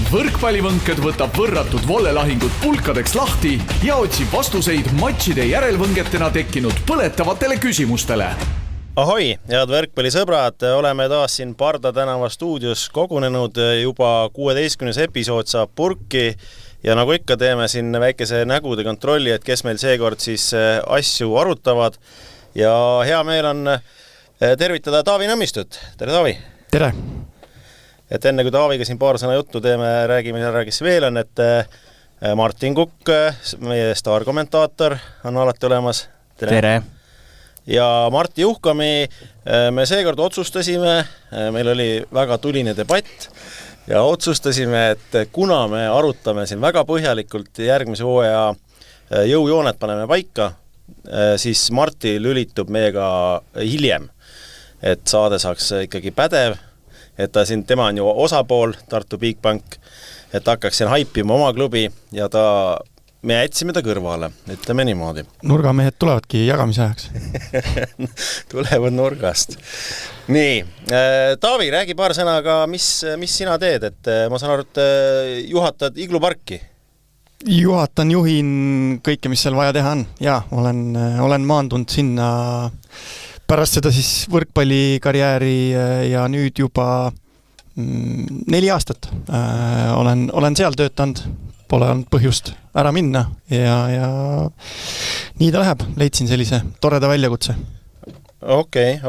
Võrkpallivõnked võtab võrratud vollelahingud pulkadeks lahti ja otsib vastuseid matšide järelvõngetena tekkinud põletavatele küsimustele. Ahoi, head võrkpallisõbrad, oleme taas siin Parda tänava stuudios kogunenud, juba 16. episood saab purki ja nagu ikka teeme siin väikese nägude kontrolli, et kes meil seekord siis asju arutavad ja hea meel on tervitada Taavi Nõmmistut. Tere, Taavi! Tere! Et enne kui Taaviga siin paar sõna juttu teeme, räägime, kes veel on, et Martin Kukk, meie staarkommentaator, on alati olemas. Tere! Ja Martti Juhkami me seekord otsustasime, meil oli väga tuline debatt ja otsustasime, et kuna me arutame siin väga põhjalikult järgmise hooaja jõujoonet paneme paika, siis Martti lülitub meiega hiljem, et saade saaks ikkagi pädev, et ta siin, tema on ju osapool, Tartu Bigbank, et hakkaks siin haipima oma klubi ja me jätsime ta kõrvale, ütleme niimoodi. Nurgamehed tulevadki jagamise ajaks. Tulevad nurgast. Nii, Taavi, räägi paar sõnaga, mis sina teed, et ma saan aru, et juhatad Igluparki? Juhin kõike, mis seal vaja teha on. Ja, olen maandunud sinna pärast seda siis võrkpallikarjääri ja nüüd juba 4 aastat olen seal töötanud, pole olnud põhjust ära minna ja nii ta läheb, leidsin sellise toreda väljakutse. Okei.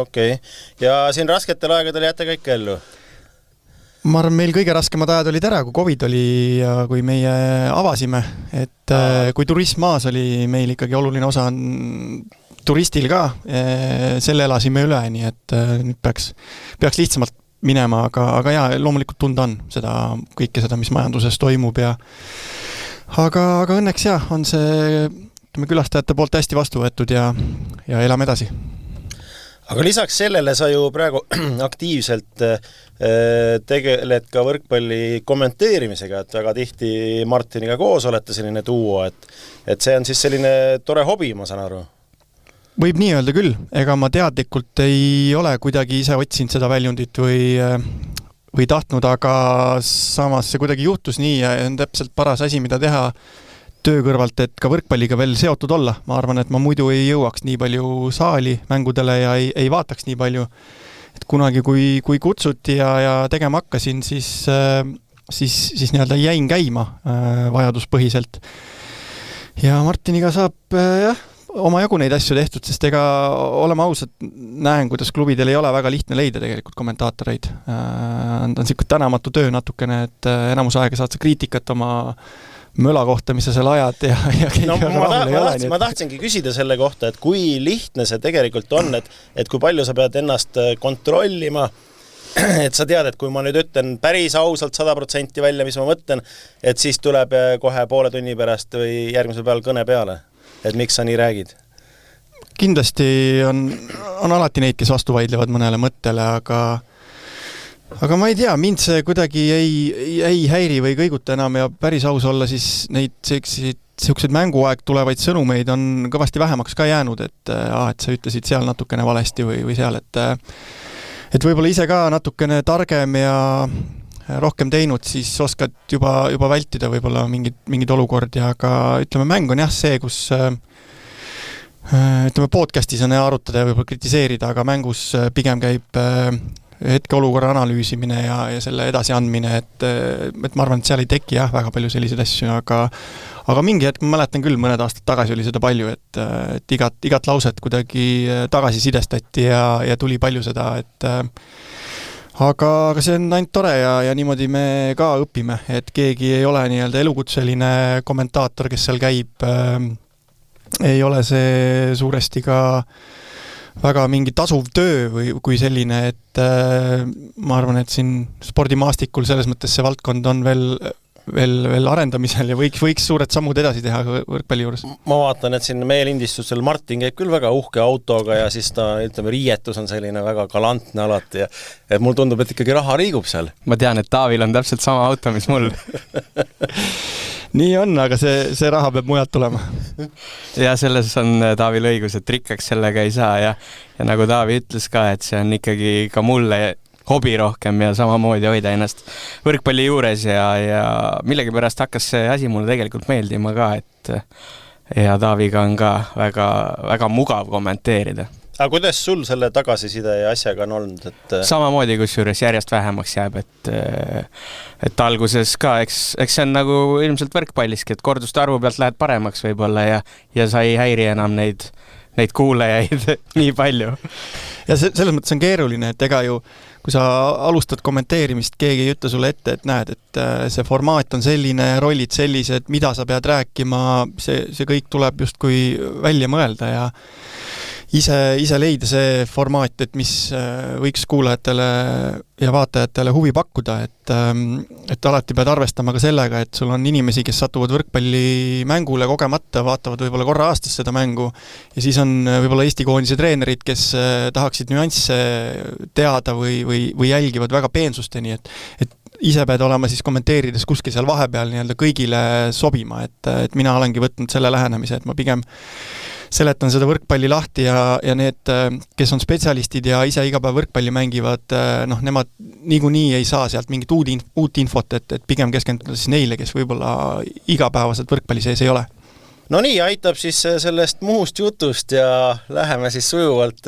Ja siin rasketel aegadel jääte kõik ellu? Ma arvan, meil kõige raskemad ajad olid ära, kui COVID oli ja kui meie avasime, et kui turism maas oli meil ikkagi oluline osa on turistil ka, selle elasime üle, nii et nüüd peaks lihtsamalt minema, aga ja, loomulikult tunda on kõike seda, mis majanduses toimub ja aga õnneks ja, on see külastajate poolt hästi vastu võetud ja elame edasi. Aga lisaks sellele sa ju praegu aktiivselt tegeled ka võrkpalli kommenteerimisega, et väga tihti Martiniga koos olete selline duo, et see on siis selline tore hobi, ma saan aru. Võib nii öelda küll, ega ma teadlikult ei ole kuidagi ise otsinud seda väljundit või tahtnud, aga samas see kuidagi juhtus nii ja on täpselt paras asi, mida teha töö kõrvalt, et ka võrkpalliga veel seotud olla. Ma arvan, et ma muidu ei jõuaks nii palju saali mängudele ja ei vaataks nii palju. Et kunagi, kui kutsuti ja tegema hakkasin, siis nii-öelda jäin käima vajaduspõhiselt. Ja Martiniga saab oma jagu neid asju tehtud, sest ega olema ausad, näen, kuidas klubidel ei ole väga lihtne leida tegelikult kommentaatoreid. On siuke tänamatu töö natukene, et enamus aega saad sa kriitikat oma möla kohta, mis sa seal ajad ja keegi rahul ei ole. Ma tahtsingi küsida selle kohta, et kui lihtne see tegelikult on, et kui palju sa pead ennast kontrollima, et sa tead, et kui ma nüüd ütlen päris ausalt 100% välja, mis ma mõtlen, et siis tuleb kohe poole tunni pärast või järgmisel peal kõne peale. Et miks sa nii räägid? Kindlasti on alati neid, kes vastu vaidlevad mõnele mõttele, aga ma ei tea, mind see kuidagi ei häiri või kõiguta enam ja päris aus olla, siis neid sellised mänguaeg tulevaid sõnumeid on kõvasti vähemaks ka jäänud, et sa ütlesid seal natukene valesti või seal, et võib-olla ise ka natukene targem ja rohkem teinud, siis oskad juba vältida võib-olla mingid olukordi, aga ütleme, mäng on jah see, kus ütleme, podcastis on arutada ja võib-olla kritiseerida, aga mängus pigem käib hetkeolukorra analüüsimine ja selle edasi andmine, et ma arvan, et seal ei teki väga palju selliseid asju, aga mingi hetk ma mäletan küll, mõned aastad tagasi oli seda palju, et igat lauset kuidagi tagasi sidestati ja tuli palju seda, et aga see on ainult tore ja niimoodi me ka õpime, et keegi ei ole nii-öelda elukutseline kommentaator, kes seal käib. Ei ole see suuresti ka väga mingi tasuv töö või kui selline, et ma arvan, et siin spordimaastikul selles mõttes see valdkond on veel arendamisel ja võiks suured sammud edasi teha võrkpalli juures. Ma vaatan, et siin meie lindistusel Martin käib küll väga uhke autoga ja siis ta, ütleme, riietus on selline väga galantne alati ja et mul tundub, et ikkagi raha liigub seal. Ma tean, et Taavil on täpselt sama auto, mis mul. Nii on, aga see raha peab mujalt tulema. Ja selles on Taavil õigus, et rikkaks sellega ei saa ja nagu Taavi ütles ka, et see on ikkagi ka mulle hobi rohkem ja samamoodi hoida ennast võrkpalli juures ja millegipärast hakkas see asi mulle tegelikult meeldima ka, et ja Taaviga on ka väga, väga mugav kommenteerida. Aga kuidas sul selle tagasiside ja asjaga on olnud? Samamoodi, kusjuures järjest vähemaks jääb, et alguses ka, eks see on nagu ilmselt võrkpalliski, et korduste arvu pealt lähed paremaks võib-olla ja sa ei häiri enam neid kuulajaid nii palju. Ja selles mõttes on keeruline, et ega ju, kui sa alustad kommenteerimist, keegi ei ütle sulle ette, et näed, et see formaat on selline, rollid sellised, mida sa pead rääkima, see kõik tuleb just kui välja mõelda ja ise leida see formaat, et mis võiks kuulajatele ja vaatajatele huvi pakkuda, et alati pead arvestama ka sellega, et sul on inimesi, kes satuvad võrkpallimängule kogemata, vaatavad võib-olla korra aastas seda mängu ja siis on võib-olla Eesti koondise treenerid, kes tahaksid nüansse teada või jälgivad väga peensusteni, et ise pead olema siis kommenteerides kuskil seal vahepeal nii-öelda kõigile sobima, et mina olengi võtnud selle lähenemise, et ma pigem seletan seda võrkpalli lahti ja need, kes on spetsialistid ja ise iga päev võrkpalli mängivad, nemad niikuinii ei saa sealt mingit uut infot, et pigem keskenduda siis neile, kes võib-olla igapäevaselt võrkpalli sees ei ole. No nii, aitab siis sellest muust jutust ja läheme siis sujuvalt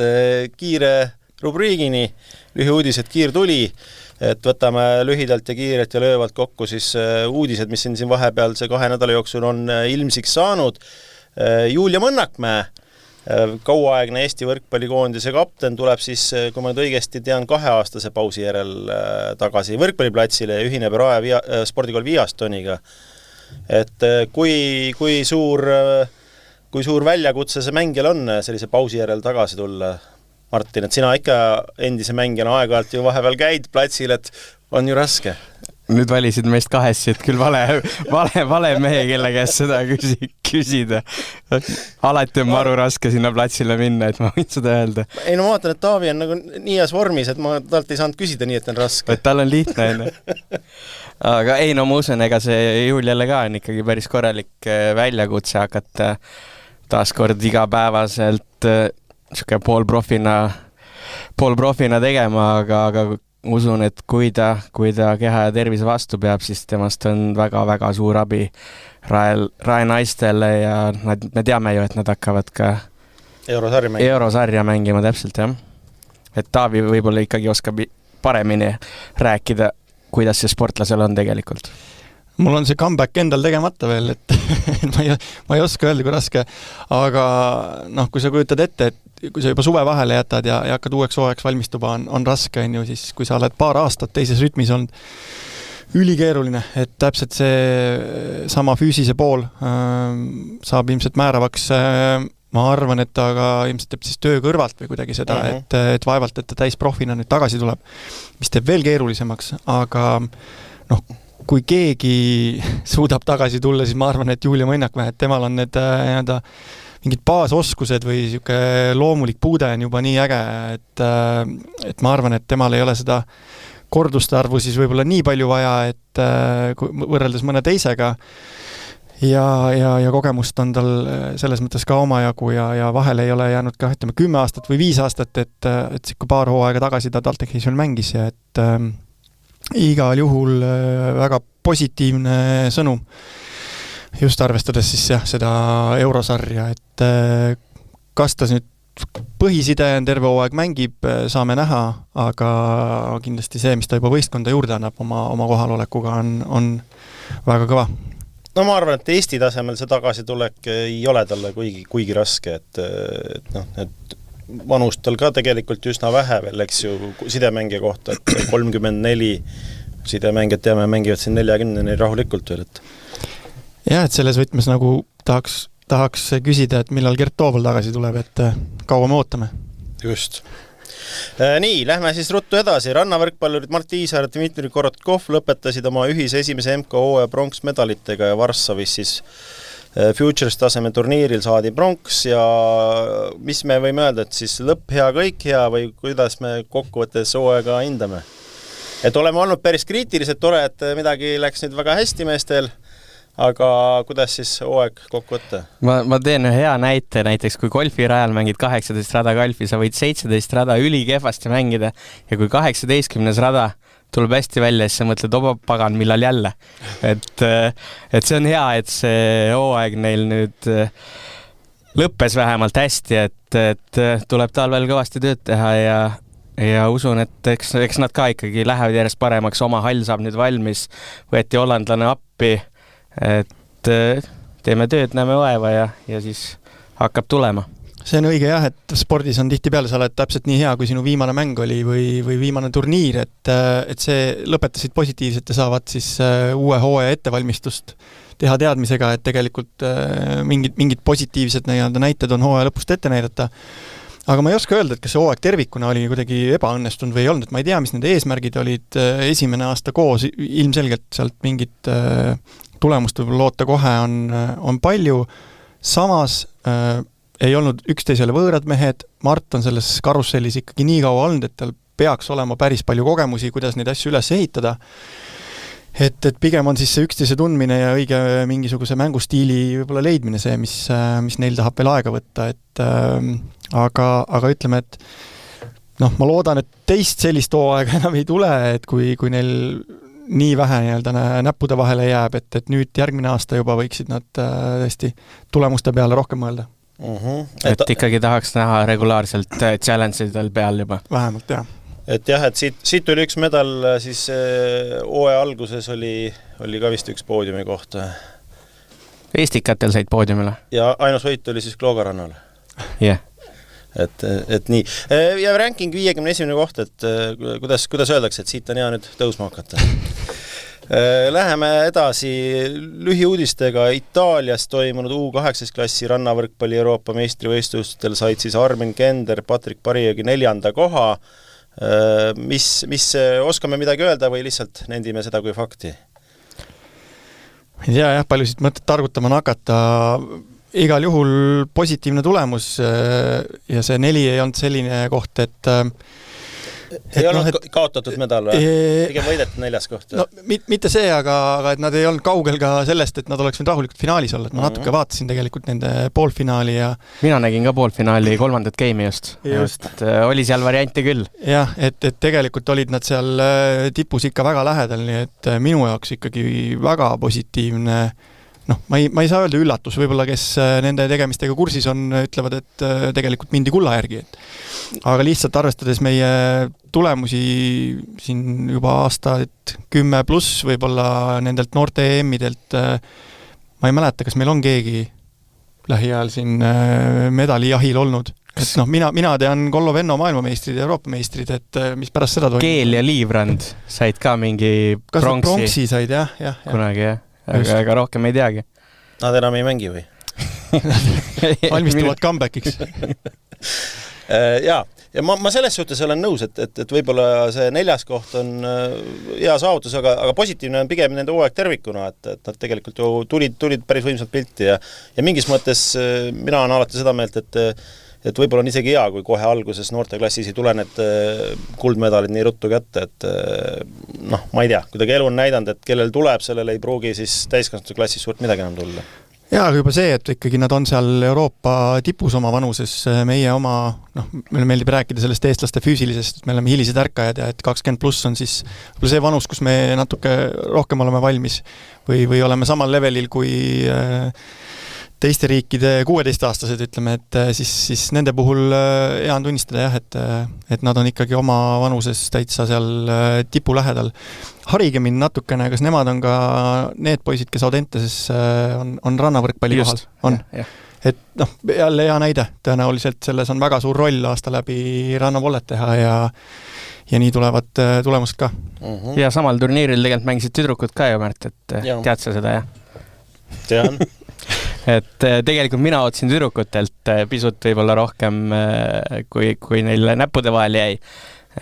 kiire rubriigini, lühiuudised kiirtuli, et võtame lühidalt ja kiirelt ja löövalt kokku siis uudised, mis siin vahepealse 2 nädala jooksul on ilmsiks saanud. Julia Mõnnakmäe, kauaaegne Eesti võrkpallikoondise kapten, tuleb siis, kui ma õigesti tean, 2-aastase pausi järel tagasi võrkpalliplatsile ja ühineb Rae spordikool Viastoniga. Et kui suur väljakutse see mängijal on sellise pausi järel tagasi tulla? Martin, et sina ikka endise mängijana aeg-ajalt ju vahepeal käid platsil, et on ju raske. Nüüd valisid meist kahest, et küll vale mehe, kelle käest seda küsida. Alati on maru raske sinna platsile minna, et ma võin seda öelda. Ei, no ma vaatan, et Taavi on nagu nii heas vormis, et ma talt ei saanud küsida nii, et on raske. Et tal on lihtne. Aga ei, no ma usun, ega see Juliale ka on ikkagi päris korralik väljakutse hakata taaskord igapäevaselt poolprofina tegema, aga usun, et kui ta keha ja tervise vastu peab, siis temast on väga-väga suur abi Rae naistele ja me teame ju, et nad hakkavad ka eurosarja mängima täpselt, jah. Et Taavi võib-olla ikkagi oskab paremini rääkida, kuidas see sportlasel on tegelikult. Mul on see comeback endal tegemata veel, et ma ei oska öelda, kui raske, aga kui sa kujutad ette, et kui sa juba suve vahele jätad ja hakkad uueks hooajaks valmistuba, on raske, siis kui sa oled paar aastat teises rütmis olnud, ülikeeruline, et täpselt see sama füüsise pool saab ilmselt määravaks, ma arvan, et ta ka ilmselt teeb siis töö kõrvalt või kuidagi seda, et vaevalt, et ta täisprofina nüüd tagasi tuleb, mis teeb veel keerulisemaks, aga kui keegi suudab tagasi tulla, siis ma arvan, et Julia Mõnnakmäe, et temal on need mingid baasoskused või siuke loomulik puude on juba nii äge, et ma arvan, et temal ei ole seda korduste arvu siis võib-olla nii palju vaja, et võrreldes mõne teisega ja kogemust on tal selles mõttes ka omajagu ja vahel ei ole jäänud ka 10 aastat või 5 aastat, et siuke paar hooaega tagasi ta TalTechis veel mängis ja et igal juhul väga positiivne sõnum. Just arvestades siis seda eurosarja, et kas ta nüüd põhiside terve hooaeg mängib, saame näha, aga kindlasti see, mis ta juba võistkonda juurde annab oma kohalolekuga, on väga kõva. No ma arvan, et Eesti tasemel see tagasitulek ei ole talle kuigi raske, et vanust tal ka tegelikult üsna vähe veel, eks ju, sidemängija kohta, et 34 sidemängijad teame, mängivad siin 40 rahulikult veel, et jah, et selles võtmes nagu tahaks küsida, et millal Gert Toobal tagasi tuleb, et kaua me ootame. Just. Nii, lähme siis ruttu edasi. Rannavõrkpallurid Mart Iisar ja Dmitri Korotkov lõpetasid oma ühise esimese MKO ja pronksmedalitega ja Varssavis siis Futures taseme turniiril saadi pronks ja mis me võime öelda, et siis lõpp hea, kõik hea või kuidas me kokkuvõttes hooaega hindame? Et oleme olnud päris kriitilised, tore, et midagi läks nüüd väga hästi meestel, aga kuidas siis hooaeg kokku võtta? Ma teen ühe hea näite, näiteks kui golfirajal mängid 18 rada golfi, sa võid 17 rada ülikehvasti mängida ja kui 18. rada tuleb hästi välja, siis sa mõtled, pagan, millal jälle. Et see on hea, et see hooaeg neil nüüd lõppes vähemalt hästi, et tuleb talvel kõvasti tööd teha ja usun, et eks nad ka ikkagi lähevad järjest paremaks, oma hall saab nüüd valmis, võeti hollandlane appi, et teeme tööd, näeme vaeva ja siis hakkab tulema. See on õige jah, et spordis on tihtipeale sa oled täpselt nii hea, kui sinu viimane mäng oli või viimane turniir, et see lõpetasid positiivselt ja saavad siis uue hooaja ettevalmistust teha teadmisega, et tegelikult mingid positiivsed näited on hooaja lõpust ette näidata. Aga ma ei oska öelda, et kas see hooaeg tervikuna oli kuidagi ebaõnnestunud või ei olnud, et ma ei tea, mis nende eesmärgid olid esimene aasta koos, ilmselgelt sealt mingit tulemust võib-olla loota kohe on palju, samas ei olnud üksteisele võõrad mehed, Mart on selles karussellis ikkagi nii kaua olnud, et tal peaks olema päris palju kogemusi, kuidas neid asju üles ehitada. Et pigem on siis see üksteise tundmine ja õige mingisuguse mängustiili võib-olla leidmine see, mis neil tahab veel aega võtta, et aga ütleme, et ma loodan, et teist sellist hooaega enam ei tule, et kui neil nii vähe näppude vahele jääb, et nüüd järgmine aasta juba võiksid nad tõesti tulemuste peale rohkem mõelda. Et ikkagi tahaks näha regulaarselt challenge'idel peal juba. Vähemalt, jah. Et jah, et siit tuli üks medal, siis hooaja alguses oli ka vist üks poodiumi kohta. Eestikatel said poodiumile. Ja ainus võit oli siis Kloogarannal. Jah. Et nii. Ja ranking 51. koht, et kuidas öeldakse, et siit on hea nüüd tõusma hakata. Läheme edasi lühiuudistega. Itaalias toimunud U18 klassi rannavõrkpalli Euroopa meistrivõistlustel said siis Armin Kender, Patrik Pariöögi 4. koha. Mis oskame midagi öelda või lihtsalt nendime seda kui fakti? Ei tea jah, palju siit mõtet targutama nakata. Igal juhul positiivne tulemus ja see 4 ei olnud selline koht, et ei olnud kaotatud medal või? Pigem võideti 4. koht? No, mitte see, aga et nad ei olnud kaugel ka sellest, et nad oleks võinud rahulikult finaalis olla. Et ma natuke vaatasin tegelikult nende poolfinaali ja mina nägin ka poolfinaali 3. game'i just. Et oli seal variante küll. Jah, et tegelikult olid nad seal tipus ikka väga lähedal, nii et minu jaoks ikkagi väga positiivne. Ma ei saa öelda üllatus, võib-olla kes nende tegemistega kursis on, ütlevad, et tegelikult mindi kulla järgi. Aga lihtsalt arvestades meie tulemusi siin juba aastaid 10+ võib-olla nendelt noorte EM-idelt, ma ei mäleta, kas meil on keegi lähiajal siin medalijahil olnud. Et mina tean Kollo Venno maailmameistrid ja Euroopa meistrid, et mis pärast seda toimub. Keel ja Liivrand said ka mingi pronksi said, jah. Kunagi, jah. Aga rohkem ei teagi. Nad enam ei mängi või? Valmistuvad comebackiks. Ja ma selles suhtes olen nõus, et võib-olla see 4. koht on hea saavutus, aga positiivne on pigem nende hooaeg tervikuna, et nad tegelikult ju tulid päris võimsalt pilti ja mingis mõttes mina olen alati seda meelt, et võib-olla on isegi hea, kui kohe alguses noorteklassis ei tule need kuldmedalid nii ruttu kätte, et ma ei tea, kuidagi elu on näidanud, et kellel tuleb, sellel ei pruugi siis täiskasvanute klassis suurt midagi enam tulla. Jaa, aga juba see, et ikkagi nad on seal Euroopa tipus oma vanuses, meie oma, meile meeldib rääkida sellest eestlaste füüsilisest, et me oleme hilised ärkajad ja et 20+ on siis see vanus, kus me natuke rohkem oleme valmis või oleme samal levelil kui teiste riikide 16-aastased, ütleme, et siis nende puhul hea on tunnistada jah, et nad on ikkagi oma vanuses täitsa seal tipu lähedal. Harige mind natukene, kas nemad on ka need poisid, kes Audenteses on rannavõrkpalli kohal? On. Et jälle hea näide, tõenäoliselt selles on väga suur roll aasta läbi rannavollet teha ja nii tulevad tulemused ka. Ja samal turniiril tegelikult mängisid tüdrukud ka ju, Märt, et tead sa seda, jah? Tean. Et tegelikult mina otsin tüdrukutelt pisut võib-olla rohkem, kui neil näppude vahel jäi.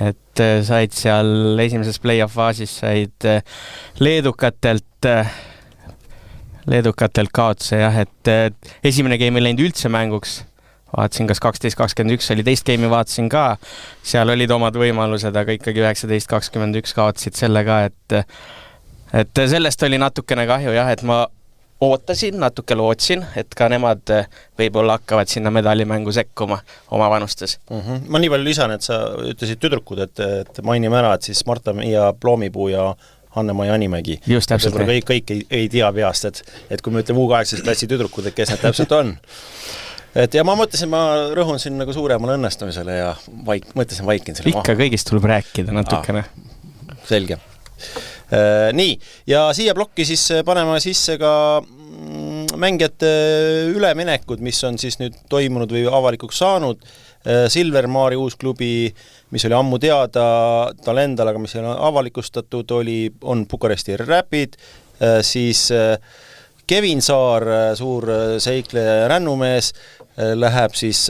Et said seal esimeses play-off faasis said leedukatelt kaotuse, jah, et esimene game ei läinud üldse mänguks. Vaatasin, kas 12-21 oli, teist game'i vaatasin ka. Seal olid omad võimalused, aga ikkagi 19-21 kaotasid selle ka, et sellest oli natukene kahju, jah, et ma ootasin, natuke lootsin, et ka nemad võib-olla hakkavad sinna medalimängu sekkuma oma vanustes. Ma nii palju lisan, et sa ütlesid tüdrukud, et mainime ära, et siis Marta-Mia Ploomipuu ja Hanne-Mai Animägi. Just täpselt. Kõik ei tea peast, et kui me ütleme U18 klassi tüdrukud, et kes need täpselt on. Ja ma mõtlesin, ma rõhun siin nagu suuremale õnnestumisele ja mõtlesin vaikin selle maha. Ikka kõigist tuleb rääkida natukene. Selge. Nii, ja siia plokki siis paneme sisse ka mängijate üleminekud, mis on siis nüüd toimunud või avalikuks saanud. Silvermaari uus klubi, mis oli ammu teada tal endal, aga mis on avalikustatud, on Bukaresti Rapid, siis Kevin Saar, suur seikleja ja rännumees, läheb siis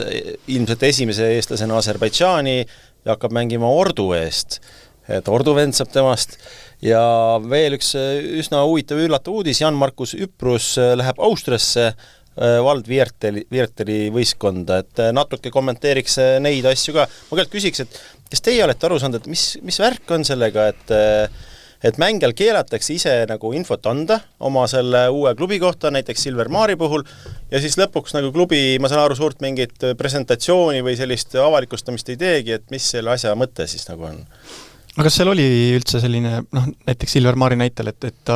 ilmselt esimese eestlasena Aserbaidžaani ja hakkab mängima Ordu eest. Et Ordu vend saab temast. Ja veel üks üsna huvitav üllatav uudis, Jan-Markus Üprus läheb Austriasse Vald Vierteli võistkonda, et natuke kommenteeriks neid asju ka. Ma kõigepealt küsiks, et kes teie olete aru saanud, et mis värk on sellega, et mängijal keelatakse ise nagu infot anda oma selle uue klubi kohta, näiteks Silvermaari puhul, ja siis lõpuks nagu klubi, ma saan aru, suurt mingit presentatsiooni või sellist avalikustamist ei teegi, et mis selle asja mõte siis nagu on? Aga kas seal oli üldse selline, näiteks Silvermaari näitel, et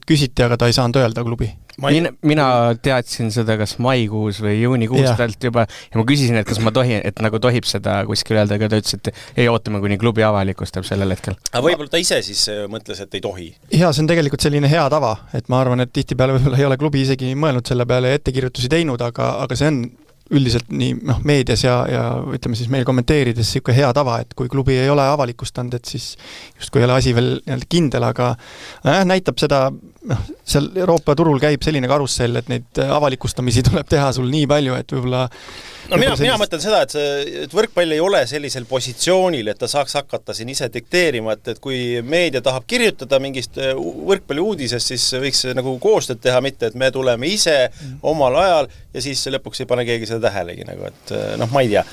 küsiti, aga ta ei saanud öelda klubi? Mina teadsin seda kas maikuus või juunikuus talt juba ja ma küsisin, et kas ma tohib seda kuskil öelda, aga ta ütles, et ei ootame, kuni klubi avalikustab sellel hetkel. Aga võib-olla ta ise siis mõtles, et ei tohi? Jaa, see on tegelikult selline hea tava, et ma arvan, et tihtipeale võib-olla ei ole klubi isegi mõelnud selle peale ettekirjutusi teinud, aga see on üldiselt nii meedias ja ütleme siis meil kommenteerides siuke hea tava, et kui klubi ei ole avalikustanud, et siis justkui ei ole asi veel kindel, aga näitab seda, seal Euroopa turul käib selline karussell, et neid avalikustamisi tuleb teha sul nii palju, et võib-olla mina mõtlen seda, et võrkpall ei ole sellisel positsioonil, et ta saaks hakata siin ise dikteerima, et kui meedia tahab kirjutada mingist võrkpalli uudisest, siis võiks nagu koostööd teha, mitte et me tuleme ise omal ajal ja siis lõpuks ei pane keegi seda tähelegi, nagu, et ma ei tea.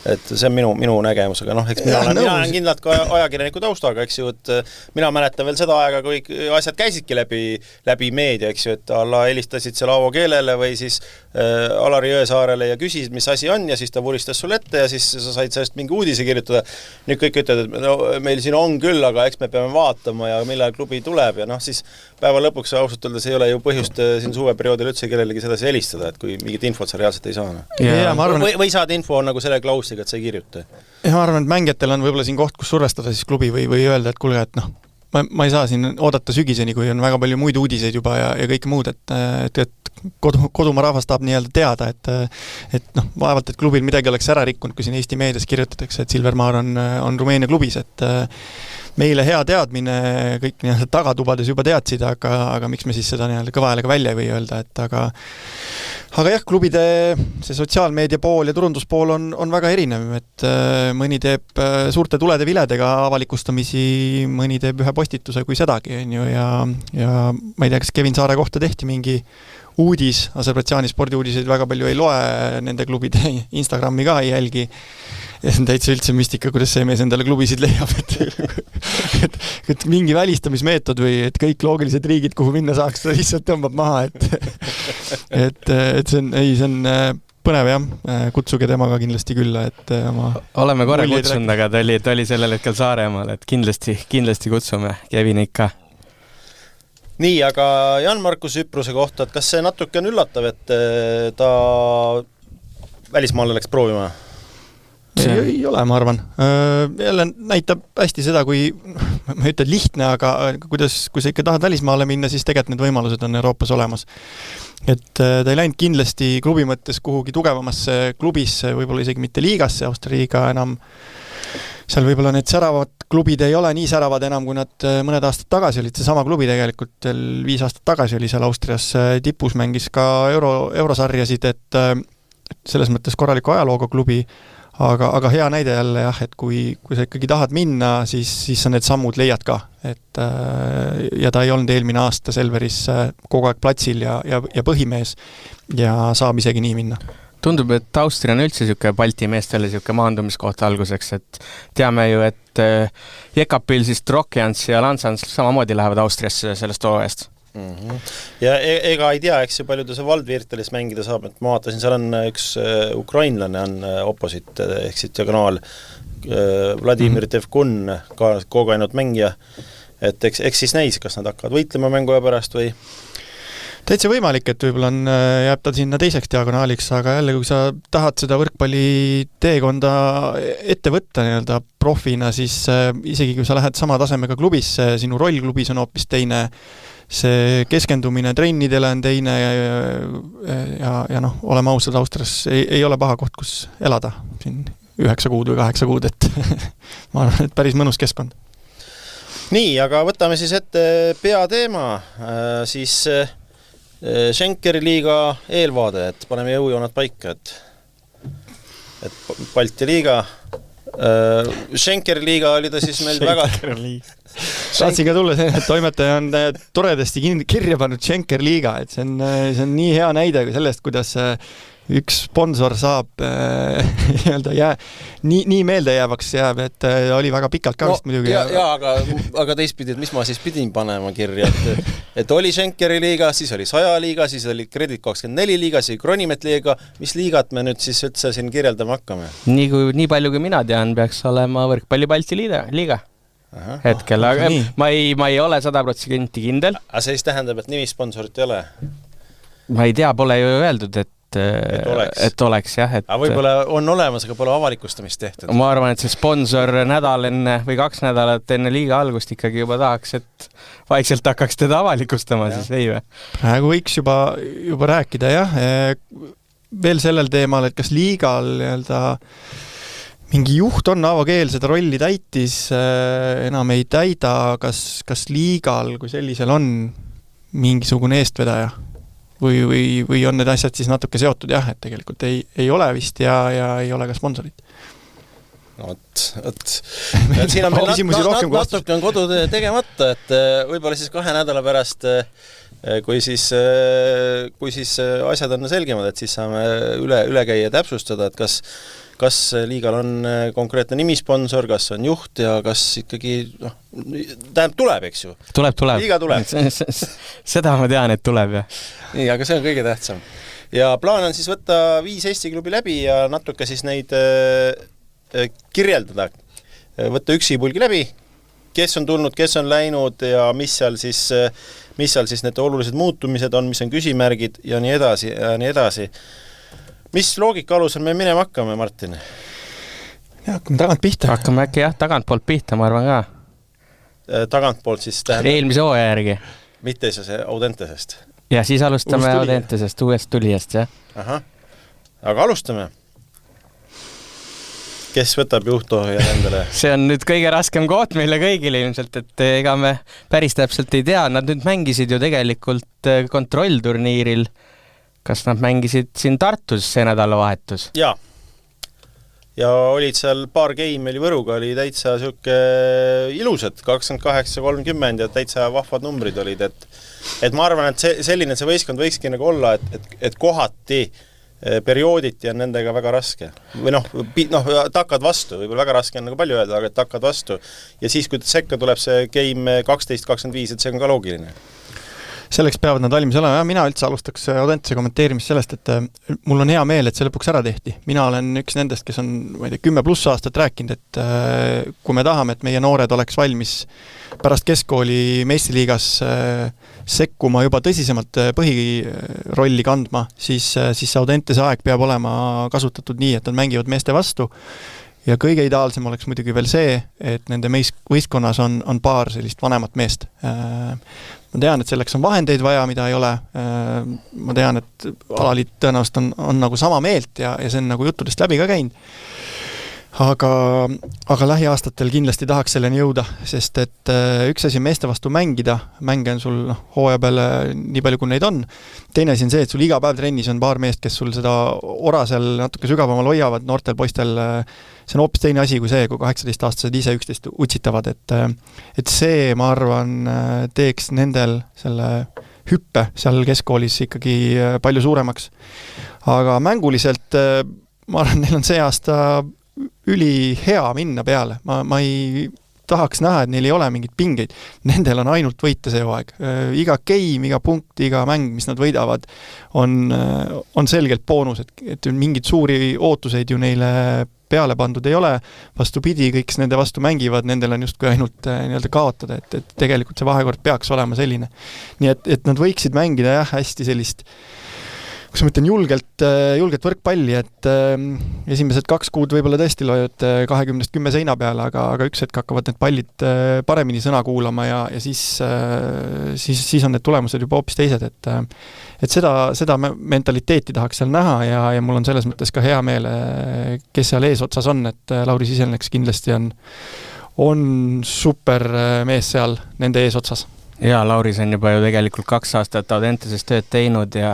Et see on minu nägemus, aga eks mina olen kindlalt ka ajakirjaniku taustaga, eks ju, et mina mäletan veel seda aega, kui asjad käisidki läbi meedia, eks ju, et alla helistasid seal Aavo Keelele või siis Alari Jõesaarele ja küsisid, mis asi on ja siis ta vuristas sul ette ja siis sa said sellest mingi uudise kirjutada. Nüüd kõik ütlevad, et no, meil siin on küll, aga eks me peame vaatama ja millal klubi tuleb ja siis päeva lõpuks ausalt öeldes ei ole ju põhjust siin suveperioodil üldse kellelegi sedasi helistada, et kui mingit infot sa reaalselt ei saa. Või saad info nagu selle klausiga, et sa ei kirjuta? Ja ma arvan, et mängijatel on võib-olla siin koht, kus survestada siis klubi või öelda, et kuulge, et ma ei saa siin oodata sügiseni, kui on väga palju muid uudiseid juba ja kõik muud, et kodumaa rahvas tahab nii-öelda teada, et vaevalt, et klubil midagi oleks ära rikkunud, kui siin Eesti meedias kirjutatakse, et Silvermaar on Rumeenia klubis, et meile hea teadmine, kõik nii-öelda tagatubades juba teadsid, aga miks me siis seda nii-öelda kõva häälega välja ei või öelda, et aga jah, klubide see sotsiaalmeedia pool ja turunduspool on väga erinev, et mõni teeb suurte tulede viledega avalikustamisi, mõni teeb ühe postituse kui sedagi, ja ma ei tea, kas Kevin Saare kohta tehti mingi uudis, Aserbaidžaani spordiuudiseid väga palju ei loe, nende klubide Instagrami ka ei jälgi. Ja see on täitsa üldse müstika, kuidas see mees endale klubisid leiab, et mingi välistamismeetod või et kõik loogilised riigid, kuhu minna saaks, ta lihtsalt tõmbab maha, et see on põnev jah, kutsuge temaga kindlasti külla, et oleme korra kutsunud, aga ta oli sellel hetkel Saaremaal, et kindlasti kutsume Kevin ikka. Nii, aga Jan-Markus Üpruse kohta, et kas see natuke on üllatav, et ta välismaale läks proovima? Ei ole, ma arvan. Jälle näitab hästi seda, kui ma ütlen lihtne, aga kui sa ikka tahad välismaale minna, siis tegelikult need võimalused on Euroopas olemas. Et ta ei läinud kindlasti klubi mõttes kuhugi tugevamasse klubisse, võib-olla isegi mitte liigasse, Austria liiga enam. Seal võib-olla need säravad klubid ei ole nii säravad enam, kui nad mõned aastad tagasi olid. See sama klubi tegelikult 5 aastat tagasi oli seal Austrias tipus, mängis ka eurosarjasid, et selles mõttes korraliku ajalooga klubi. Aga hea näide jälle jah, et kui sa ikkagi tahad minna, siis sa need sammud leiad ka. Ja ta ei olnud eelmine aasta Selveris kogu aeg platsil ja põhimees ja saab isegi nii minna. Tundub, et Austria on üldse siuke Balti meestele siuke maandumiskoht alguseks, et teame ju, et Jekapil siis Trokjans ja Lansans samamoodi lähevad Austriasse sellest OEst. Ja ega ei tea, eks ju, palju ta see Waldvirtelis mängida saab, et ma vaatasin, seal on üks ukrainlane on oposit, ehk siis diagonaal Vladimir Tevkun, ka kogenud mängija, et eks siis näis, kas nad hakkavad võitlema mänguja pärast või täitsa võimalik, et võib-olla jääb ta sinna teiseks diagonaaliks, aga jälle, kui sa tahad seda võrkpalli teekonda ette võtta nii-öelda profina, siis isegi kui sa lähed sama tasemega klubisse, sinu roll klubis on hoopis teine, see keskendumine trennidele on teine ja noh, oleme ausad, Austrias ei ole paha koht, kus elada siin 9 kuud või 8 kuud, et ma arvan, et päris mõnus keskkond. Nii, aga võtame siis ette peateema, siis Schenkeri liiga eelvaade, et paneme jõujoonad paika, et Balti liiga Schenkeri liiga oli ta siis meil väga tahtsin ka tulla see, et toimetaja on toredasti kirja pannud Schenkeri liiga, et see on nii hea näide sellest, kuidas üks sponsor saab nii meeldejäävaks jääb, et oli väga pikalt ka vist muidugi. Aga teistpidi, et mis ma siis pidin panema kirja, et oli Schenkeri liiga, siis oli 100 liiga, siis oli Credit 24 liiga, siis Kronimet liiga, mis liigat me nüüd siis üldse siin kirjeldama hakkame? Nii palju kui mina tean, peaks olema võrkpalli Balti liiga. Hetkel, aga ma ei ole 100% kindel. Aga see siis tähendab, et nimisponsorit ei ole? Ma ei tea, pole ju öeldud, et oleks jah. Aga võib-olla on olemas, aga pole avalikustamist tehtud. Ma arvan, et see sponsor nädal enne või 2 nädalat enne liiga algust ikkagi juba tahaks, et vaikselt hakkaks teda avalikustama, siis ei või? Praegu võiks juba rääkida, jah. Veel sellel teemal, et kas liigal mingi juht on Aavo Keel seda rolli täitis, enam ei täida, kas liigal kui sellisel on mingisugune eestvedaja? Või on need asjad siis natuke seotud, jah, et tegelikult ei ole vist ja ei ole ka sponsorit. No, siin on meil natuke on kodutöö tegemata, et võib-olla siis 2 nädala pärast, kui siis asjad on selgemad, et siis saame üle käia ja täpsustada, et kas liigal on konkreetne nimisponsor, kas on juht ja kas ikkagi, tuleb, eks ju? Tuleb. Liiga tuleb. Seda ma tean, et tuleb, jah. Nii, aga see on kõige tähtsam. Ja plaan on siis võtta 5 Eesti klubi läbi ja natuke siis neid kirjeldada. Võtta üksipulgi läbi, kes on tulnud, kes on läinud ja mis seal siis need olulised muutumised on, mis on küsimärgid ja nii edasi. Mis loogika alusel me minema hakkame, Martin? Ja, hakkame tagant pihta. Hakkame äkki jah, tagantpoolt pihta, ma arvan ka. Tagantpoolt siis tähendab... Eelmise hooaja järgi. Mitte see Audentesest. Ja siis alustame Audentesest, uuest tulijast, jah. Aha. Aga alustame. Kes võtab juhtohja endale? See on nüüd kõige raskem koht meile kõigile ilmselt, et ega me päris täpselt ei tea. Nad nüüd mängisid ju tegelikult kontrollturniiril. Kas nad mängisid siin Tartus see nädalavahetus? Jaa. Ja olid seal paar game oli Võruga, oli täitsa siuke ilusad, 28-30 ja täitsa vahvad numbrid olid, et ma arvan, et selline see võistkond võikski nagu olla, et kohati periooditi on nendega väga raske. Või takkad vastu, võib-olla väga raske on nagu palju öelda, aga takkad vastu. Ja siis, kui sekka tuleb see game 12-25, et see on ka loogiline. Selleks peavad nad valmis olema. Mina üldse alustaks Audentese kommenteerimist sellest, et mul on hea meel, et see lõpuks ära tehti. Mina olen üks nendest, kes on 10+ aastat rääkinud, et kui me tahame, et meie noored oleks valmis pärast keskkooli meistriliigas sekkuma juba tõsisemalt põhirolli kandma, siis Audentese aeg peab olema kasutatud nii, et nad mängivad meeste vastu. Ja kõige ideaalsem oleks muidugi veel see, et nende võistkonnas on paar sellist vanemat meest. Ma tean, et selleks on vahendeid vaja, mida ei ole. Ma tean, et alaliit tõenäoliselt on nagu sama meelt ja see on nagu juttudest läbi ka käinud. Aga lähiaastatel kindlasti tahaks selleni jõuda, sest et üks asi on meeste vastu mängida, mänge on sul hooaja peale nii palju, kui neid on. Teine asi on see, et sul iga päev trennis on paar meest, kes sul seda orasel natuke sügavamal hoiavad, noortel poistel. See on hoopis teine asi kui see, kui 18-aastased ise 11 utsitavad, et see, ma arvan, teeks nendel selle hüppe seal keskkoolis ikkagi palju suuremaks. Aga mänguliselt, ma arvan, neil on see aasta üli hea minna peale. Ma ei tahaks näha, et neil ei ole mingeid pingeid. Nendel on ainult võita see hooaeg. Iga game, iga punkt, iga mäng, mis nad võidavad, on selgelt boonus, et mingid suuri ootuseid ju neile peale pandud ei ole, vastupidi, kõik nende vastu mängivad, nendel on justkui ainult nii-öelda kaotada, et tegelikult see vahekord peaks olema selline. Nii et nad võiksid mängida hästi sellist, kus ma ütlen, julgelt võrkpalli, et esimesed 2 kuud võib-olla tõesti loevad 20-10 seina peale, aga üks hetk hakkavad need pallid paremini sõna kuulama ja siis on need tulemused juba hoopis teised, et seda mentaliteeti tahaks seal näha ja mul on selles mõttes ka hea meel, kes seal eesotsas on, et Lauri Siseneks kindlasti on super mees seal nende eesotsas. Jaa, Lauris on juba ju tegelikult 2 aastat Audenteses tööd teinud ja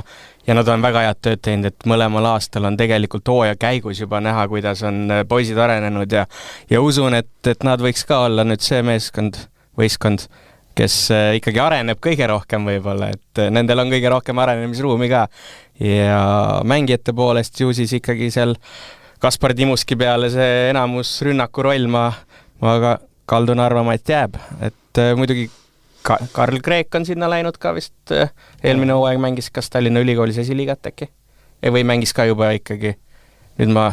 nad on väga head tööd teinud, et mõlemal aastal on tegelikult hooaja käigus juba näha, kuidas on poisid arenenud ja usun, et nad võiks ka olla nüüd see võistkond, kes ikkagi areneb kõige rohkem võib-olla, et nendel on kõige rohkem arenemisruumi ka ja mängijate poolest ju siis ikkagi seal Kaspar Timuski peale see enamus rünnaku roll ma kaldun arvama, et jääb, et muidugi Karl Kreek on sinna läinud ka vist eelmine hooaeg mängis kas Tallinna Ülikoolis esiliigat äkki või mängis ka juba ikkagi nüüd ma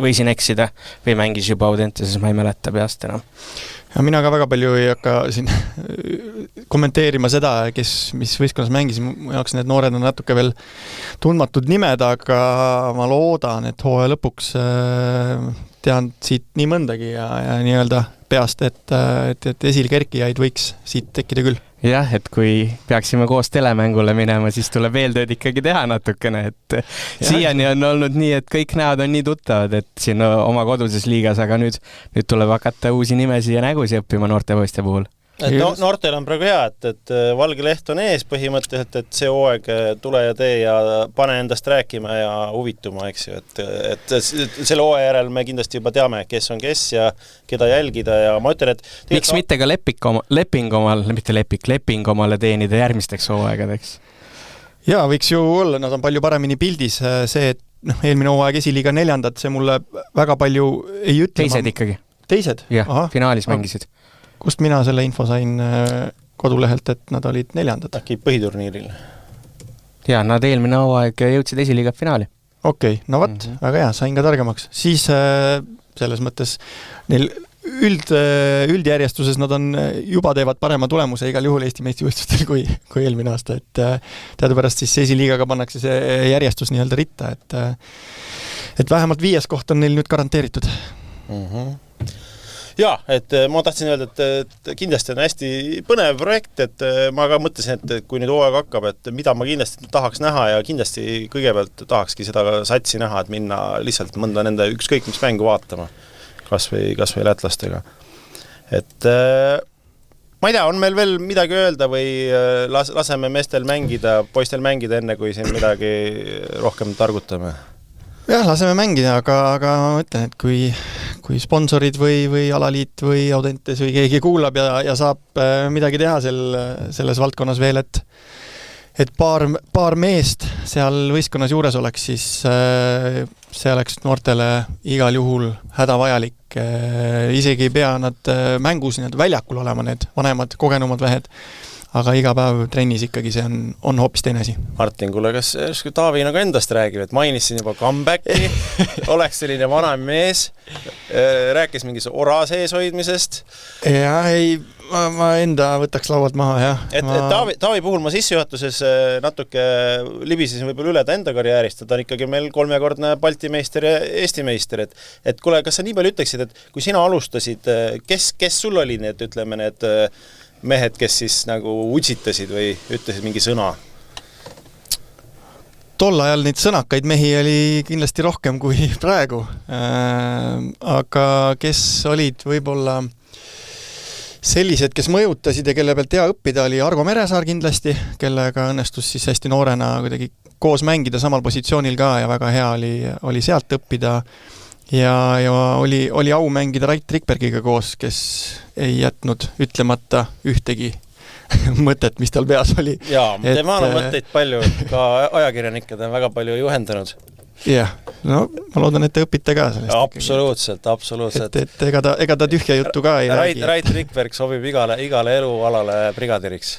võisin eksida või mängis juba Audenteses, ma ei mäleta peast enam. Ja mina ka väga palju ei hakka siin kommenteerima seda, mis võistkonnas mängis, mu jaoks need noored on natuke veel tundmatud nimed, aga ma loodan, et hooaja lõpuks tean siit nii mõndagi ja nii-öelda peast, et esilkerkijaid võiks siit tekkida küll. Jah, et kui peaksime koos telemängule minema, siis tuleb eeltööd ikkagi teha natukene, et siiani on olnud nii, et kõik näod on nii tuttavad, et siin oma koduses liigas, aga nüüd tuleb hakata uusi nimesi ja nägusi õppima noortepoiste puhul. Et noortel on praegu hea, et Valge Leht on ees põhimõtteliselt, et see hooaeg tule ja tee ja pane endast rääkima ja huvituma, eks ju, et selle hooaja järel me kindlasti juba teame, kes on kes ja keda jälgida ja ma ütlen, et miks mitte ka leping omale teenida järgmisteks hooaegadeks? Jaa, võiks ju olla, nad on palju paremini pildis, see, et eelmine hooaeg esiliiga 4, see mulle väga palju ei ütle. Teised ikkagi? Teised? Jah, finaalis mängisid. Kust mina selle info sain kodulehelt, et nad olid 4. Äkki põhiturniiril? Jaa, nad eelmine hooaeg jõudsid esiliiga finaali. Okei, no võt, väga hea, sain ka targemaks. Siis selles mõttes neil üldjärjestuses nad juba teevad parema tulemuse igal juhul Eesti meistrivõistlustel kui eelmine aasta, et teadupärast siis esiliigaga pannakse see järjestus nii-öelda ritta, et vähemalt 5. koht on neil nüüd garanteeritud. Jaa, et ma tahtsin öelda, et kindlasti on hästi põnev projekt, et ma ka mõtlesin, et kui nüüd hooaeg hakkab, et mida ma kindlasti tahaks näha ja kindlasti kõigepealt tahakski seda satsi näha, et minna lihtsalt mõnda nende ükskõik mis mängu vaatama, kas või lätlastega. Et ma ei tea, on meil veel midagi öelda või laseme meestel mängida, poistel mängida enne, kui siin midagi rohkem targutame? Jah, laseme mängida, aga ma ütlen, et kui sponsorid või alaliit või Audentes või keegi kuulab ja saab midagi teha selles valdkonnas veel, et paar meest seal võistkonnas juures oleks, siis see oleks noortele igal juhul hädavajalik. Isegi ei pea nad mängus väljakul olema, need vanemad, kogenumad mehed, aga iga päev trennis ikkagi see on hoopis teine asi. Martin, kuule, kas Taavi nagu endast räägib, et mainis siin juba comebacki, oleks selline vana mees, rääkis mingis ora sees hoidmisest? Jah, ei, ma enda võtaks laualt maha, jah. Taavi puhul ma sissejuhatuses natuke libisesin võib-olla üle ta enda karjäärist, ta on ikkagi meil 3-kordne Balti meister ja Eesti meister, et kuule, kas sa nii palju ütleksid, et kui sina alustasid, kes sul oli need, ütleme, need mehed, kes siis nagu utsitasid või ütlesid mingi sõna? Tol ajal neid sõnakaid mehi oli kindlasti rohkem kui praegu. Aga kes olid võib-olla sellised, kes mõjutasid ja kelle pealt hea õppida, oli Argo Meresaar kindlasti, kellega õnnestus siis hästi noorena kuidagi koos mängida samal positsioonil ka ja väga hea oli sealt õppida. Ja oli au mängida Rait Rikbergiga koos, kes ei jätnud ütlemata ühtegi mõtet, mis tal peas oli. Jaa, tema on mõtteid palju, ka ajakirjanikud on väga palju juhendanud. Jah, No ma loodan, et te õpite ka sellest. Absoluutselt. Et ega ta tühja juttu ka ei räägi. Rait Rikberg sobib igale elualale brigadiriks.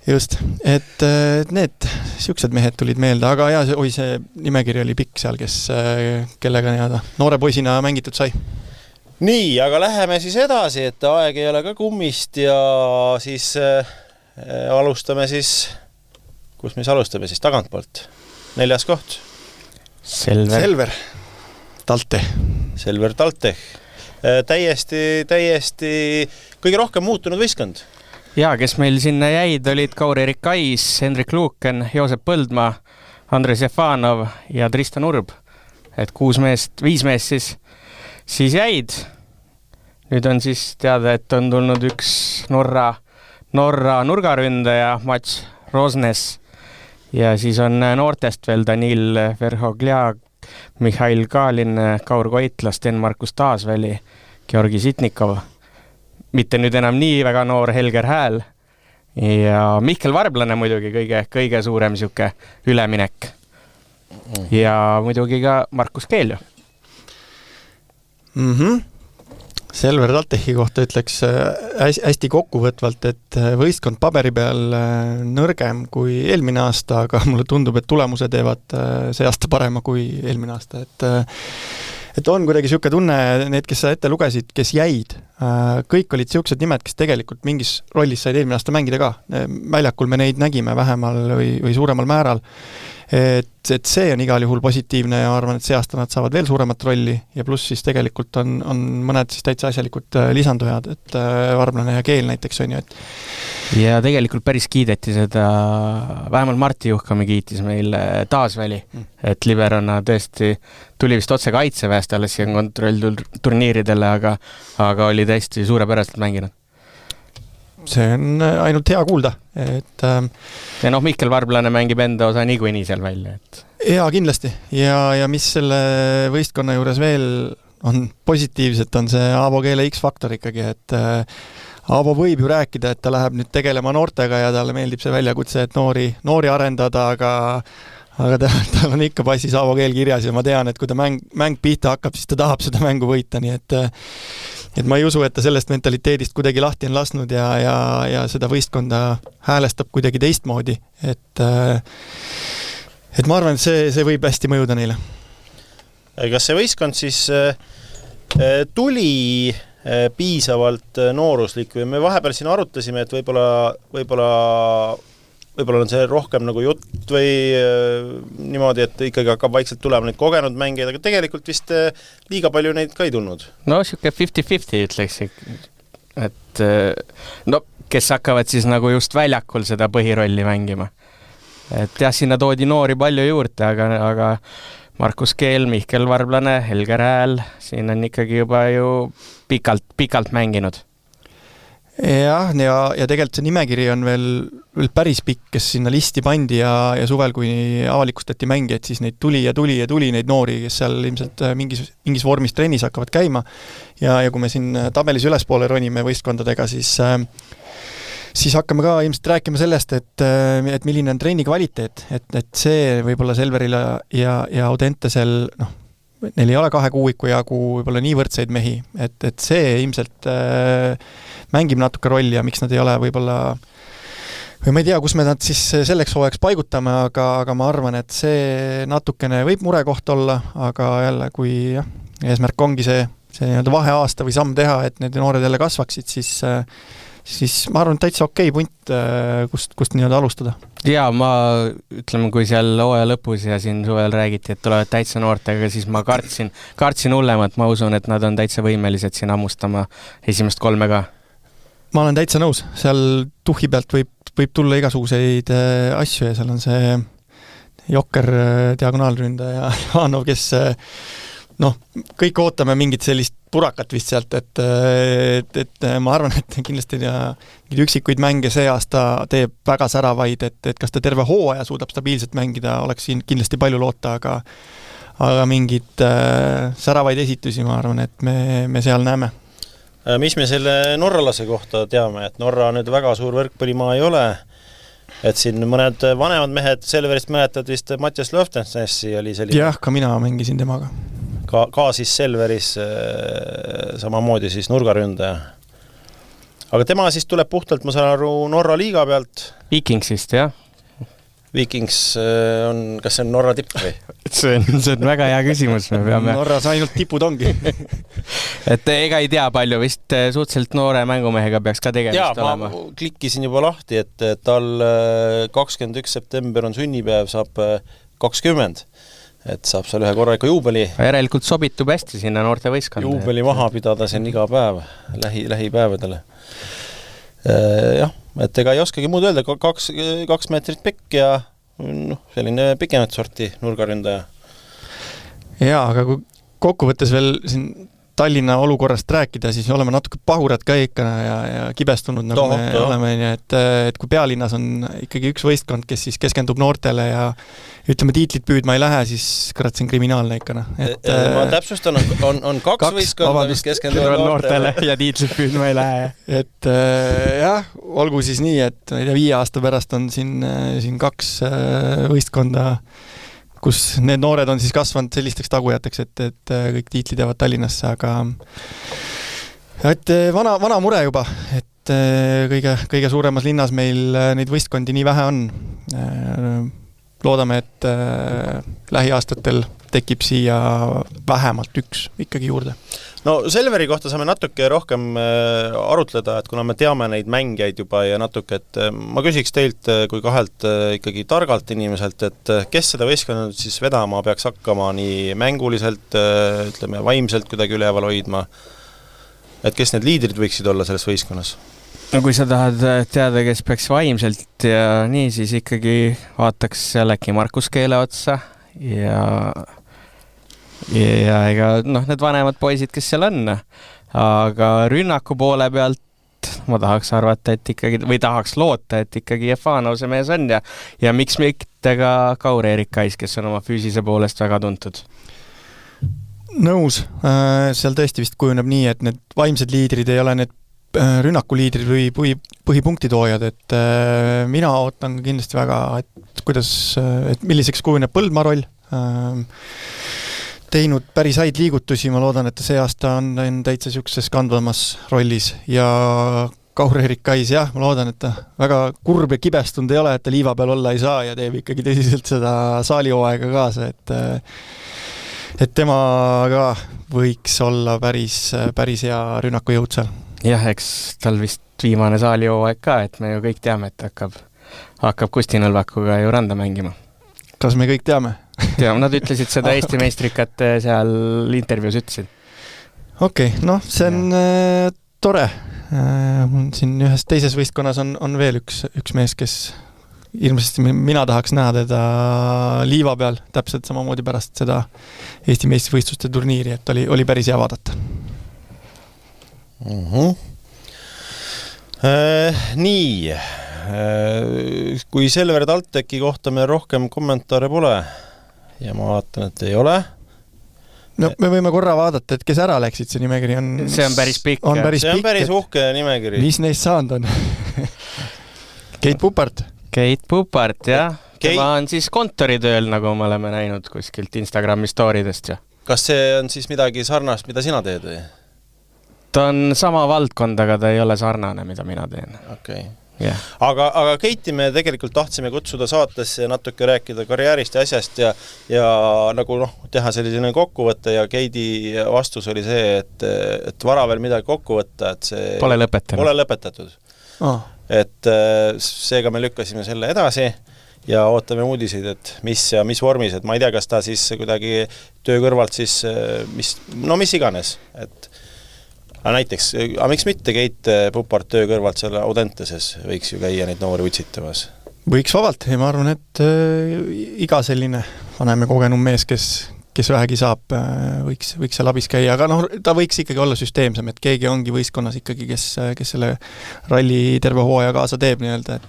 Just, et need siuksed mehed tulid meelde, aga ja see nimekiri oli pikk seal, kellega noore poisina mängitud sai. Nii, aga läheme siis edasi, et aeg ei ole ka kummist ja siis alustame siis, kus me alustame siis tagantpoolt? 4. koht. Selver Taltech. Täiesti kõige rohkem muutunud võistkond. Ja, kes meil sinna jäid, olid Kaur-Erik Kais, Hendrik Luuken, Joosep Põldmaa, Andres Jefanov ja Tristan Urb. Et 5 meest siis jäid. Nüüd on siis teada, et on tulnud üks Norra nurgaründaja Mats Rosnes ja siis on noortest veel Danil Verhoglia, Mihhail Kaalin, Kaur Koitla, Sten-Markus Taasväli, Georgi Sitnikov. Mitte nüüd enam nii väga noor Helger Hääl ja Mihkel Varblane muidugi kõige suurem siuke üleminek. Ja muidugi ka Markus Keelju. Selver Taltechi kohta ütleks hästi kokkuvõtvalt, et võistkond paberi peal nõrgem kui eelmine aasta, aga mulle tundub, et tulemused teevad see aasta parema kui eelmine aasta. Et on kuidagi siuke tunne, need, kes sa ette lugesid, kes jäid, kõik olid siuksed nimed, kes tegelikult mingis rollis said eelmine aasta mängida ka. Väljakul me neid nägime vähemal või suuremal määral. Et see on igal juhul positiivne ja arvan, et see aasta nad saavad veel suuremat rolli ja pluss siis tegelikult on mõned siis täitsa asjalikud lisandujad, et Varblane ja Keel näiteks on ju, et ja tegelikult päris kiideti seda, vähemalt Martti Juhkami kiitis meil Taasväli, et Liberona tõesti tuli vist otse kaitseväest alles siin kontrollturniiridele, aga oli täiesti suurepäraselt mänginud. See on ainult hea kuulda, et ja Mihkel Varblane mängib enda osa niikuinii seal välja, et jaa, kindlasti. Ja mis selle võistkonna juures veel on positiivset, on see Aavo Keele X-faktor ikkagi, et Aavo võib ju rääkida, et ta läheb nüüd tegelema noortega ja talle meeldib see väljakutse, et noori arendada, aga tal on ikka passis Aavo Keel kirjas ja ma tean, et kui ta mäng pihta hakkab, siis ta tahab seda mängu võita, nii et ma ei usu, et ta sellest mentaliteedist kuidagi lahti on lasnud ja seda võistkonda häälestab kuidagi teistmoodi, et ma arvan, et see võib hästi mõjuda neile. Kas see võistkond siis tuli piisavalt nooruslik või me vahepeal siin arutasime, et võib-olla on see rohkem nagu jutt või niimoodi, et ikkagi hakkab vaikselt tulema neid kogenud mängijaid, aga tegelikult vist liiga palju neid ka ei tulnud. No siuke 50-50 ütleks, et kes hakkavad siis nagu just väljakul seda põhirolli mängima. Et jah, sinna toodi noori palju juurde, aga Markus Keel, Mihkel Varblane, Helger Hääl, siin on ikkagi juba ju pikalt mänginud. Ja tegelikult see nimekiri on veel päris pikk, kes sinna listi pandi ja suvel, kui avalikustati mängijaid, siis neid tuli neid noori, kes seal ilmselt mingis vormis trennis hakkavad käima. Ja kui me siin tabelis ülespoole ronime võistkondadega, siis hakkame ka ilmselt rääkima sellest, et milline on trenni kvaliteet, et see võib-olla Selveril ja Audentesel, neil ei ole 2 kuuiku jagu võib-olla nii võrdseid mehi, et see ilmselt mängib natuke rolli ja miks nad ei ole võib-olla, või ma ei tea, kus me nad siis selleks hooajaks paigutame, aga ma arvan, et see natukene võib murekoht olla, aga jälle, kui eesmärk ongi see vaheaasta või samm teha, et need noored jälle kasvaksid, siis ma arvan, et täitsa okei punt, kust alustada. Jaa, ma ütleme, kui seal hooaja lõpus ja siin suvel räägiti, et tulevad täitsa noortega, siis ma kartsin hullemat, ma usun, et nad on täitsa võimelised siin hammustama esimest 3 ka. Ma olen täitsa nõus, seal tuhhi pealt võib tulla igasuguseid asju ja seal on see Jokker diagonaalründaja Jaanov, kes kõik ootame mingit sellist purakat vist sealt, et ma arvan, et kindlasti üksikuid mänge see aasta teeb väga säravaid, et kas ta terve hooaja suudab stabiilselt mängida, oleks siin kindlasti palju loota, aga mingid säravaid esitusi, ma arvan, et me seal näeme. Mis me selle norralase kohta teame, et Norra nüüd väga suur võrkpallimaa ei ole et siin mõned vanemad mehed Selverist mäletavad vist Mattias Löftensnessi oli selline. Jah, ka mina mängisin temaga. Ka siis Selveris samamoodi siis nurgaründaja. Aga tema siis tuleb puhtalt, ma saan aru, Norra liiga pealt. Vikingsist, jah. Vikings on, kas see on Norra tipp või? See on väga hea küsimus, me peame. Norras ainult tipud ongi. Et ega ei tea palju, vist suhteliselt noore mängumehega peaks ka tegemist olema. Ma klikkisin juba lahti, et tal 21. september on sünnipäev, saab 20. Et saab seal ühe korra ikka juubeli. Järelikult sobitub hästi sinna noorte võistkond. Juubeli maha pidada siin iga päev, lähipäevadele. Jah, et ega ei oskagi muud öelda, 2 meetrit pikk ja selline pikemat sorti nurgaründaja. Jaa, aga kui kokkuvõttes veel siin Tallinna olukorrast rääkida, siis oleme natuke pahurad ka ikka ja kibestunud, nagu me oleme, et kui pealinnas on ikkagi üks võistkond, kes siis keskendub noortele ja ütleme, tiitlit püüdma ei lähe, siis kurat, see on kriminaalne ikka. Ma täpsustan, on 2 võistkonda, mis keskenduvad noortele ja tiitlit püüdma ei lähe. Et jah, olgu siis nii, et 5 aasta pärast on siin 2 võistkonda, kus need noored on siis kasvanud sellisteks tagujateks, et kõik tiitlid jäävad Tallinnasse, aga et vana mure juba, et kõige suuremas linnas meil neid võistkondi nii vähe on. Loodame, et lähiaastatel tekib siia vähemalt 1 ikkagi juurde. No Selveri kohta saame natuke rohkem arutleda, et kuna me teame neid mängijaid juba ja natuke, et ma küsiks teilt kui 2 ikkagi targalt inimeselt, et kes seda võistkonna siis vedama peaks hakkama nii mänguliselt, ütleme, vaimselt kuidagi üleval hoidma, et kes need liidrid võiksid olla selles võistkonnas? No kui sa tahad teada, kes peaks vaimselt ja nii, siis ikkagi vaataks jällegi Markus Keele otsa ja ega need vanemad poisid, kes seal on, aga rünnaku poole pealt ma tahaks arvata, et ikkagi, või tahaks loota, et ikkagi Jefanov see mees on ja miks mitte ka Kaur-Erik Kais, kes on oma füüsise poolest väga tuntud. Nõus, seal tõesti vist kujuneb nii, et need vaimsed liidrid ei ole need rünnakuliidrid või põhipunktitoojad, et mina ootan kindlasti väga, et milliseks kujuneb Põldmaa roll, teinud päris häid liigutusi, ma loodan, et see aasta on täitsa siukses kandvamas rollis ja Kaur-Erik Kais, jah, ma loodan, et ta väga kurb ja kibestunud ei ole, et ta liiva peal olla ei saa ja teeb ikkagi tõsiselt seda saalihooaega kaasa, et tema ka võiks olla päris hea rünnakujõud seal. Jah, eks tal vist viimane saalihooaeg ka, et me ju kõik teame, et hakkab Kusti Nõlvakuga ju randa mängima. Kas me kõik teame? Nad ütlesid seda Eesti meistrikat seal intervjuus ütlesid. Okei, see on tore. Siin ühes teises võistkonnas on veel üks mees, kes ilmselt mina tahaks näha teda liiva peal, täpselt samamoodi pärast seda Eesti meistrivõistluste turniiri, et oli päris hea vaadata. Nii, kui Selver Talteki kohta me rohkem kommentaare pole ja ma vaatan, et ei ole. No me võime korra vaadata, et kes ära läksid, see nimekiri on... See on päris pikk. See on päris uhke nimekiri. Mis neist saanud on? Keit Pupart. Keit Pupart, jah. Tema on siis kontoritööl, nagu me oleme näinud kuskilt Instagrami storidest. Ja. Kas see on siis midagi sarnast, mida sina teed või? Ta on sama valdkond, aga ta ei ole sarnane, mida mina teen. Okei. Yeah. Aga Keiti me tegelikult tahtsime kutsuda saatesse ja natuke rääkida karjäärist ja asjast ja nagu teha selline kokkuvõtte ja Keidi vastus oli see, et vara veel midagi kokku võtta, et see pole lõpetatud. Et seega me lükkasime selle edasi ja ootame uudiseid, et mis vormis, et ma ei tea, kas ta siis kuidagi töö kõrvalt siis, mis iganes, et näiteks, miks mitte Keit Pupart töö kõrvalt seal Audenteses võiks ju käia neid noori utsitamas? Võiks vabalt ja ma arvan, et iga selline vanem ja kogenum mees, kes vähegi saab, võiks seal abis käia, aga ta võiks ikkagi olla süsteemsem, et keegi ongi võistkonnas ikkagi, kes selle ralli terve hooaja kaasa teeb nii-öelda,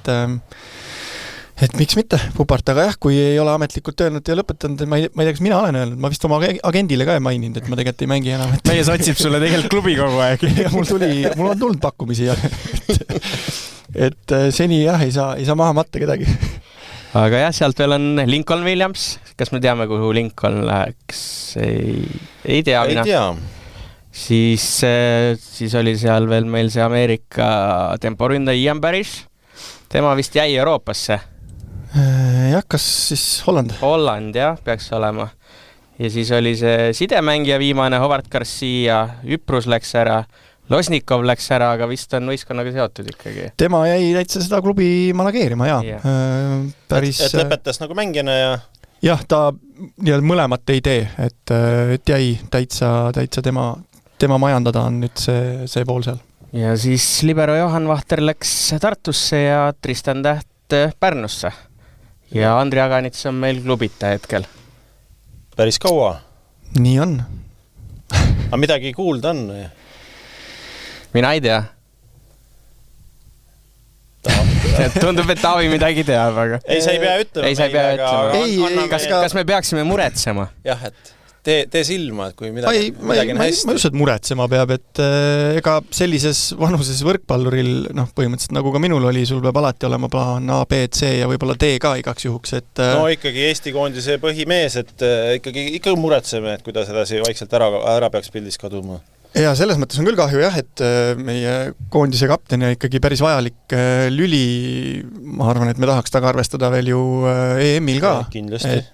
et miks mitte Pupart, aga jah, kui ei ole ametlikult öelnud ja lõpetanud, ma ei tea, kas mina olen öelnud, ma vist oma agendile ka ei maininud, et ma tegelikult ei mängi enam. Mees otsib sulle tegelikult klubi kogu aeg. Ja mul on tulnud pakkumisi. et seni jah, ei saa maha matta kedagi. Aga jah, sealt veel on Lincoln Williams. Kas me teame, kuhu Lincoln läheks? Ei tea mina. Ei tea. Siis oli seal veel meil see Ameerika temporündaja Ian Parrish. Tema vist jäi Euroopasse. Jah, kas siis Holland? Holland, jah, peaks olema. Ja siis oli see sidemängija viimane, Howard Garcia, Üprus läks ära, Losnikov läks ära, aga vist on võistkonnaga seotud ikkagi. Tema jäi täitsa seda klubi manageerima, jaa. Yeah. Päris... Et lõpetas nagu mängijana ja... Jah, ta mõlemat ei tee, et jäi täitsa tema majandada on nüüd see pool seal. Ja siis libero Johan Vahter läks Tartusse ja Tristan Täht Pärnusse. Ja Andri Aganits on meil klubita hetkel. Päris kaua. Nii on. Aga midagi kuulda on? Mina ei tea. Tundub, et Taavi midagi teab, aga... Ei, sa ei pea ütlema. Ei, sa ei pea ütlema. Kas me peaksime muretsema? Jah, et tee silma, et kui midagi on hästi. Ma just, et muretsema peab, et ega sellises vanuses võrkpalluril, põhimõtteliselt nagu ka minul oli, sul peab alati olema plaan A, B, C ja võib-olla D ka igaks juhuks, et... No ikkagi Eesti koondise põhimees, et ikkagi muretseme, et kuidas edasi vaikselt ära peaks pildis kaduma. Ja selles mõttes on küll kahju jah, et meie koondise kapten ja ikkagi päris vajalik lüli, ma arvan, et me tahaks taga arvestada veel ju EM-il ka. Kindlasti.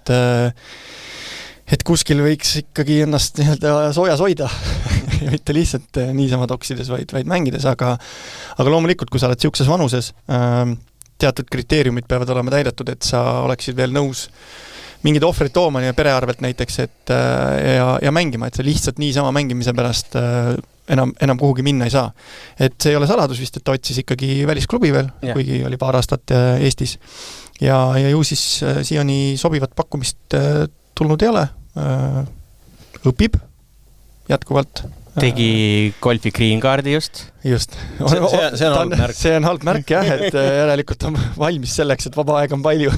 Et kuskil võiks ikkagi ennast soojas hoida ja mitte lihtsalt niisama toksides, vaid mängides, aga loomulikult, kui sa oled siukses vanuses, teatud kriteeriumid peavad olema täidetud, et sa oleksid veel nõus mingid ohvrid tooma ja perearvelt näiteks, et ja mängima, et sa lihtsalt niisama mängimise pärast enam kuhugi minna ei saa. Et see ei ole saladus vist, et ta otsis ikkagi välisklubi veel, kuigi oli paar aastat Eestis. Ja ju siis siiani sobivat pakkumist tulnud ei ole. Õpib jätkuvalt. Tegi golfi green card'i just. Just. See on halb märk. See on halb märk jah, et järelikult on valmis selleks, et vaba aeg on palju.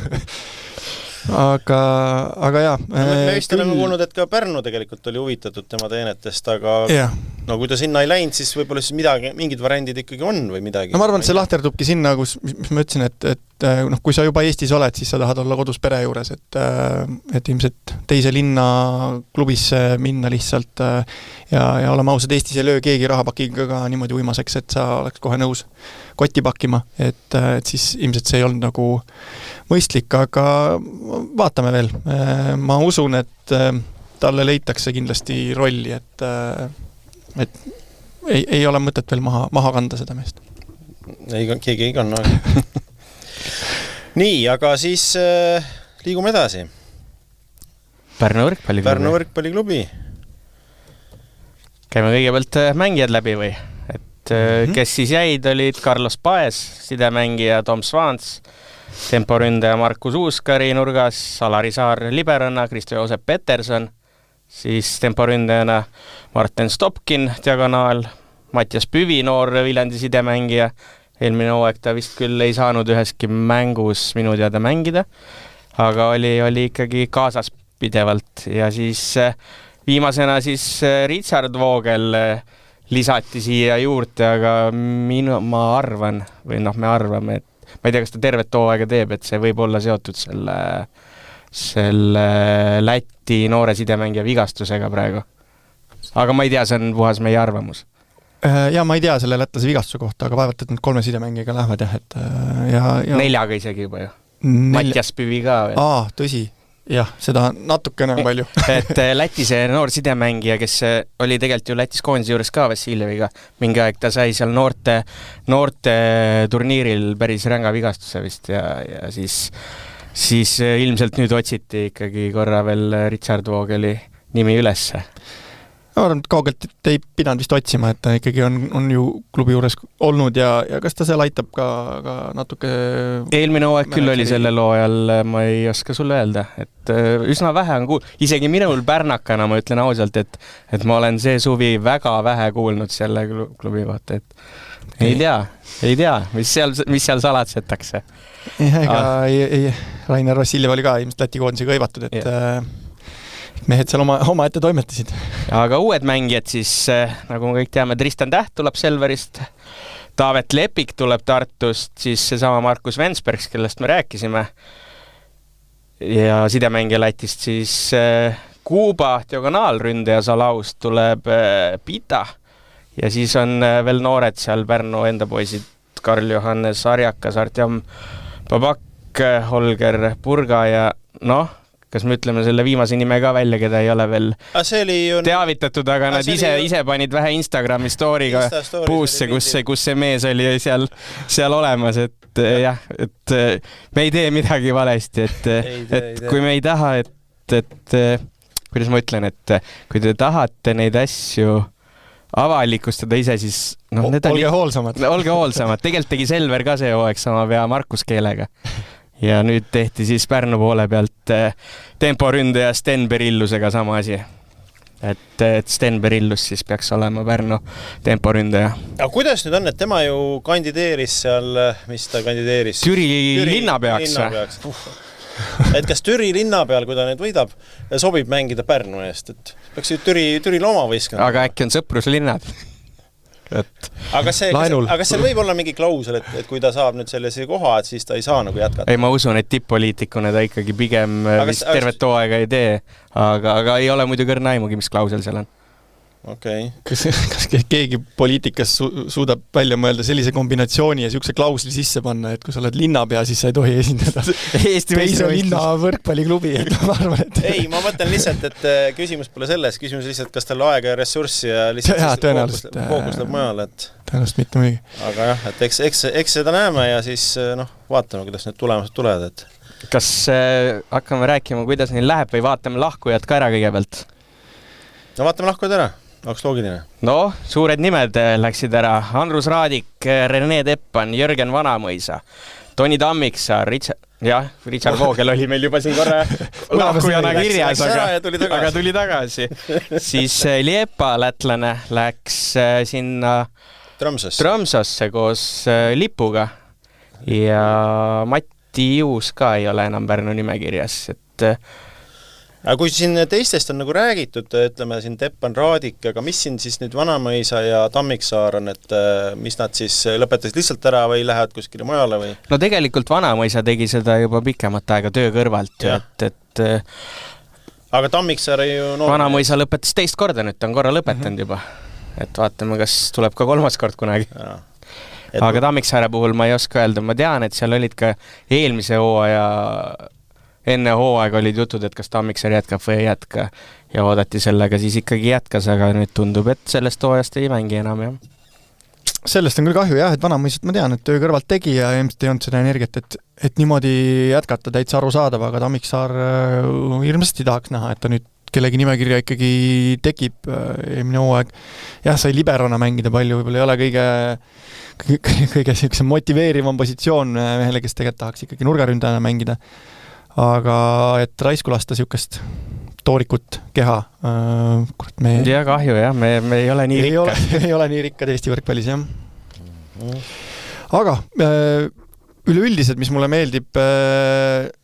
Aga jah. Me vist oleme kuulnud, et ka Pärnu tegelikult oli huvitatud tema teenetest, aga no kui ta sinna ei läinud, siis võib-olla siis mingid variandid ikkagi on või midagi. No ma arvan, et see lahterdubki sinna, mis ma ütlesin, et kui sa juba Eestis oled, siis sa tahad olla kodus pere juures, et ilmselt teise linna klubisse minna lihtsalt ja olema ausad, Eestis ei löö keegi rahapakiga ka niimoodi uimaseks, et sa oleks kohe nõus kotti pakkima, et siis ilmselt see ei olnud nagu mõistlik, aga vaatame veel. Ma usun, et talle leitakse kindlasti rolli, et ei ole mõtet veel maha kanda seda meest. Keegi ei kanna. Nii, aga siis liigume edasi. Pärnu võrkpalliklubi. Käime kõigepealt mängijad läbi või? Kes siis jäid, olid Carlos Paes, sidemängija Tom Svans, temporündaja Markus Uuskari nurgas, Alari Saar liberana, Kristo-Joosep Peterson, siis temporündajana Martin Stopkin, diagonaal, Mattias Püvi, noor Viljandi sidemängija. Eelmine hooaeg ta vist küll ei saanud üheski mängus minu teada mängida, aga oli ikkagi kaasas pidevalt. Ja siis viimasena siis Richard Voogel lisati siia juurde, aga ma arvan, või me arvame, et ma ei tea, kas ta tervet hooaega teeb, et see võib olla seotud selle Läti noore sidemängija vigastusega praegu. Aga ma ei tea, see on puhas meie arvamus. Ja ma ei tea selle lätlase vigastuse kohta, aga vaevalt, et need 3 sidemängijaga lähevad jah, et ja 4 isegi juba ju. Mattias Püvi ka veel. Tõsi. Jah, seda natukene on palju. Et Läti see noor sidemängija, kes oli tegelikult ju Lätis koondise juures ka Vassiljeviga, mingi aeg ta sai seal noorte turniiril päris ränga vigastuse vist ja siis ilmselt nüüd otsiti ikkagi korra veel Richard Voogeli nimi ülesse. Ma arvan, et kaugelt ei pidanud vist otsima, et ta ikkagi on ju klubi juures olnud ja kas ta seal aitab ka natuke... Eelmine hooaeg küll oli sellel hooajal, ma ei oska sulle öelda, et üsna vähe on isegi minul pärnakana, ma ütlen ausalt, et ma olen see suvi väga vähe kuulnud selle klubi kohta, et ei tea, mis seal salatsetakse. Rainer Vassiljev oli ka ilmselt Läti koondisega hõivatud, et... mehed seal oma ette toimetasid. Aga uued mängijad siis, nagu me kõik teame, Tristan Täht tuleb Selverist, Taavet Lepik tuleb Tartust, siis seesama Markus Vensbergs, kellest me rääkisime, ja sidemängija Lätist siis Kuuba diagonaalründaja Salaust tuleb Pita ja siis on veel noored seal Pärnu enda poisid Karl-Johannes Arjakas, Artjam Babak, Holger Purga ja kas me ütleme selle viimase nime ka välja, keda ei ole veel teavitatud, aga nad ise panid vähe Instagrami story'ga puusse, kus see mees oli seal olemas, et jah, et me ei tee midagi valesti, et kui me ei taha, et kuidas ma ütlen, et kui te tahate neid asju avalikustada ise, siis olge hoolsamad. Olge hoolsamad. Tegelikult tegi Selver ka see hooaeg sama pea Markus Keelega. Ja nüüd tehti siis Pärnu poole pealt temporündaja Sten Berillusega sama asi. Et Sten Berillus siis peaks olema Pärnu temporündaja. Aga kuidas nüüd on, et tema ju kandideeris seal, mis ta kandideeris? Türi linnapeaks. Et kas Türi linna peal, kui ta nüüd võidab, sobib mängida Pärnu eest? Et peaks ju Türil oma võistkond. Aga äkki on sõpruslinnad? Aga see võib olla mingi klausel, et kui ta saab nüüd sellise koha, et siis ta ei saa nagu jätkata. Ei, ma usun, et tipp-poliitikuna ta ikkagi pigem vist tervet hooaega ei tee, aga ei ole muidu kõrna aimugi, mis klausel seal on. Okay. Kas keegi poliitikas suudab välja mõelda sellise kombinatsiooni ja siukse klausli sisse panna, et kui sa oled linnapea, siis sa ei tohi esindada teise linna võrkpalliklubi, et ma arvan, et... Ei, ma mõtlen lihtsalt, et küsimus pole selles, küsimus lihtsalt, kas tal aega ja ressurssi ja lihtsalt fookus läheb mujal, et... Tõenäoliselt mitte muidugi. Aga jah, et eks seda näeme ja siis vaatame, kuidas need tulemused tulevad, et... Kas hakkame rääkima, kuidas neil läheb või vaatame lahkujad ka ära kõigepealt? No vaatame lahkujad ära. Oleks loogiline. Suured nimed läksid ära. Andrus Raadik, Rene Teppan, Jörgen Vanamõisa, Toni Tammiksaar, Richard Voogel oli meil juba siin korra lahkujana kirjas, aga tuli tagasi. Siis Liepa lätlane läks sinna Tromsosse koos Lipuga ja Matti Juus ka ei ole enam Pärnu nimekirjas, et aga kui siin teistest on nagu räägitud, ütleme siin Teppan, Raadik, aga mis siin siis nüüd Vanamõisa ja Tammiksaar on, et mis nad siis lõpetasid lihtsalt ära või lähevad kuskile mujale või? No tegelikult Vanamõisa tegi seda juba pikemat aega töö kõrvalt, et aga Tammiksaar ei ju Vanamõisa lõpetas teist korda nüüd, ta on korra lõpetanud juba. Et vaatame, kas tuleb ka kolmas kord kunagi. Aga Tammiksaare puhul ma ei oska öelda, ma tean, et seal olid ka eelmise hooaja enne hooaega olid jutud, et kas Tammiksaar jätkab või ei jätka ja oodati sellega, siis ikkagi jätkas, aga nüüd tundub, et sellest hooajast ei mängi enam, jah. Sellest on küll kahju, jah, et Vanamõisat ma tean, et töö kõrvalt tegi ja ilmselt ei olnud seda energiat, et niimoodi jätkata täitsa arusaadav, aga Tammiksaar hirmsasti tahaks näha, et ta nüüd kellegi nimekirja ikkagi tekib eelmine hooaeg. Jah, sai liberona mängida palju, võib-olla ei ole kõige motiveerivam positsioon mehele, kes tegelikult tahaks ikkagi nurgaründajana mängida. Aga et raisku lasta siukest toorikut keha, ja kahju, jah, me ei ole nii rikkad. Ei ole nii rikkad Eesti võrkpallis, jah. Aga üleüldiselt, mis mulle meeldib,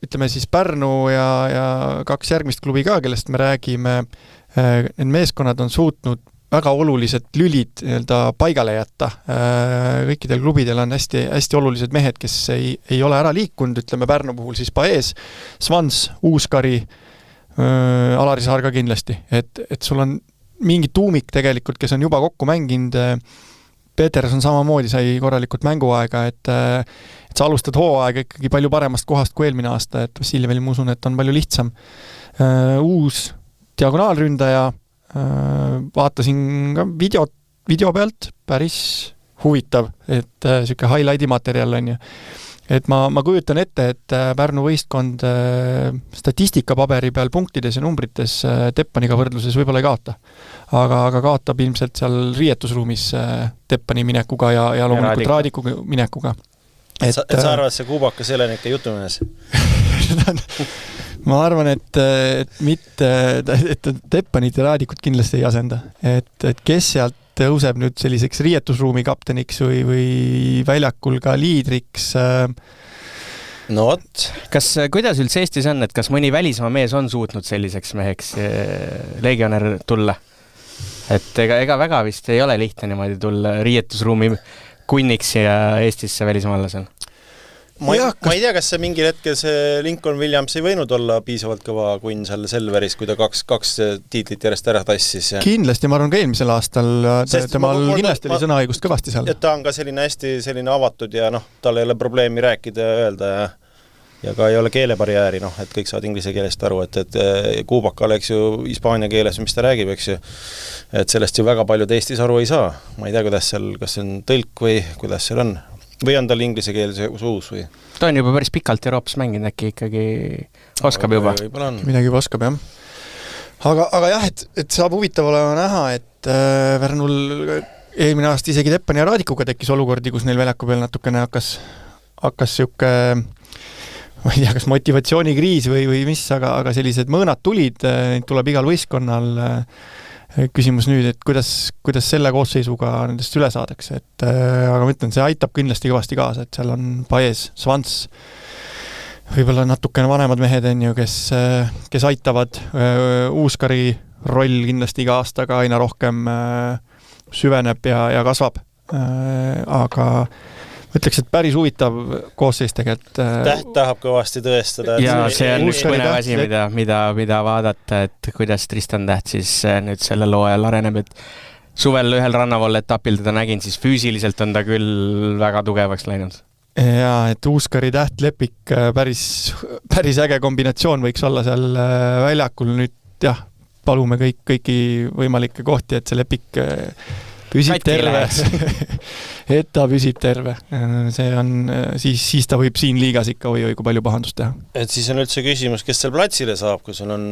ütleme siis Pärnu ja kaks järgmist klubi ka, kellest me räägime, need meeskonnad on suutnud väga olulised lülid paigale jätta. Kõikidel klubidel on hästi olulised mehed, kes ei ole ära liikunud, ütleme Pärnu puhul siis Paes, Svans, Uuskari, Alari Saar ka kindlasti. Et sul on mingi tuumik tegelikult, kes on juba kokku mänginud. Peterson samamoodi sai korralikult mänguaega, et sa alustad hooaega ikkagi palju paremast kohast kui eelmine aasta, et Vassiljevil ma usun, et on palju lihtsam. Uus diagonaalründaja, vaatasin ka video pealt, päris huvitav, et siuke highlighti materjal on ju. Et ma kujutan ette, et Pärnu võistkond statistikapaberi peal punktides ja numbrites Teppaniga võrdluses võib-olla ei kaota. Aga kaotab ilmselt seal riietusruumis Teppani minekuga ja loomulikult Raadiku minekuga. Et sa arvad, see Kuubakas ei ole nekka jutumees? Ma arvan, et Teppanit ja Raadikut kindlasti ei asenda. Et kes sealt tõuseb nüüd selliseks riietusruumi kapteniks või väljakul ka liidriks? No võt. Kuidas üldse Eestis on, et kas mõni välismaa mees on suutnud selliseks meheks legionär tulla? Et ega väga vist ei ole lihtne niimoodi tulla riietusruumi kunniks ja Eestisse välismaalasel. Ma ei tea, kas see mingil hetkel see Lincoln Williams ei võinud olla piisavalt kõva kunn seal Selveris, kui ta kaks tiitlit järjest ära tassis. Ja... Kindlasti, ma arvan ka eelmisel aastal temal kindlasti oli sõnaõigust kõvasti seal. Et ta on ka hästi avatud ja tal ei ole probleemi rääkida ja öelda ja ka ei ole keelebarjääri, et kõik saavad inglise keelest aru, et Kuubakal, eks ju, hispaania keeles, mis ta räägib, eks ju, et sellest ju väga paljud Eestis aru ei saa. Ma ei tea, kuidas seal, kas see on tõlk või kuidas seal on. Või on tal inglise keeles uus või? Ta on juba päris pikalt Euroopas mänginud, äkki ikkagi oskab juba. Midagi juba oskab, jah. Aga jah, et saab huvitav olema näha, et Värnul eelmine aasta isegi Teppani ja Raadikuga tekkis olukordi, kus neil väljaku peal natukene hakkas siuke, ma ei tea, kas motivatsioonikriis või mis, aga sellised mõõnad tulid, tuleb igal võistkonnal. Küsimus nüüd, et kuidas selle koosseisuga nendest üle saadakse, aga ma ütlen, see aitab kindlasti kõvasti kaasa, et seal on Paes, Svants, võib-olla natukene vanemad mehed, kes aitavad. Uuskari roll kindlasti iga aastaga aina rohkem süveneb ja kasvab, aga ütleks, et päris huvitav koosseis tegelikult. Täht tahab kõvasti tõestada. Ja see on üks põnev asi, mida vaadata, et kuidas Tristan Täht siis nüüd selle looajal areneb, et suvel ühel rannavool etapil teda nägin, siis füüsiliselt on ta küll väga tugevaks läinud. Ja, et Uuskari Täht Lepik päris äge kombinatsioon võiks olla seal väljakul. Nüüd jah, palume kõiki võimalikke kohti, et see Lepik püsib terve, et ta püsib terve. See on, siis ta võib siin liigas ikka või kui palju pahandust teha. Et siis on üldse küsimus, kes seal platsile saab, kui sul on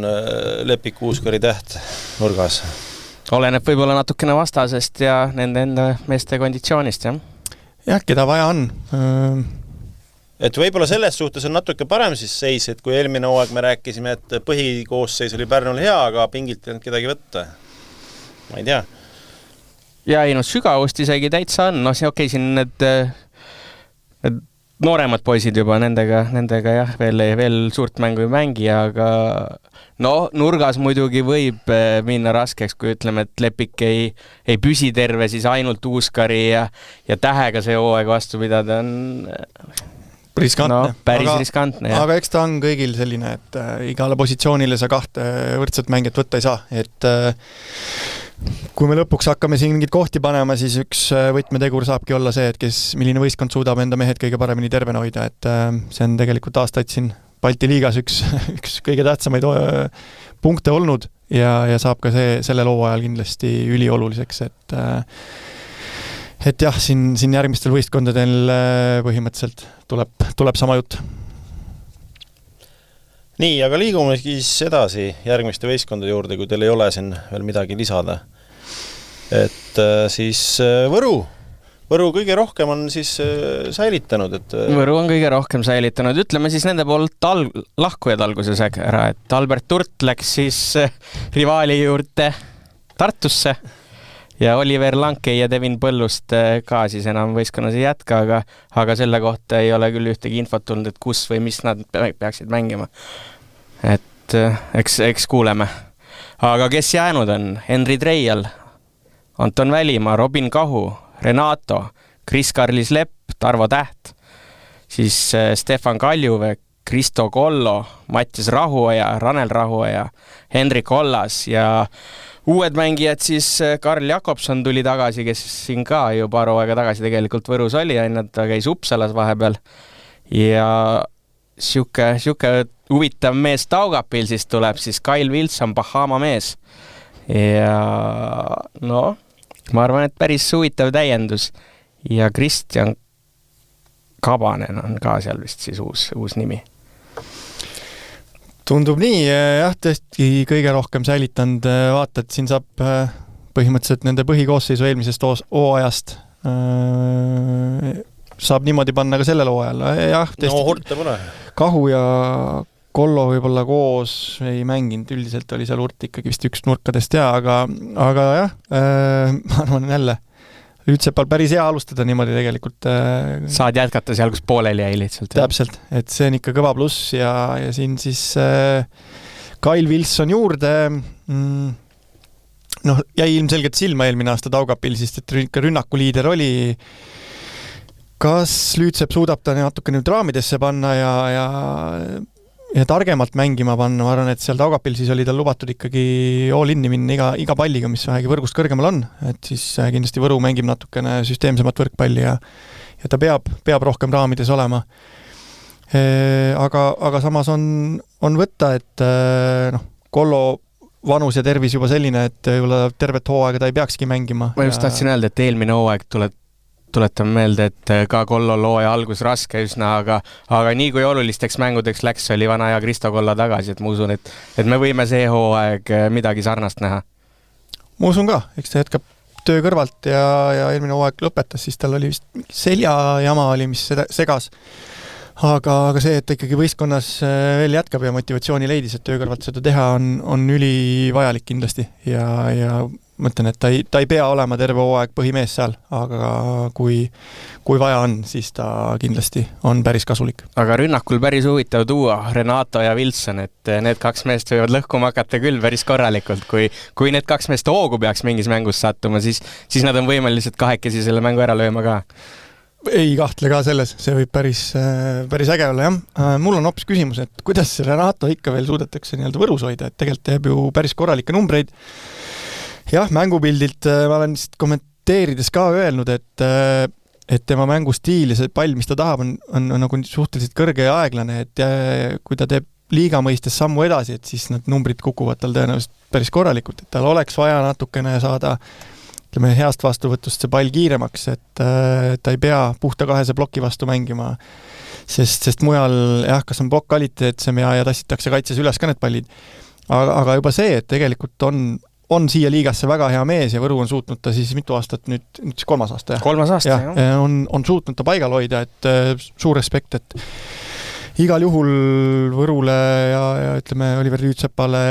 Lepik, Uuskari Täht nurgas? Oleneb võib-olla natukene vastasest ja nende enda meeste konditsioonist, jah? Jah, keda vaja on. Et võib-olla selles suhtes on natuke parem siis seis, et kui eelmine hooaeg me rääkisime, et põhikoosseis oli Pärnul hea, aga pingilt ei olnud kedagi võtta. Ma ei tea. Ja ei, sügavust isegi täitsa on. Okei, siin need nooremad poisid juba nendega jah, veel suurt mängu ei mängi, aga nurgas muidugi võib minna raskeks, kui ütleme, et Lepik ei püsi terve, siis ainult Uuskari ja Tähega see hooaeg vastu pidada on riskantne. Päris riskantne, jah. Aga eks ta on kõigil selline, et igale positsioonile sa kahte võrdset mängijat võtta ei saa, et kui me lõpuks hakkame siin mingid kohti panema, siis üks võtmetegur saabki olla see, et milline võistkond suudab enda mehed kõige paremini tervena hoida, et see on tegelikult aastaid siin Balti liigas üks kõige tähtsamaid punkte olnud ja saab ka selle loo ajal kindlasti ülioluliseks, et jah, siin järgmistel võistkondadel põhimõtteliselt tuleb sama jutt. Nii, aga liigume siis edasi järgmiste võistkondade juurde, kui teil ei ole siin veel midagi lisada. Et siis Võru kõige rohkem on siis säilitanud. Võru on kõige rohkem säilitanud. Ütleme siis nende poolt lahkujad alguses ära, et Albert Turt läks siis rivaali juurde Tartusse ja Oliver Lankei ja Devin Põllust ka siis enam võistkonnas ei jätka, aga selle kohta ei ole küll ühtegi infot tulnud, et kus või mis nad peaksid mängima. Et eks kuuleme. Aga kes jäänud on? Henri Treial, Anton Välimaa, Robin Kahu, Renato, Kris-Karlis Lepp, Tarvo Täht, siis Stefan Kaljuve, Kristo Kollo, Mattias Rahuoja, Ranel Rahuoja, Henrik Ollas ja uued mängijad siis Karl Jakobson tuli tagasi, kes siin ka ju paar aega tagasi tegelikult Võrus oli, ta käis Uppsalas vahepeal ja siuke huvitav mees Taugapil siis tuleb siis Kyle Wilson, Bahama mees ja ma arvan, et päris huvitav täiendus ja Kristjan Kabanen on ka seal vist siis uus nimi. Tundub nii, jah, tõesti kõige rohkem säilitanud, vaata, et siin saab põhimõtteliselt nende põhikoosseisu eelmisest hooajast saab niimoodi panna ka sellel hooajal. Jah, tõesti, Kahu ja Kollo võib-olla koos ei mänginud, üldiselt oli seal Urt ikkagi vist üks nurkadest aga jah, ma arvan jälle, Ütsepal päris hea alustada niimoodi tegelikult. Saad jätkata seal, kus pooleli jäi lihtsalt. Täpselt, et see on ikka kõva pluss ja siin siis Kyle Wilson juurde jäi ilmselgelt silma eelmine aasta Taugapil, sest et rünnakuliider oli kas Lüütsepp suudab ta natuke nüüd raamidesse panna ja targemalt mängima panna, ma arvan, et seal Taugapil siis oli tal lubatud ikkagi all-in'i minna iga palliga, mis vähegi võrgust kõrgemal on, et siis kindlasti Võru mängib natukene süsteemsemat võrkpalli ja ta peab rohkem raamides olema. Aga samas on võtta, et Kollo vanus ja tervis juba selline, et tervet hooaega ta ei peakski mängima. Ma just tahtsin öelda, et eelmine hooaeg tuletame meelde, et ka Kollo looja algus raske üsna, aga nii kui olulisteks mängudeks läks, oli vana ja Kristo Kollo tagasi, et ma usun, et me võime see hooaeg midagi sarnast näha. Ma usun ka, eks ta jätkab töö kõrvalt ja eelmine hooaeg lõpetas, siis tal oli vist seljajama oli, mis segas. Aga see, et ta ikkagi võistkonnas veel jätkab ja motivatsiooni leidis, et töö kõrvalt seda teha on ülivajalik kindlasti ja mõtlen, et ta ei pea olema terve hooaeg põhimees seal, aga kui vaja on, siis ta kindlasti on päris kasulik. Aga rünnakul päris huvitav tuua Renato ja Wilson, et need kaks meest võivad lõhkuma hakata küll päris korralikult. Kui need kaks meest hoogu peaks mingis mängus sattuma, siis nad on võimelised kahekesi selle mängu ära lööma ka. Ei kahtle ka selles, see võib päris äge olla, jah. Mul on hoopis küsimus, et kuidas Renato ikka veel suudetakse Võrus hoida, et tegelikult teeb ju päris korralikke numbreid. Jah, mängubildilt ma olen kommenteerides ka öelnud, et tema mängustiil ja see pall, mis ta tahab, on nagu suhteliselt kõrge ja aeglane, et kui ta teeb liiga mõistes sammu edasi, et siis need numbrid kukuvad tal tõenäoliselt päris korralikult, et tal oleks vaja natukene saada heast vastuvõtust see pall kiiremaks, et ta ei pea puhta kahese ploki vastu mängima, sest mujal kas on plokk kvaliteetsem ja tassitakse kaitses üles ka need pallid. Aga juba see, et tegelikult on siia liigasse väga hea mees ja Võru on suutnud ta siis mitu aastat, nüüd siis 3. aasta. 3. aasta, jah. On suutnud ta paigal hoida, et suur respekt, et igal juhul Võrule ja ütleme Oliver Lüütsepale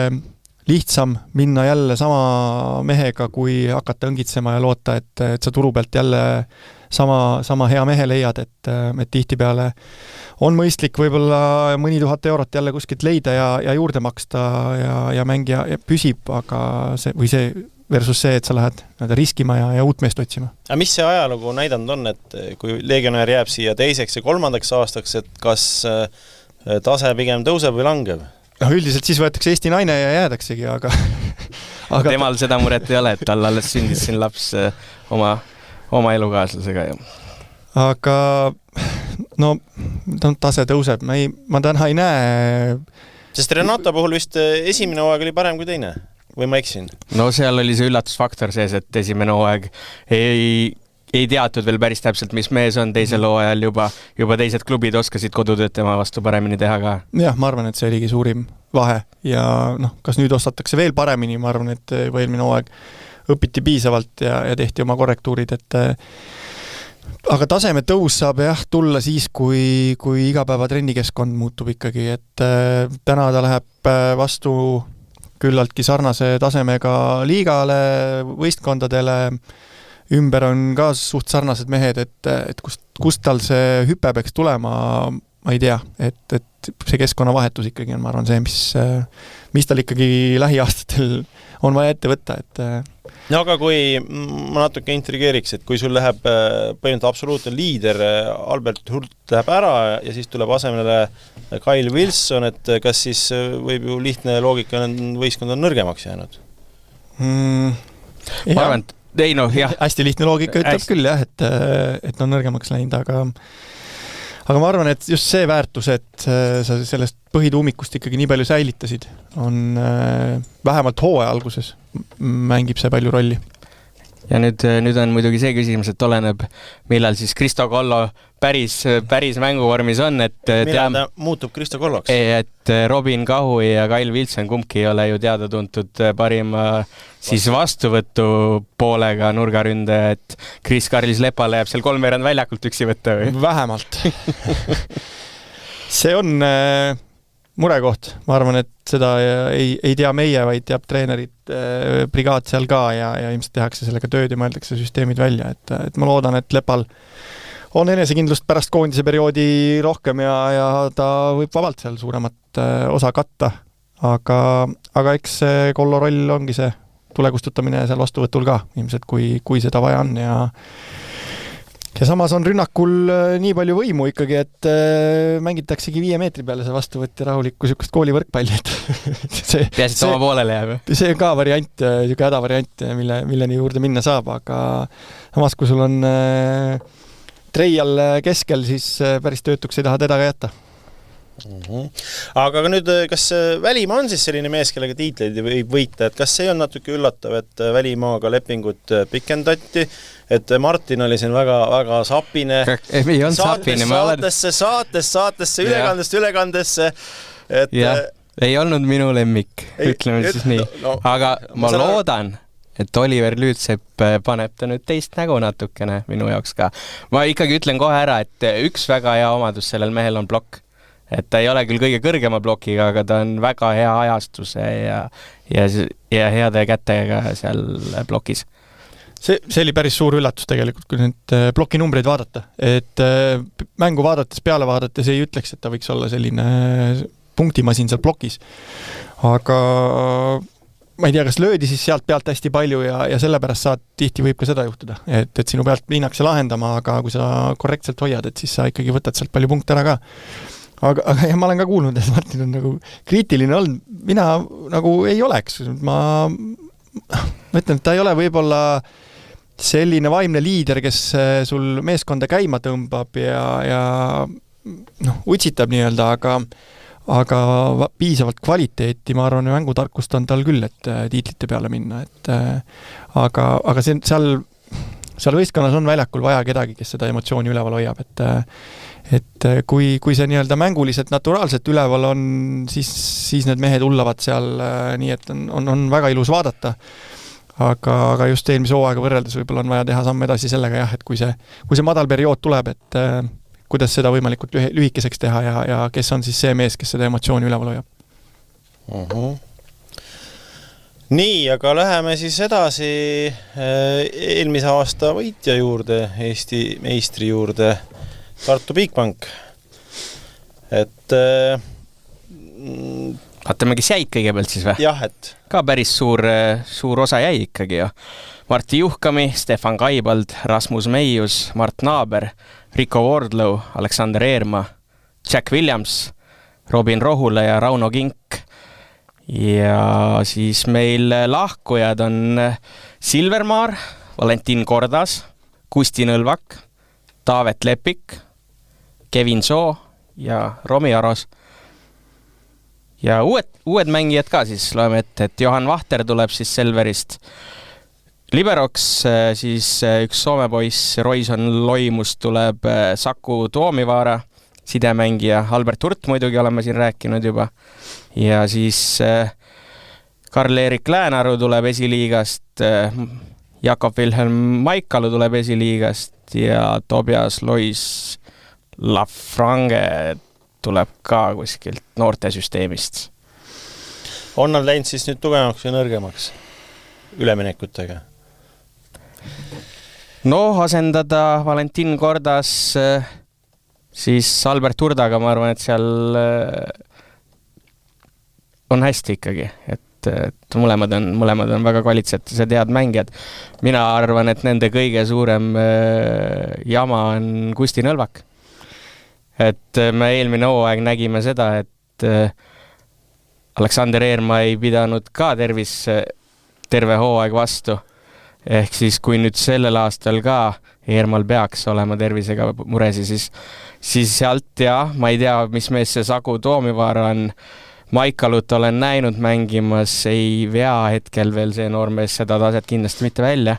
lihtsam minna jälle sama mehega, kui hakata õngitsema ja loota, et sa turu pealt jälle sama hea mehe leiad, et tihtipeale on mõistlik võib-olla mõni 1000 eurot jälle kuskilt leida ja juurde maksta ja mängija püsib, aga see versus see, et sa lähed riskima ja uut meest otsima. Aga mis see ajalugu näidanud on, et kui legionär jääb siia 2. ja 3. aastaks, et kas tase pigem tõuseb või langeb? Üldiselt siis võetakse Eesti naine ja jäädaksegi, aga temal seda muret ei ole, et tal alles sündis siin laps oma elukaaslasega. Aga tase tõuseb, ma täna ei näe. Sest Renato puhul vist esimene hooaeg oli parem kui teine, või ma eksin? No seal oli see üllatusfaktor sees, et esimene hooaeg ei teatud veel päris täpselt, mis mees on, teisel hooajal juba teised klubid oskasid kodutööd tema vastu paremini teha ka. Jah, ma arvan, et see oligi suurim vahe ja kas nüüd osatakse veel paremini, ma arvan, et juba eelmine hooaeg õpiti piisavalt ja tehti oma korrektuurid, et aga taseme tõus saab tulla siis, kui igapäeva trennikeskkond muutub ikkagi, et täna ta läheb vastu küllaltki sarnase tasemega liigale, võistkondadele, ümber on ka suht sarnased mehed, et kust tal see hüpe peaks tulema, ma ei tea, et see keskkonnavahetus ikkagi on, ma arvan, see, mis tal ikkagi lähiaastatel on vaja ette võtta, et no aga kui ma natuke intrigeeriks, et kui sul läheb põhimõtteliselt absoluutne liider, Albert Hult läheb ära ja siis tuleb asemele Kyle Wilson, et kas siis võib ju lihtne loogika võistkond on nõrgemaks jäänud? Ma arvan, hästi lihtne loogika ütleb küll, et on nõrgemaks läinud, aga ma arvan, et just see väärtus, et sa sellest põhituumikust ikkagi nii palju säilitasid, on vähemalt hooaja alguses mängib see palju rolli. Ja nüüd on muidugi see küsimus, et oleneb, millal siis Kristo Kollo päris mänguvormis on, et millal ta muutub Kristo Kolloks? Et Robin Kahu ja Kyle Wilson kumbki ei ole ju teada tuntud parima siis vastuvõtu poolega nurgaründe, et Kris-Karlis Lepale jääb seal 3 väljakult üksi võtta või? Vähemalt. See on murekoht. Ma arvan, et seda ei tea meie, vaid teab treenerid, brigaad seal ka ja ilmselt tehakse sellega tööd ja mõeldakse süsteemid välja. Et ma loodan, et Lepal on enesekindlust pärast koondise perioodi rohkem ja ta võib vabalt seal suuremat osa katta. Aga eks see Kollo roll ongi see tulekustutamine seal vastuvõtul ka ilmselt, kui seda vaja on ja samas on rünnakul nii palju võimu ikkagi, et mängitaksegi 5 meetri peale see vastuvõtt ja rahulikku sükust koolivõrkpalli, et peaasi, et oma poolele jääb. See on ka variant, niisugune hädavariant, milleni juurde minna saab, aga samas, kui sul on treial keskel, siis päris töötuks ei taha teda ka jätta. Aga nüüd, kas Välimaa on siis selline mees, kellega tiitleid võib võita, et kas see on natuke üllatav, et Välimaaga lepingut pikendati, et Martin oli siin väga sapine, ei on sapine, saatesse, ülekandesse, et ei olnud minu lemmik, ütleme siis nii, aga ma loodan, et Oliver Lüütsepp paneb ta nüüd teist nägu natukene minu jaoks ka. Ma ikkagi ütlen kohe ära, et üks väga hea omadus sellel mehel on blokk. Et ta ei ole küll kõige kõrgema blokiga, aga ta on väga hea ajastuse ja heade kätega seal blokis. See oli päris suur üllatus tegelikult, kui nüüd blokinumbreid vaadata. Et mängu vaadates, peale vaadates ei ütleks, et ta võiks olla selline punktimasin seal blokis. Aga ma ei tea, kas löödi siis sealt pealt hästi palju ja sellepärast tihti võib ka seda juhtuda. Et sinu pealt minnakse lahendama, aga kui sa korrektselt hoiad, et siis sa ikkagi võtad sealt palju punkte ära ka. Aga ja ma olen ka kuulnud, et Martin on nagu kriitiline olnud. Mina nagu ei oleks. Ma ütlen, et ta ei ole võib-olla selline vaimne liider, kes sul meeskonda käima tõmbab ja utsitab nii-öelda, aga piisavalt kvaliteeti, ma arvan, mängutarkust on tal küll, et tiitlite peale minna. Aga seal võistkonnas on väljakul vaja kedagi, kes seda emotsiooni üleval hoiab, et kui see nii-öelda mänguliselt naturaalselt üleval on, siis need mehed hullavad seal nii, et on väga ilus vaadata. Aga just eelmise hooaega võrreldes võib-olla on vaja teha samm edasi sellega, et kui see madal periood tuleb, et kuidas seda võimalikult lühikeseks teha ja kes on siis see mees, kes seda emotsiooni üleval hoiab. Nii, aga läheme siis edasi eelmise aasta võitja juurde, Eesti meistri juurde, Tartu Bigbank. Et vaatame, kes jäid kõigepealt siis või? Jah, et ka päris suur osa jäi ikkagi ju. Martti Juhkami, Stefan Kaibald, Rasmus Meius, Mart Naaber, Rico Wardlow, Aleksander Eerma, Jack Williams, Robin Rohula ja Rauno Kink. Ja siis meil lahkujad on Silvermaar, Valentin Kordas, Kusti Nõlvak, Taavet Lepik, Kevin Soo ja Romi Aros. Ja uued mängijad ka siis loeme ette, et Johan Vahter tuleb siis Selverist. Liberoks siis üks Soome poiss Roison Loimus tuleb Saku Toomivaara, sidemängija Albert Hurt muidugi oleme siin rääkinud juba. Ja siis Karl-Erik Läänaru tuleb esiliigast, Jakob Wilhelm Maikalu tuleb esiliigast ja Tobias Lois Lafrange tuleb ka kuskilt noortesüsteemist. On nad läinud siis nüüd tugevamaks või nõrgemaks üleminekutega? No asendada Valentin Kordas siis Albert Hurdaga, ma arvan, et seal on hästi ikkagi, et mõlemad on väga kvaliteetsed ja head mängijad. Mina arvan, et nende kõige suurem jama on Kusti Nõlvak. Et me eelmine hooaeg nägime seda, et Aleksander Eerma ei pidanud ka terve hooaeg vastu. Ehk siis, kui nüüd sellel aastal ka Eermal peaks olema tervisega muresi, siis sealt ma ei tea, mis mees see Saku Toomivaara on. Maikalut olen näinud mängimas, ei vea hetkel veel see noormees seda taset kindlasti mitte välja.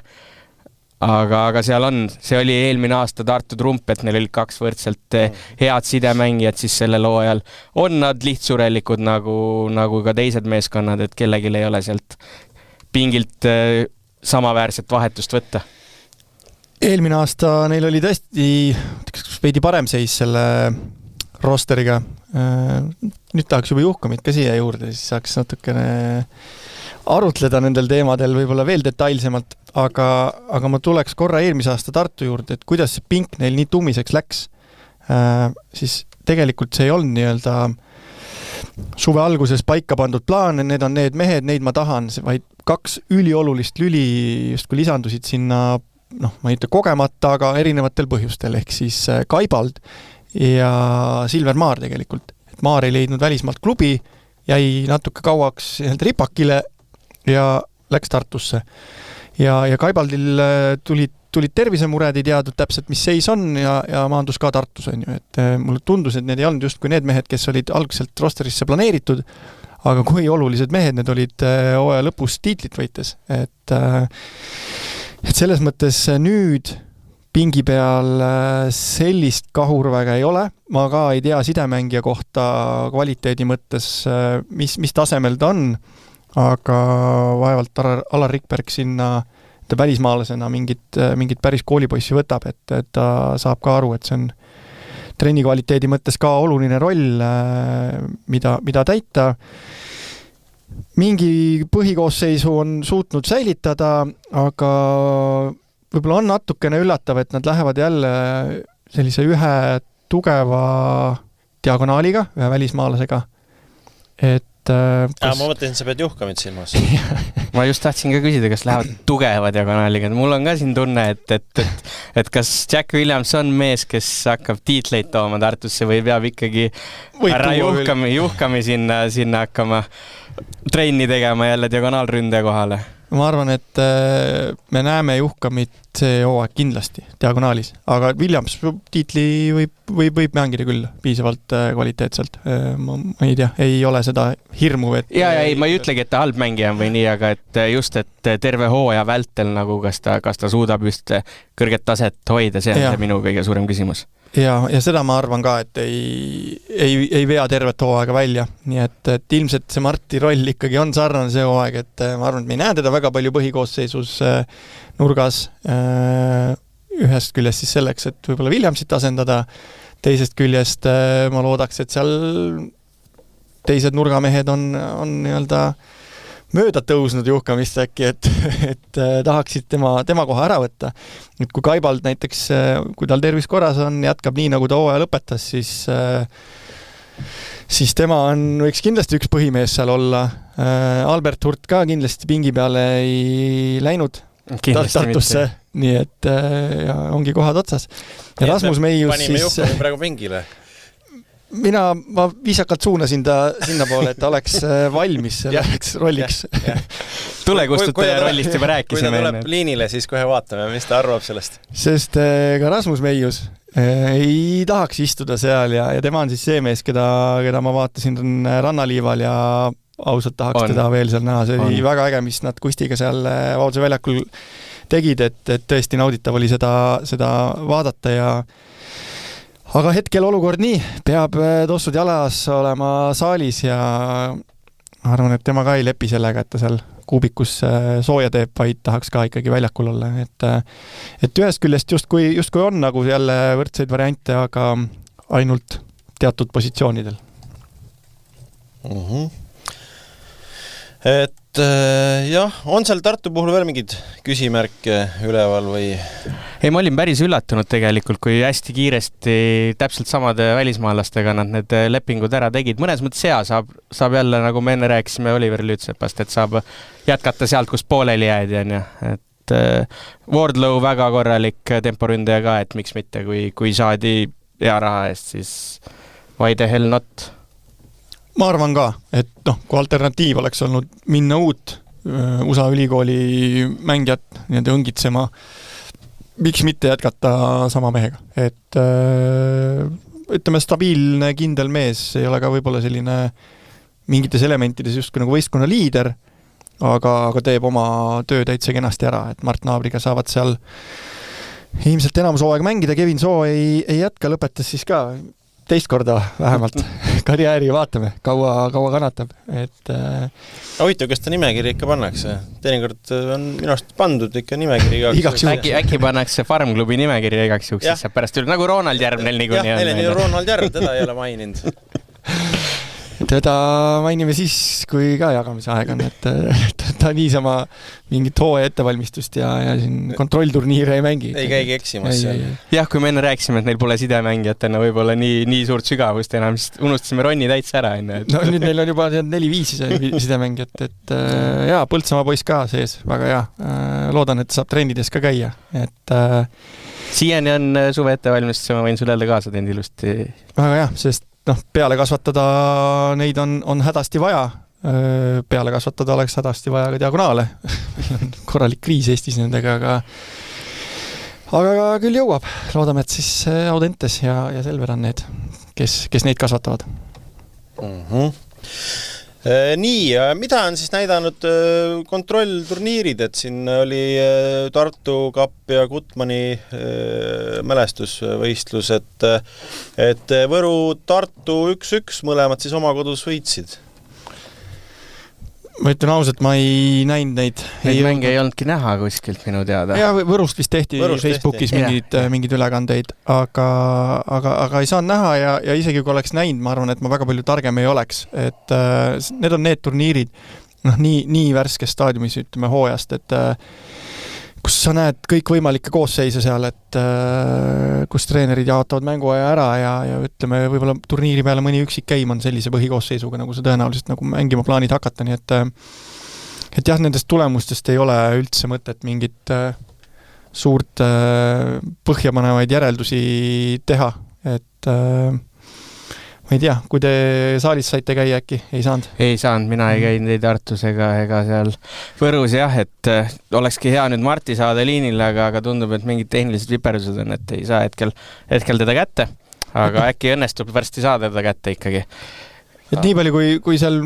Aga seal on, see oli eelmine aasta Tartu Trump, et neil olid 2 võrdselt head sidemängijad siis sellel hooajal. On nad lihtsurelikud nagu ka teised meeskonnad, et kellelgi ei ole sealt pingilt samaväärset vahetust võtta. Eelmine aasta neil oli tõesti veidi parem seis selle rosteriga. Nüüd tahaks juba Juhkamit ka siia juurde, siis saaks natukene arutleda nendel teemadel võib-olla veel detailsemalt, aga ma tuleks korra eelmise aasta Tartu juurde, et kuidas see pink neil nii tummiseks läks. Siis tegelikult see ei olnud nii-öelda suve alguses paika pandud plaan, need on need mehed, neid ma tahan, vaid 2 üliolulist lüli just kui lisandusid sinna ma ei ütle kogemata, aga erinevatel põhjustel, ehk siis Kaibald ja Silver Maar tegelikult. Et Maar ei leidnud välismaalt klubi, jäi natuke kauaks ripakile ja läks Tartusse. Ja Kaibaldil tulid tervisemured, ei teadnud täpselt, mis seis on ja maandus ka Tartus on ju. Et mulle tundus, et need ei olnud just kui need mehed, kes olid algselt rosterisse planeeritud, aga kui olulised mehed need olid hooaja lõpus tiitlit võites. Et selles mõttes nüüd pingi peal sellist kahurväga ei ole. Ma ka ei tea sidemängija kohta kvaliteedi mõttes, mis tasemel ta on, aga vaevalt Alar Rikberg sinna välismaalasena mingit päris koolipoissi võtab, et ta saab ka aru, et see on trenni kvaliteedi mõttes ka oluline roll, mida täita. Mingi põhikoosseisu on suutnud säilitada, aga võib-olla on natukene üllatav, et nad lähevad jälle sellise ühe tugeva diagonaaliga, ühe välismaalasega. Ma mõtlesin, sa pead Juhkamit silmas. Ma just tahtsin ka küsida, kas lähevad tugeva diagonaaliga. Mul on ka siin tunne, et kas Jack Williams on mees, kes hakkab tiitleid tooma Tartusse või peab ikkagi ära Juhkami sinna hakkama trenni tegema jälle diagonaalründe kohale. Ma arvan, et me näeme Juhkamit see hooaeg kindlasti diagonaalis, aga Williams tiitli võib mängida küll piisavalt kvaliteetselt. Ma ei tea, ei ole seda hirmu, et... Ei, ma ei ütlegi, et ta halb mängija või nii, aga et just, et terve hooaja vältel nagu kas ta suudab just kõrget taset hoida, see on see minu kõige suurem küsimus. Ja seda ma arvan ka, et ei vea tervet hooaega välja. Nii et ilmselt see Marti roll ikkagi on sarnane see hooaeg, et ma arvan, et me ei näe teda väga palju põhikoosseisus nurgas. Ühest küljest siis selleks, et võib-olla Williamsit asendada. Teisest küljest ma loodaks, et seal teised nurgamehed on nii-öelda mööda tõusnud Juhkamist äkki, et tahaksid tema koha ära võtta. Et kui Kaibald näiteks, kui tal tervis korras on, jätkab nii, nagu ta hooaja lõpetas, siis tema võiks kindlasti üks põhimees seal olla. Albert Hurt ka kindlasti pingi peale ei läinud Tartusse, nii et ja ongi kohad otsas. Ja Rasmus Meius panime Juhkami praegu pingile. Ma viisakalt suunasin ta sinna poole, et ta oleks valmis selleks rolliks. Tulekustutaja rollist juba rääkisime. Kui ta tuleb liinile, siis kohe vaatame, mis ta arvab sellest. Sest ka Rasmus Meius ei tahaks istuda seal ja tema on siis see mees, keda ma vaatasin rannaliival ja ausalt tahaks teda veel seal näha. See oli väga äge, mis nad Kustiga seal Vabaduse väljakul tegid, et tõesti nauditav oli seda vaadata ja aga hetkel olukord nii, peab tossud jalas olema saalis ja arvan, et tema ka ei lepi sellega, et ta seal kuubikus sooja teeb, vaid tahaks ka ikkagi väljakul olla. Et ühest küljest justkui on nagu jälle võrdseid variante, aga ainult teatud positsioonidel. Et jah, on seal Tartu puhul veel mingid küsimärke üleval või? Ei, ma olin päris üllatunud tegelikult, kui hästi kiiresti täpselt samade välismaalastega nad need lepingud ära tegid. Mõnes mõttes hea saab jälle, nagu me enne rääkisime Oliver Lütsepast, et saab jätkata sealt, kus pooleli jäädi. Et Wardlow väga korralik temporündaja ka, et miks mitte, kui saadi hea raha eest, siis why the hell not? Ma arvan ka, et kui alternatiiv oleks olnud minna uut USA ülikooli mängijat nii-öelda õngitsema, miks mitte jätkata sama mehega. Et ütleme, stabiilne, kindel mees ei ole ka võib-olla selline mingites elementides justkui nagu võistkonna liider, aga teeb oma töö täitsa kenasti ära, et Mart Naabriga saavad seal ilmselt enamus hooaeg mängida. Kevin Soo ei jätka, lõpetas siis ka teist korda vähemalt karjääri ja vaatame, kaua kannatab. Huvitav, kas ta nimekiri ikka pannakse? Teinekord on minust pandud ikka nimekiri igaks juhuks. Äkki pannakse Farmklubi nimekiri igaks juhuks, siis saab pärast üle, nagu Ronald Järv neil niikuinii on. Jah, neil on ju Ronald Järv, teda ei ole maininud. Teda mainime siis, kui ka jagamise aeg on, et ta niisama mingit hooaja ettevalmistust ja siin kontrollturniire ei mängi. Ei käigi eksimas seal. Jah, kui me enne rääkisime, et neil pole sidemängijatena võib-olla nii suurt sügavust enam, siis unustasime Ronni täitsa ära. No nüüd neil on juba 4-5 sidemängijat, et jaa, Põltsamaa poiss ka sees, väga hea. Loodan, et saab trennides ka käia, et siiani on suve ettevalmistus, ma võin sulle öelda kaasa teinud ilusti. Väga hea, sest peale kasvatada neid on hädasti vaja. Peale kasvatada oleks hädasti vaja ka diagonaale. Korralik kriis Eestis nendega, aga küll jõuab. Loodame, et siis Audentes ja Selver on need, kes neid kasvatavad. Nii, mida on siis näidanud kontrollturniirid, et siin oli Tartu Kapp ja Gutmani mälestusvõistlus, et Võru Tartu 1-1 mõlemad siis oma kodus võitsid. Ma ütlen ausalt, ma ei näinud neid. Neid mänge ei olnudki näha kuskilt minu teada. Ja Võrust vist tehti Facebookis mingid ülekandeid, aga ei saanud näha ja isegi kui oleks näinud, ma arvan, et ma väga palju targem ei oleks. Et need on need turniirid nii värskes staadiumis, ütleme, hooajast, et kus sa näed kõik võimalikke koosseise seal, et kus treenerid jaotavad mänguaja ära ja ütleme, võib-olla turniiri peale mõni üksik käim on sellise põhikoosseisuga, nagu sa tõenäoliselt nagu mängima plaanid hakata, nii et jah, nendest tulemustest ei ole üldse mõtet mingit suurt põhjapanevaid järeldusi teha, et ma ei tea, kui te saalis saite käia äkki, ei saanud? Ei saanud, mina ei käinud ei Tartus ega seal Võrus jah, et olekski hea nüüd Marti saada liinile, aga tundub, et mingid tehnilised viperdused on, et ei saa hetkel teda kätte, aga äkki õnnestub varsti saada teda kätte ikkagi. Et nii palju, kui seal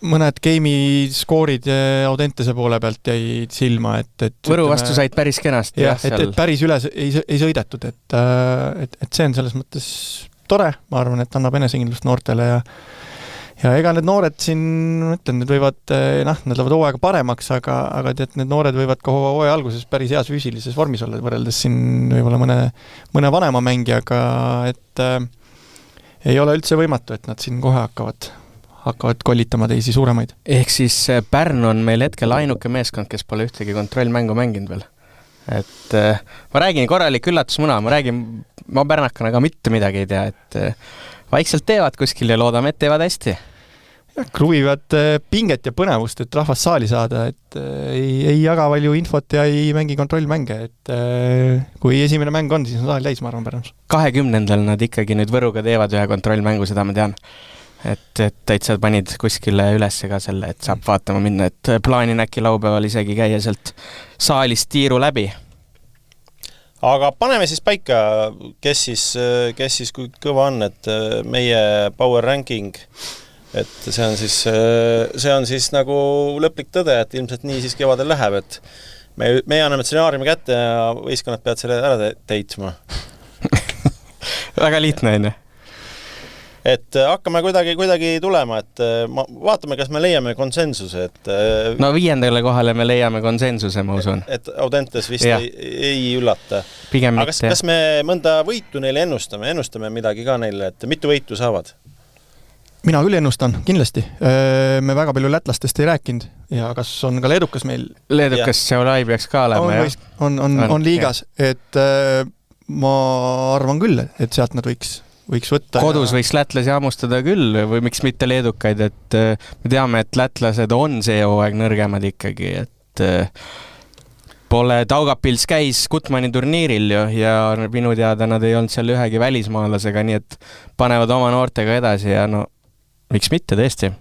mõned game'i skoorid Audentese poole pealt jäid silma, et Võru vastu said päris kenasti. Jah, et päris üle ei sõidetud, et see on selles mõttes tore, ma arvan, et annab enesekindlust noortele ja ega need noored siin, ütlen, need võivad, nad lähevad hooaega paremaks, aga tead, need noored võivad ka hooaja alguses päris heas füüsilises vormis olla, võrreldes siin võib-olla mõne vanema mängijaga, et ei ole üldse võimatu, et nad siin kohe hakkavad kollitama teisi suuremaid. Ehk siis Pärnu on meil hetkel ainuke meeskond, kes pole ühtegi kontrollmängu mänginud veel. Et ma räägin korralik üllatusmuna, ma pärnakana ka mitte midagi ei tea, et vaikselt teevad kuskil ja loodame, et teevad hästi. Ja, kruvivad pinget ja põnevust, et rahvast saali saada, et ei jaga palju infot ja ei mängi kontrollmänge, et kui esimene mäng on, siis on saali täis, ma arvan, Pärnus. 20. nad ikkagi nüüd Võruga teevad ühe kontrollmängu, seda ma tean. Et täitsa panid kuskile üles ka selle, et saab vaatama minna, et plaanin äkki laupäeval isegi käia sealt saalist tiiru läbi. Aga paneme siis paika, kes siis kui kõva on, et meie power ranking, et see on siis nagu lõplik tõde, et ilmselt nii siis kevadel läheb, et me anname stsenaariumi kätte ja võistkonnad peavad selle ära teitma. Väga lihtne, on. Et hakkame kuidagi tulema, et vaatame, kas me leiame konsensuse. No 5. kohale me leiame konsensuse, ma usun. Et Audentes vist ei üllata. Pigem aga kas me mõnda võitu neile ennustame midagi ka neile, et mitu võitu saavad? Mina küll ennustan, kindlasti. Me väga palju lätlastest ei rääkinud ja kas on ka leedukas meil? Leedukas Seolai peaks ka olema, on liigas, et ma arvan küll, et sealt nad võiks võtta. Kodus võiks lätlasi hammustada küll või miks mitte leedukaid, et me teame, et lätlased on see hooaeg nõrgemad ikkagi, et pole Taugapils käis Gutmani turniiril ja minu teada nad ei olnud seal ühegi välismaalasega, nii et panevad oma noortega edasi ja no miks mitte tõesti.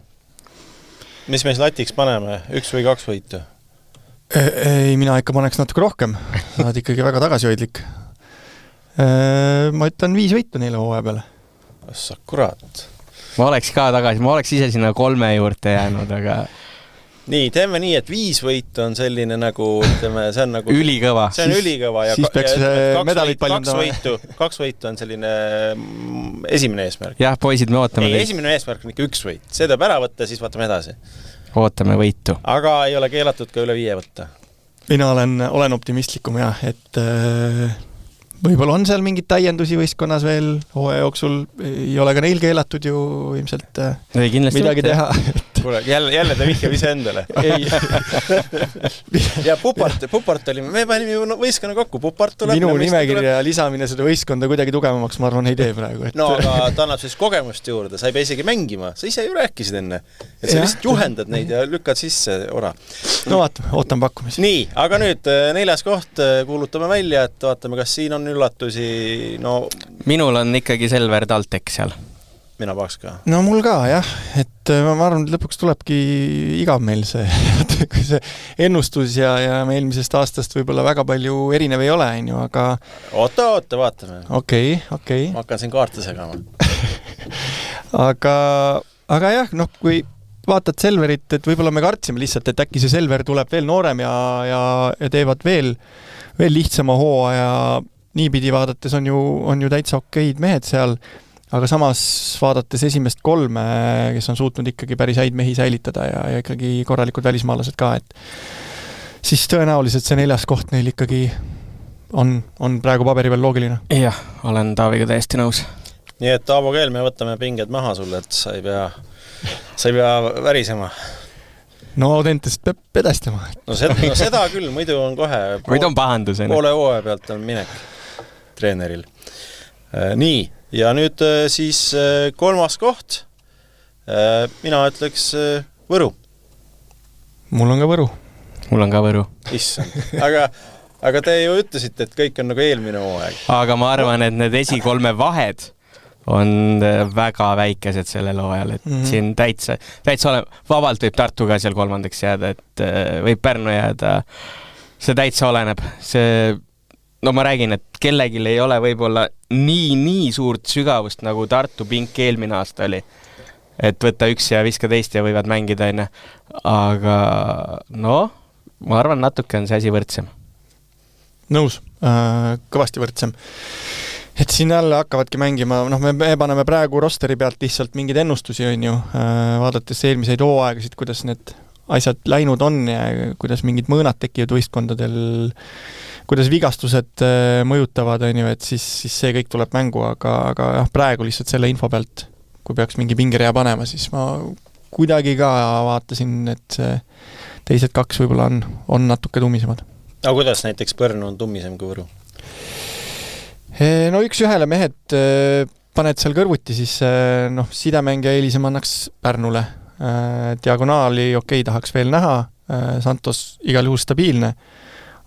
Mis me siis latiks paneme? 1 või 2 võitu? Ei, mina ikka paneks natuke rohkem. Nad ikkagi väga tagasihoidlik. Ma ütlen 5 võitu neile hooaja peale. Sa kurat. Ma oleks ka tagasi, ma oleks ise sinna 3 juurde jäänud, aga nii, teeme nii, et 5 võitu on selline nagu, ütleme, see on nagu ülikõva. See on ülikõva ja, siis peaks medalit paljundama. 2 võitu on selline esimene eesmärk. Jah, poisid, me ootame teid. Esimene eesmärk on ikka 1 võit. See tuleb ära võtta, siis vaatame edasi. Ootame võitu. Aga ei ole keelatud ka üle 5 võtta. Mina olen optimistlikum jah, et võib-olla on seal mingid täiendusi võistkonnas veel hooaja jooksul, ei ole ka neil keelatud ju ilmselt midagi teha, et Kuule, jälle ta vihjab ise endale. Ja Pupart oli, me panime ju võistkonna kokku, Pupart tuleb. Minu nimekirja lisamine seda võistkonda kuidagi tugevamaks, ma arvan, ei tee praegu. No, aga ta annab siis kogemust juurde, sa ei pea isegi mängima, sa ise ju rääkisid enne. Et sa lihtsalt juhendad neid ja lükkad sisse ora. No vaatame, ootan pakkumisi. Nii, aga nüüd 4. koht kuulutame välja, et vaatame, kas siin on üllatusi. No, minul on ikkagi Selver Taltek seal. Mina paks ka. No mul ka, jah. Et ma arvan, et lõpuks tulebki igav meil see, kui see ennustus ja me eelmisest aastast võib-olla väga palju erinev ei ole, aga... Oota, vaatame. Okei. Ma hakkan siin kaarte segama. aga jah, noh, kui vaatad Selverit, et võib-olla me kartsime lihtsalt, et äkki see Selver tuleb veel noorem ja teevad veel lihtsama hooaja. Niipidi vaadates on ju täitsa okeid mehed seal, aga samas vaadates esimest 3, kes on suutnud ikkagi päris häid mehi säilitada ja ikkagi korralikud välismaalased ka, et siis tõenäoliselt see 4. koht neil ikkagi on praegu paberi veel loogiline. Jah, olen Taaviga täiesti nõus. Nii et Taavo Keel, me võtame pinged maha sulle, et sa ei pea värisema. No Audentest peab pedestama. No seda küll, muidu on kohe muidu on pahandusena. Poole hooaja pealt on minek treeneril. Nii, ja nüüd siis 3. koht. Mina ütleks Võru. Mul on ka Võru. Mul on ka Võru. Issand. Aga te ju ütlesite, et kõik on nagu eelmine hooaeg. Aga ma arvan, et need esi-3 vahed on väga väikesed sellel hooajal, et siin täitsa vabalt võib Tartu ka seal 3. jääda, et võib Pärnu jääda. See täitsa oleneb. No ma räägin, et kellelgi ei ole võib-olla nii suurt sügavust, nagu Tartu pink eelmine aasta oli. Et võtta 1 ja viska 2 ja võivad mängida enne. Aga ma arvan, natuke on see asi võrdsem. Nõus, kõvasti võrdsem. Et siin jälle hakkavadki mängima, me paneme praegu rosteri pealt lihtsalt mingeid ennustusi, on ju, vaadates eelmiseid hooaegasid, kuidas need asjad läinud on ja kuidas mingid mõõnad tekivad võistkondadel, kuidas vigastused mõjutavad, on ju, et siis see kõik tuleb mängu, aga praegu lihtsalt selle info pealt, kui peaks mingi pingerea panema, siis ma kuidagi ka vaatasin, et teised 2 võib-olla on natuke tummisemad. Aga kuidas näiteks Pärnu on tummisem kui Võru? No 1-1 mehed paned seal kõrvuti, siis sidemängija eelisem annaks Pärnule. Diagonaali tahaks veel näha, Santos igal juhul stabiilne,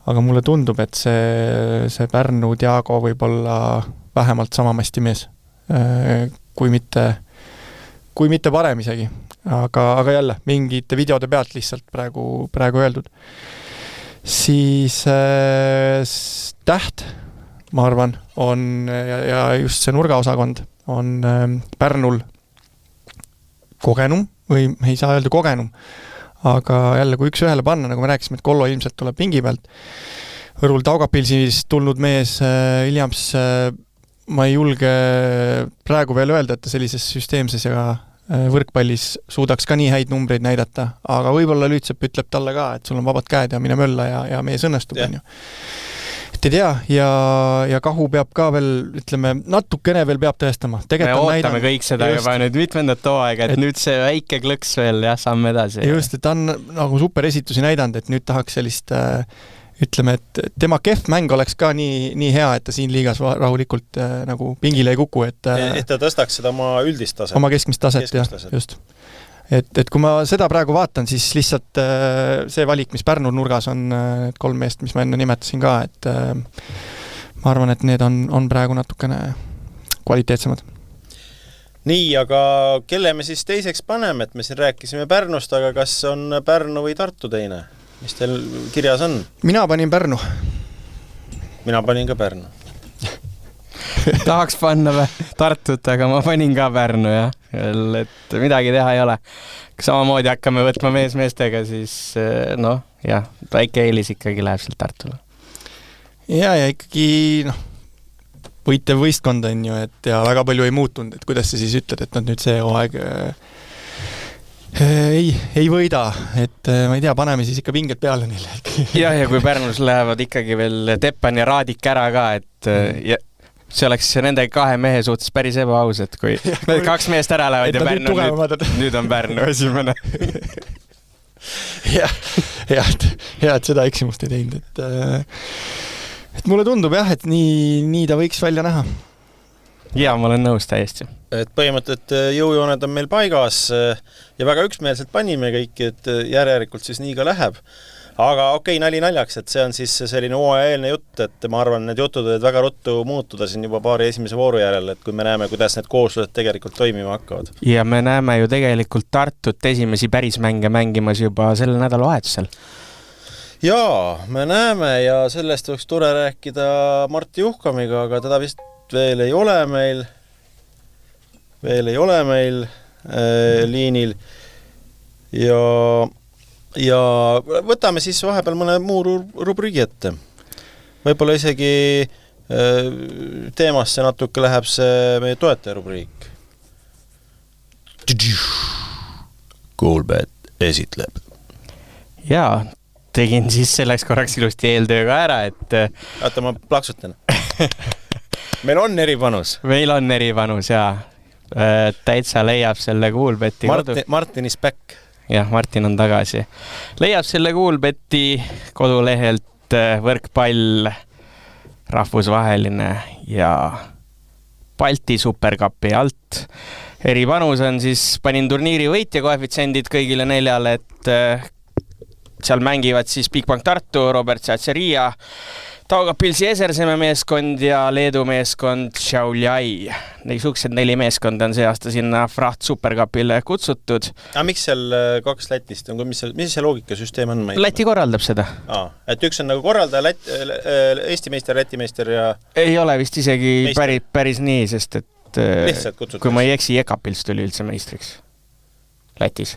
aga mulle tundub, et see Pärnu Diago võib olla vähemalt samamasti mees, kui mitte parem isegi. Aga jälle, mingite videode pealt lihtsalt praegu öeldud. Siis Täht, ma arvan, on ja just see nurgaosakond on Pärnul kogenum, või ei saa öelda kogenum, aga jälle kui 1-1 panna, nagu me rääkisime, et Kollo ilmselt tuleb pingi pealt. Võrul Taugapilsist tulnud mees Williams, ma ei julge praegu veel öelda, et ta sellises süsteemses ja võrkpallis suudaks ka nii häid numbreid näidata, aga võib-olla Lüütsepp ütleb talle ka, et sul on vabad käed ja mine mölla ja meie õnnestub, on ju. Et ei tea, ja Kahu peab ka veel, ütleme, natukene veel peab tõestama. Me ootame kõik seda juba nüüd mitmendat hooaega, et nüüd see väike klõks veel samm edasi. Just, et ta on nagu super esitusi näidanud, et nüüd tahaks sellist, ütleme, et tema kehv mäng oleks ka nii hea, et ta siin liigas rahulikult nagu pingile ei kuku. Et ta tõstaks seda oma üldist taset. Oma keskmist taset, jah, just. Et kui ma seda praegu vaatan, siis lihtsalt see valik, mis Pärnu nurgas on, 3 meest, mis ma enne nimetasin ka, et ma arvan, et need on praegu natukene kvaliteetsemad. Nii, aga kelle me siis teiseks paneme, et me siin rääkisime Pärnust, aga kas on Pärnu või Tartu teine? Mis teil kirjas on? Mina panin Pärnu. Mina panin ka Pärnu. Tahaks panna Tartut, aga ma panin ka Pärnu, jah. Et midagi teha ei ole. Samamoodi hakkame võtma meestega, siis väike eelis ikkagi läheb sealt Tartule. Ja ikkagi, võitev võistkond on ju, et ja väga palju ei muutunud, et kuidas sa siis ütled, et nad nüüd see hooaeg ei võida, et ma ei tea, paneme siis ikka pinged peale neile. Ja kui Pärnus lähevad ikkagi veel Teppan ja Raadik ära ka, et see oleks nende kahe mehe suhtes päris ebaaus, et kui need kaks meest ära lähevad ja Pärnu nüüd on Pärnu esimene. hea, et seda eksimust ei teinud, et mulle tundub jah, et nii ta võiks välja näha. Ja, ma olen nõus täiesti. Et põhimõtteliselt jõujooned on meil paigas ja väga üksmeelselt panime kõiki, et järelikult siis nii ka läheb. Aga okei, nali naljaks, et see on siis selline hooajaeelne jutt, et ma arvan, need jutud võivad väga ruttu muutuda siin juba paari esimese vooru järel, et kui me näeme, kuidas need kooslused tegelikult toimima hakkavad. Ja me näeme ju tegelikult Tartut esimesi päris mänge mängimas juba selle nädalavahetusel. Jaa, me näeme ja sellest võiks tore rääkida Martti Juhkamiga, aga teda vist veel ei ole meil liinil ja võtame siis vahepeal mõne muu rubriigi ette. Võib-olla isegi teemasse natuke läheb see meie toetaja rubriik. Coolbet esitleb. Jaa, tegin siis selleks korraks ilusti eeltööga ära, et... Oota, ma plaksutan. Meil on eripanus. Meil on eripanus, jaa. Täitsa leiab selle Coolbeti Martin is back. Jah, Martin on tagasi. Leiab selle Coolbeti kodulehelt võrkpall, rahvusvaheline ja Balti superkapi alt. Eripanus on siis, panin turniiri võitja koefitsendid kõigile 4, et seal mängivad siis Bigbank Tartu, Robert Tšatšeria, Taugapilsi Eserseme meeskond ja Leedu meeskond Šiauliai. Niisugused 4 meeskond on see aasta sinna Fraht Supercupile kutsutud. Aga miks seal 2 Lätist on? Mis see loogikasüsteem on? Läti korraldab seda. Et üks on nagu korraldaja, Eesti meister, Läti meister ja... Ei ole vist isegi päris nii, sest et kui ma ei eksi, Ekapils tuli üldse meistriks Lätis.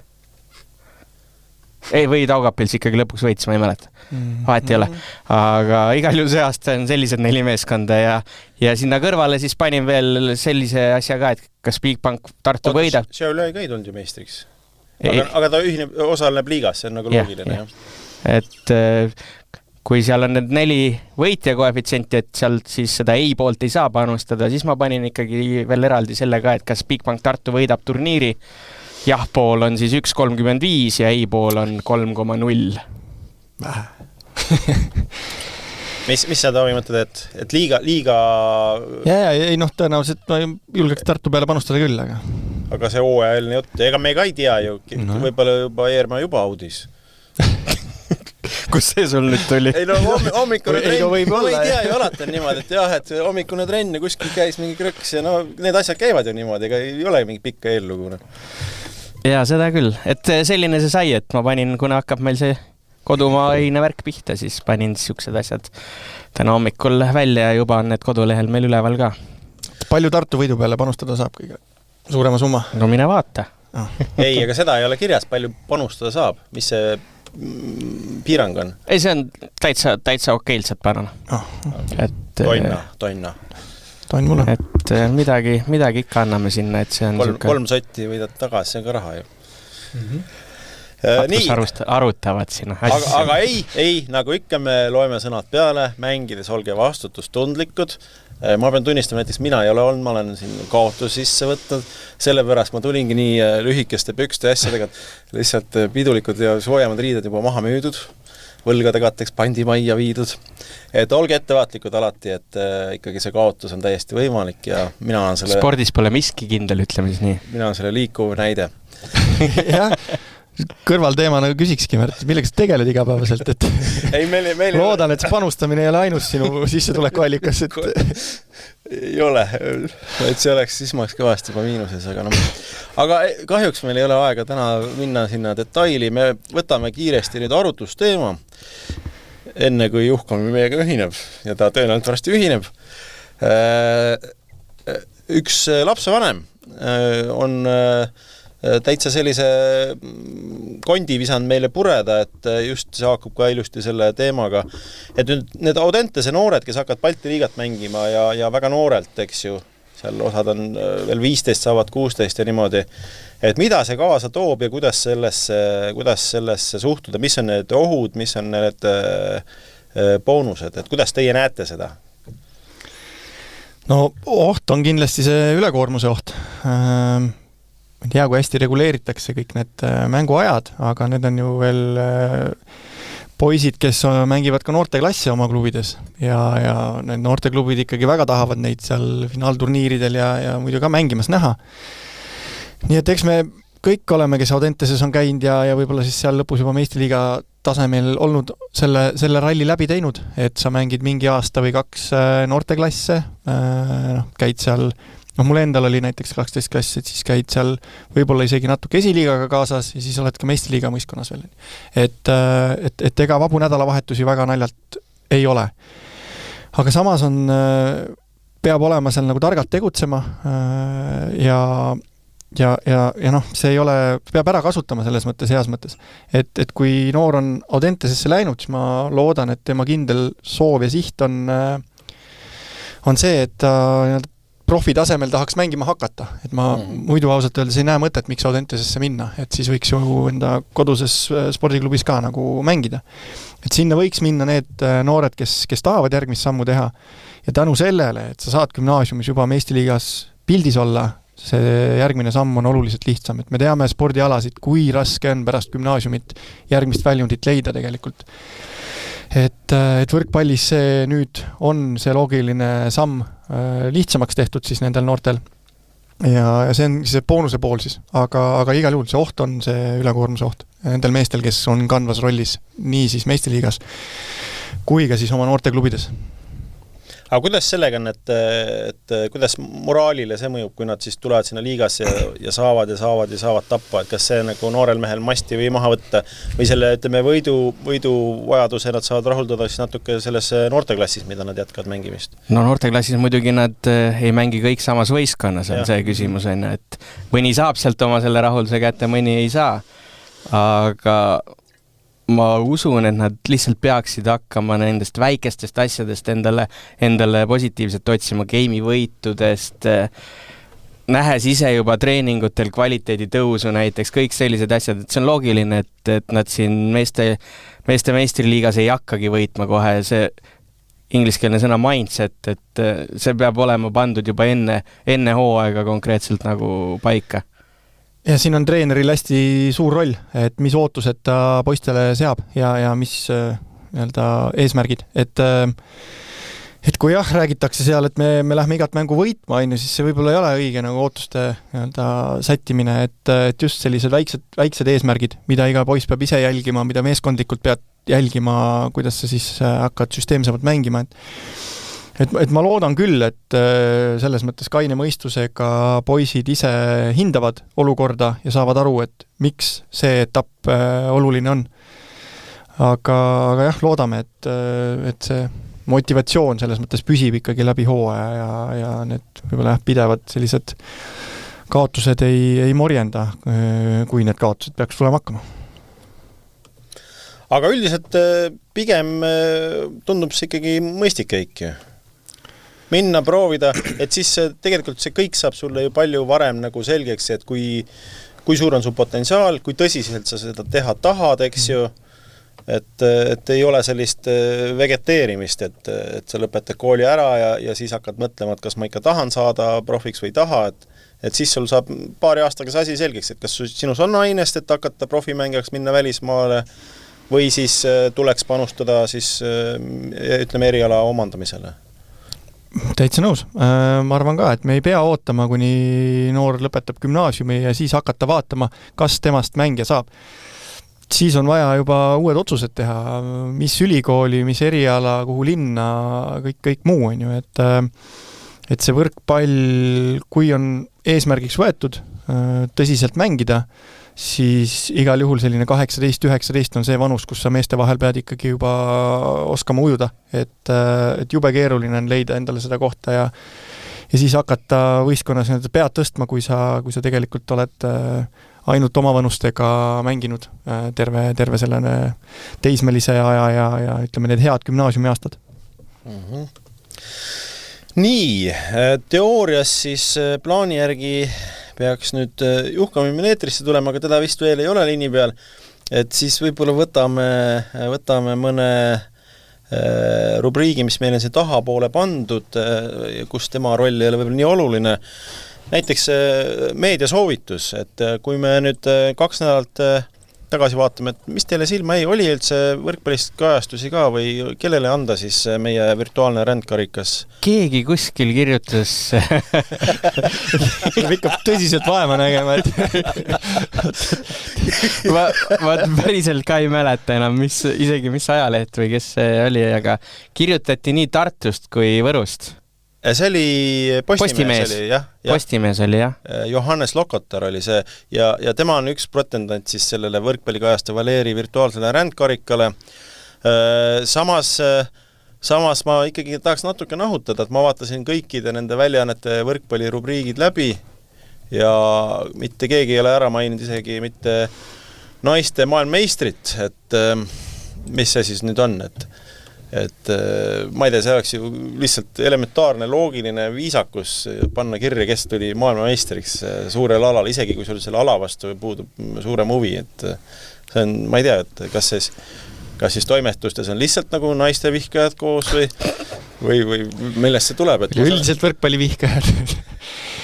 Ei, või Taugapils ikkagi lõpuks võitis, ma ei mäleta. Vahet ei ole. Aga igal juhul see aasta on sellised 4 meeskonda ja sinna kõrvale siis panin veel sellise asja ka, et kas Bigbank Tartu võidab. Šiauliai ka ei tulnud ju meistriks. Aga ta osaleb liigas, see on nagu loogiline. Et kui seal on need 4 võitja koefitsenti, et sealt siis seda ei poolt ei saa panustada, siis ma panin ikkagi veel eraldi selle ka, et kas Bigbank Tartu võidab turniiri. Jah pool on siis 1,35 ja ei pool on 3,0. mis sa tavi mõtled, et liiga... Ei, tõenäoliselt ma julgeks Tartu peale panustada küll, aga see hooajaline jutt, ega me ka ei tea ju, võib-olla juba Eerma juba audis. Kus see sul nüüd tuli? Ei hommikune trenn, ma ei tea ju alati on niimoodi, et jah, et hommikune trenn ja kuskil käis mingi krõks ja need asjad käivad ju niimoodi, ega ei ole mingi pikka eellugune. Jaa, seda küll, et selline see sai, et ma panin, kuna hakkab meil see kodumaaine värk pihta, siis panin siuksed asjad täna hommikul välja ja juba on need kodulehel meil üleval ka. Palju Tartu võidu peale panustada saab kõige suurema summa? No mine vaata. Ei, aga seda ei ole kirjas, palju panustada saab. Mis see piirang on? Ei, see on täitsa okeilt saad panna. Tonna. Toin mulle. Et midagi ikka anname sinna, et see on 3 sotti võidad tagasi, see on ka raha ju. Nii. Arutavad sinna. Aga ei, nagu ikka me loeme sõnad peale, mängides olge vastutustundlikud. Ma pean tunnistama, näiteks mina ei ole olnud, ma olen siin kaotus sisse võtnud, sellepärast ma tulingi nii lühikeste pükste asjadega, lihtsalt pidulikud ja soojamad riided juba maha müüdud, võlgade katteks pandimajja viidud. Et olge ettevaatlikud alati, et ikkagi see kaotus on täiesti võimalik ja mina olen selle... Spordis pole miski kindel, ütleme siis nii. Mina olen selle liikuv näide. Jah. Kõrvalteemana küsikski, Märt, millega sa tegeled igapäevaselt, et loodan, et see panustamine ei ole ainus sinu sissetuleku allikas, et... Ei ole, et see oleks, siis ma oleks kõvasti juba miinuses, aga kahjuks meil ei ole aega täna minna sinna detaili, me võtame kiiresti nüüd arutusteema, enne kui Juhkami meiega ühineb ja ta tõenäoliselt varsti ühineb. Üks lapsevanem on täitsa sellise kondi visanud meile pureda, et just see haakub ka ilusti selle teemaga. Et nüüd need Audentese noored, kes hakkavad Balti liigat mängima ja väga noorelt, eks ju, seal osad on veel 15, saavad 16 ja niimoodi, et mida see kaasa toob ja kuidas sellesse suhtuda, mis on need ohud, mis on need boonused, et kuidas teie näete seda? no oht on kindlasti see ülekoormuse oht. Ma ei tea, kui hästi reguleeritakse kõik need mänguajad, aga need on ju veel poisid, kes mängivad ka noorteklasse oma klubides ja need noorteklubid ikkagi väga tahavad neid seal finaalturniiridel ja muidu ka mängimas näha. Nii et eks me kõik oleme, kes Audenteses on käinud ja võib-olla siis seal lõpus juba meistriliiga tasemel olnud selle ralli läbi teinud, et sa mängid mingi aasta või 2 noorteklasse, käid seal, mul endal oli näiteks 12 klass, et siis käid seal võib-olla isegi natuke esiliigaga kaasas ja siis oled ka meistriliiga mõistkonnas veel. Et ega vabu nädalavahetusi väga naljalt ei ole. Aga samas peab olema seal nagu targalt tegutsema ja see ei ole, peab ära kasutama selles mõttes, heas mõttes. Et kui noor on Audentesesse läinud, siis ma loodan, et tema kindel soov ja siht on see, et ta profi tasemel tahaks mängima hakata. Et ma muidu ausalt öeldes ei näe mõtet, miks Audentesesse minna. Et siis võiks ju enda koduses spordiklubis ka nagu mängida. Et sinna võiks minna need noored, kes tahavad järgmist sammu teha. Ja tänu sellele, et sa saad gümnaasiumis juba meistriliigas pildis olla, see järgmine samm on oluliselt lihtsam, et me teame spordialasid, kui raske on pärast gümnaasiumit järgmist väljundit leida tegelikult. Et võrkpallis see nüüd on see loogiline samm lihtsamaks tehtud siis nendel noortel ja see on see boonuse pool siis, aga igal juhul see oht on see ülekoormuse oht nendel meestel, kes on kandvas rollis nii siis meistriliigas kui ka siis oma noorteklubides. Aga kuidas sellega on, et kuidas moraalile see mõjub, kui nad siis tulevad sinna liigasse ja saavad tappa, et kas see nagu noorel mehel masti või maha võtta või selle, ütleme, võidu vajaduse nad saavad rahuldada siis natuke selles noorteklassis, mida nad jätkavad mängimist? No noorteklassis muidugi nad ei mängi kõik samas võistkonnas, on see küsimus, et mõni saab sealt oma selle rahulduse kätte, mõni ei saa, aga ma usun, et nad lihtsalt peaksid hakkama nendest väikestest asjadest endale positiivselt otsima game'i võitudest, nähes ise juba treeningutel kvaliteedi tõusu näiteks, kõik sellised asjad, et see on loogiline, et nad siin meeste meistriliigas ei hakkagi võitma kohe, see ingliskeelne sõna mindset, et see peab olema pandud juba enne hooaega konkreetselt nagu paika. Ja siin on treeneril hästi suur roll, et mis ootused ta poistele seab ja mis eesmärgid. Et kui räägitakse seal, et me lähme igat mängu võitma, siis see võib-olla ei ole õige nagu ootuste sättimine, et just sellised väiksed eesmärgid, mida iga poiss peab ise jälgima, mida meeskondlikult peab jälgima, kuidas sa siis hakkad süsteemsemalt mängima, et ma loodan küll, et selles mõttes kaine mõistusega poisid ise hindavad olukorda ja saavad aru, et miks see etapp oluline on. Aga jah, loodame, et see motivatsioon selles mõttes püsib ikkagi läbi hooaja ja need võib-olla pidevad sellised kaotused ei morjenda, kui need kaotused peaks tulema hakkama. Aga üldiselt pigem tundub see ikkagi mõistlik kõik ju. Minna, proovida, et siis tegelikult see kõik saab sulle ju palju varem nagu selgeks, et kui suur on su potentsiaal, kui tõsiselt sa seda teha tahad, eks ju, et ei ole sellist vegeteerimist, et sa lõpetad kooli ära ja siis hakkad mõtlema, et kas ma ikka tahan saada profiks või taha, et siis sul saab paari aastaga see asi selgeks, et kas sinus on ainest, et hakata profimängijaks minna välismaale või siis tuleks panustada siis, ütleme, eriala omandamisele. Täitsa nõus. Ma arvan ka, et me ei pea ootama, kuni noor lõpetab gümnaasiumi ja siis hakata vaatama, kas temast mängija saab. Siis on vaja juba uued otsused teha, mis ülikooli, mis eriala, kuhu linna, kõik muu on ju. Et see võrkpall, kui on eesmärgiks võetud tõsiselt mängida, siis igal juhul selline 18-19 on see vanus, kus sa meeste vahel pead ikkagi juba oskama ujuda, et jube keeruline on leida endale seda kohta ja siis hakata võistkonnas pead tõstma, kui sa tegelikult oled ainult oma vanustega mänginud terve sellene teismelise aja ja ütleme need head gümnaasiumi aastad. Nii, teoorias siis plaani järgi peaks nüüd Juhkami eetrisse tulema, aga teda vist veel ei ole liini peal, et siis võib-olla võtame mõne rubriigi, mis meil on siin tahapoole pandud, kus tema roll ei ole võib-olla nii oluline. Näiteks meediasoovitus, et kui me nüüd 2 nädalat tagasi vaatame, et mis teile silma ei, oli üldse võrkpallist kajastusi ka või kellele anda siis meie virtuaalne rändkarikas? Keegi kuskil kirjutas Peab ikka tõsiselt vaeva nägema, et ma päriselt ka ei mäleta enam, mis ajaleht või kes see oli, aga kirjutati nii Tartust kui Võrust. See oli Postimees oli, jah. Postimees oli, jah. Johannes Lokotar oli see ja tema on üks pretendent siis sellele võrkpallikajasta Valeri virtuaalsele rändkarikale. Samas ma ikkagi tahaks natuke nahutada, et ma vaatasin kõikide nende väljaannete võrkpallirubriigid läbi ja mitte keegi ei ole ära maininud isegi mitte naiste maailmameistrit, et mis see siis nüüd on, et ma ei tea, see oleks ju lihtsalt elementaarne, loogiline viisakus panna kirja, kes tuli maailmameistriks suurel alal, isegi kui sul selle ala vastu puudub suurem huvi, et see on, ma ei tea, et kas siis toimetustes on lihtsalt nagu naiste vihkajad koos või millest see tuleb? Üldiselt võrkpallivihkajad.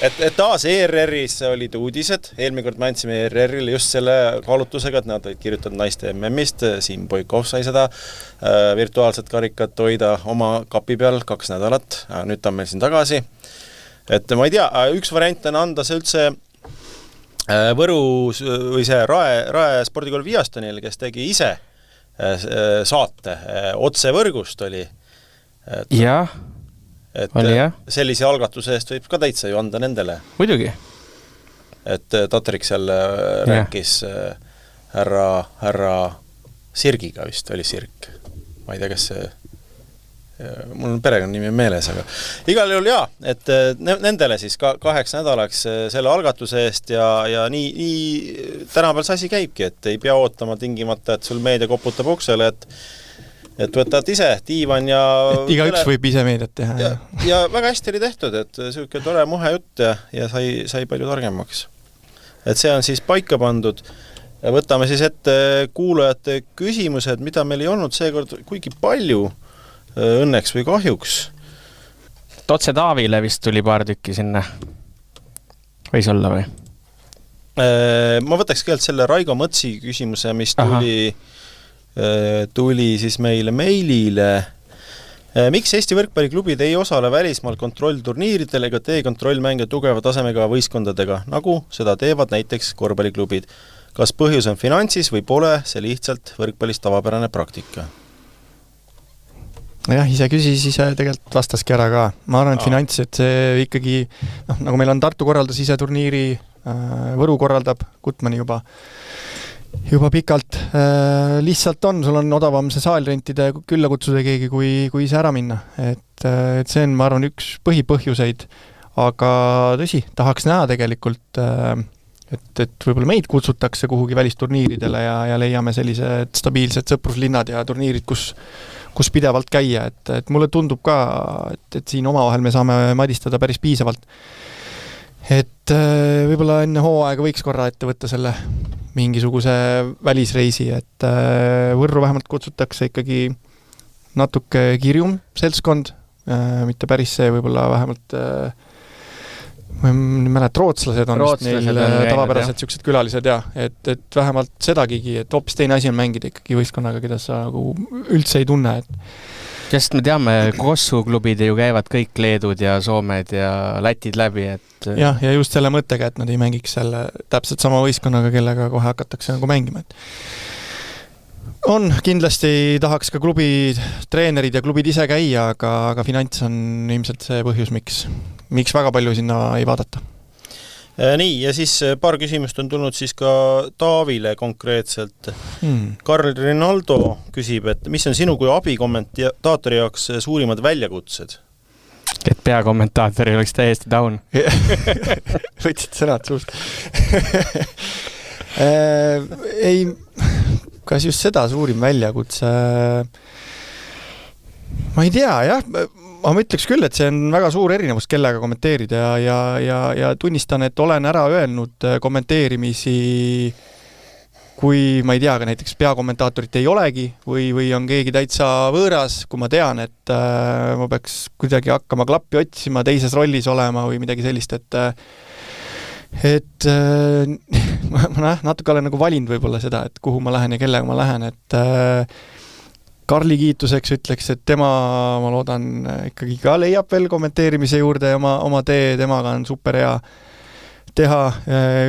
Et taas ERR-is olid uudised, eelmine kord me andsime ERR-ile just selle kaalutusega, et nad olid kirjutanud naiste MM-ist, Siim Poikov sai seda virtuaalset karikat hoida oma kapi peal 2 nädalat, nüüd ta on meil siin tagasi. Et ma ei tea, üks variant on anda see üldse Võrus või see Rae spordikool Viastonil, kes tegi ise saate, otse võrgust oli. Jah. Et oli, sellise algatuse eest võib ka täitsa ju anda nendele. Muidugi. Et Tatrik seal rääkis härra Sirgiga vist oli Sirk. Ma ei tea, kas see mul on perekonnanimi meeles, aga igal juhul jaa, et nendele siis 8 nädalaks selle algatuse eest ja nii tänapäeval see asi käibki, et ei pea ootama tingimata, et sul meedia koputab uksele, et võtad ise diivan ja et igaüks võib ise meediat teha. Ja väga hästi oli tehtud, et selline tore muhe jutt ja sai palju targemaks. Et see on siis paika pandud. Võtame siis ette kuulajate küsimused, mida meil ei olnud seekord kuigi palju, õnneks või kahjuks. Otse Taavile vist tuli paar tükki sinna. Võis olla või? Ma võtaks kõigepealt selle Raigo Mõtsi küsimuse, mis tuli siis meile meilile. Miks Eesti võrkpalliklubid ei osale välismaal kontrollturniiridel ega tee kontrollmänge tugeva tasemega võistkondadega, nagu seda teevad näiteks korvpalliklubid? Kas põhjus on finantsis või pole see lihtsalt võrkpallis tavapärane praktika? Jah, ise küsis, ise tegelikult vastaski ära ka. Ma arvan, et finants, et see ikkagi, nagu meil on Tartu korraldas ise turniiri, Võru korraldab, Gutmani juba pikalt. Lihtsalt sul on odavam see saal rentida ja külla kutsuda keegi, kui ise ära minna. Et see on, ma arvan, üks põhipõhjuseid, aga tõsi, tahaks näha tegelikult, et võib-olla meid kutsutakse kuhugi välisturniiridele ja leiame sellised stabiilsed sõpruslinnad ja turniirid, kus pidevalt käia, et mulle tundub ka, et siin omavahel me saame madistada päris piisavalt. Et võib-olla enne hooaega võiks korra ette võtta selle mingisuguse välisreisi, et Võrru vähemalt kutsutakse ikkagi natuke kirjum seltskond, mitte päris see võib-olla vähemalt ma ei mäleta, rootslased on neil tavapäraselt siuksed külalised et vähemalt sedagigi, et hoopis teine asi on mängida ikkagi võistkonnaga, keda sa nagu üldse ei tunne. Sest me teame, Kossu-klubid ju käivad kõik Leedud ja Soomed ja Lätid läbi, et ja just selle mõttega, et nad ei mängiks selle täpselt sama võistkonnaga, kellega kohe hakatakse nagu mängima. On, kindlasti tahaks ka klubi treenerid ja klubid ise käia, aga finants on ilmselt see põhjus, miks väga palju sinna ei vaadata. Nii, ja siis paar küsimust on tulnud siis ka Taavile konkreetselt. Karl Rinaldo küsib, et mis on sinu kui abikommentaatori jaoks suurimad väljakutsed? Et peakommentaatori oleks täiesti down. Võtsid sõnad suust. Ei, kas just seda suurim väljakutse? Ma ei tea, jah. Ma ütleks küll, et see on väga suur erinevus, kellega kommenteerida ja tunnistan, et olen ära öelnud kommenteerimisi kui ma ei tea, ka näiteks peakommentaatorit ei olegi või on keegi täitsa võõras, kui ma tean, et ma peaks kuidagi hakkama klappi otsima, teises rollis olema või midagi sellist, et ma natuke olen nagu valinud võib-olla seda, et kuhu ma lähen ja kellega ma lähen, et Karli kiituseks ütleks, et tema, ma loodan, ikkagi ka leiab veel kommenteerimise juurde ja oma tee, temaga on super hea teha,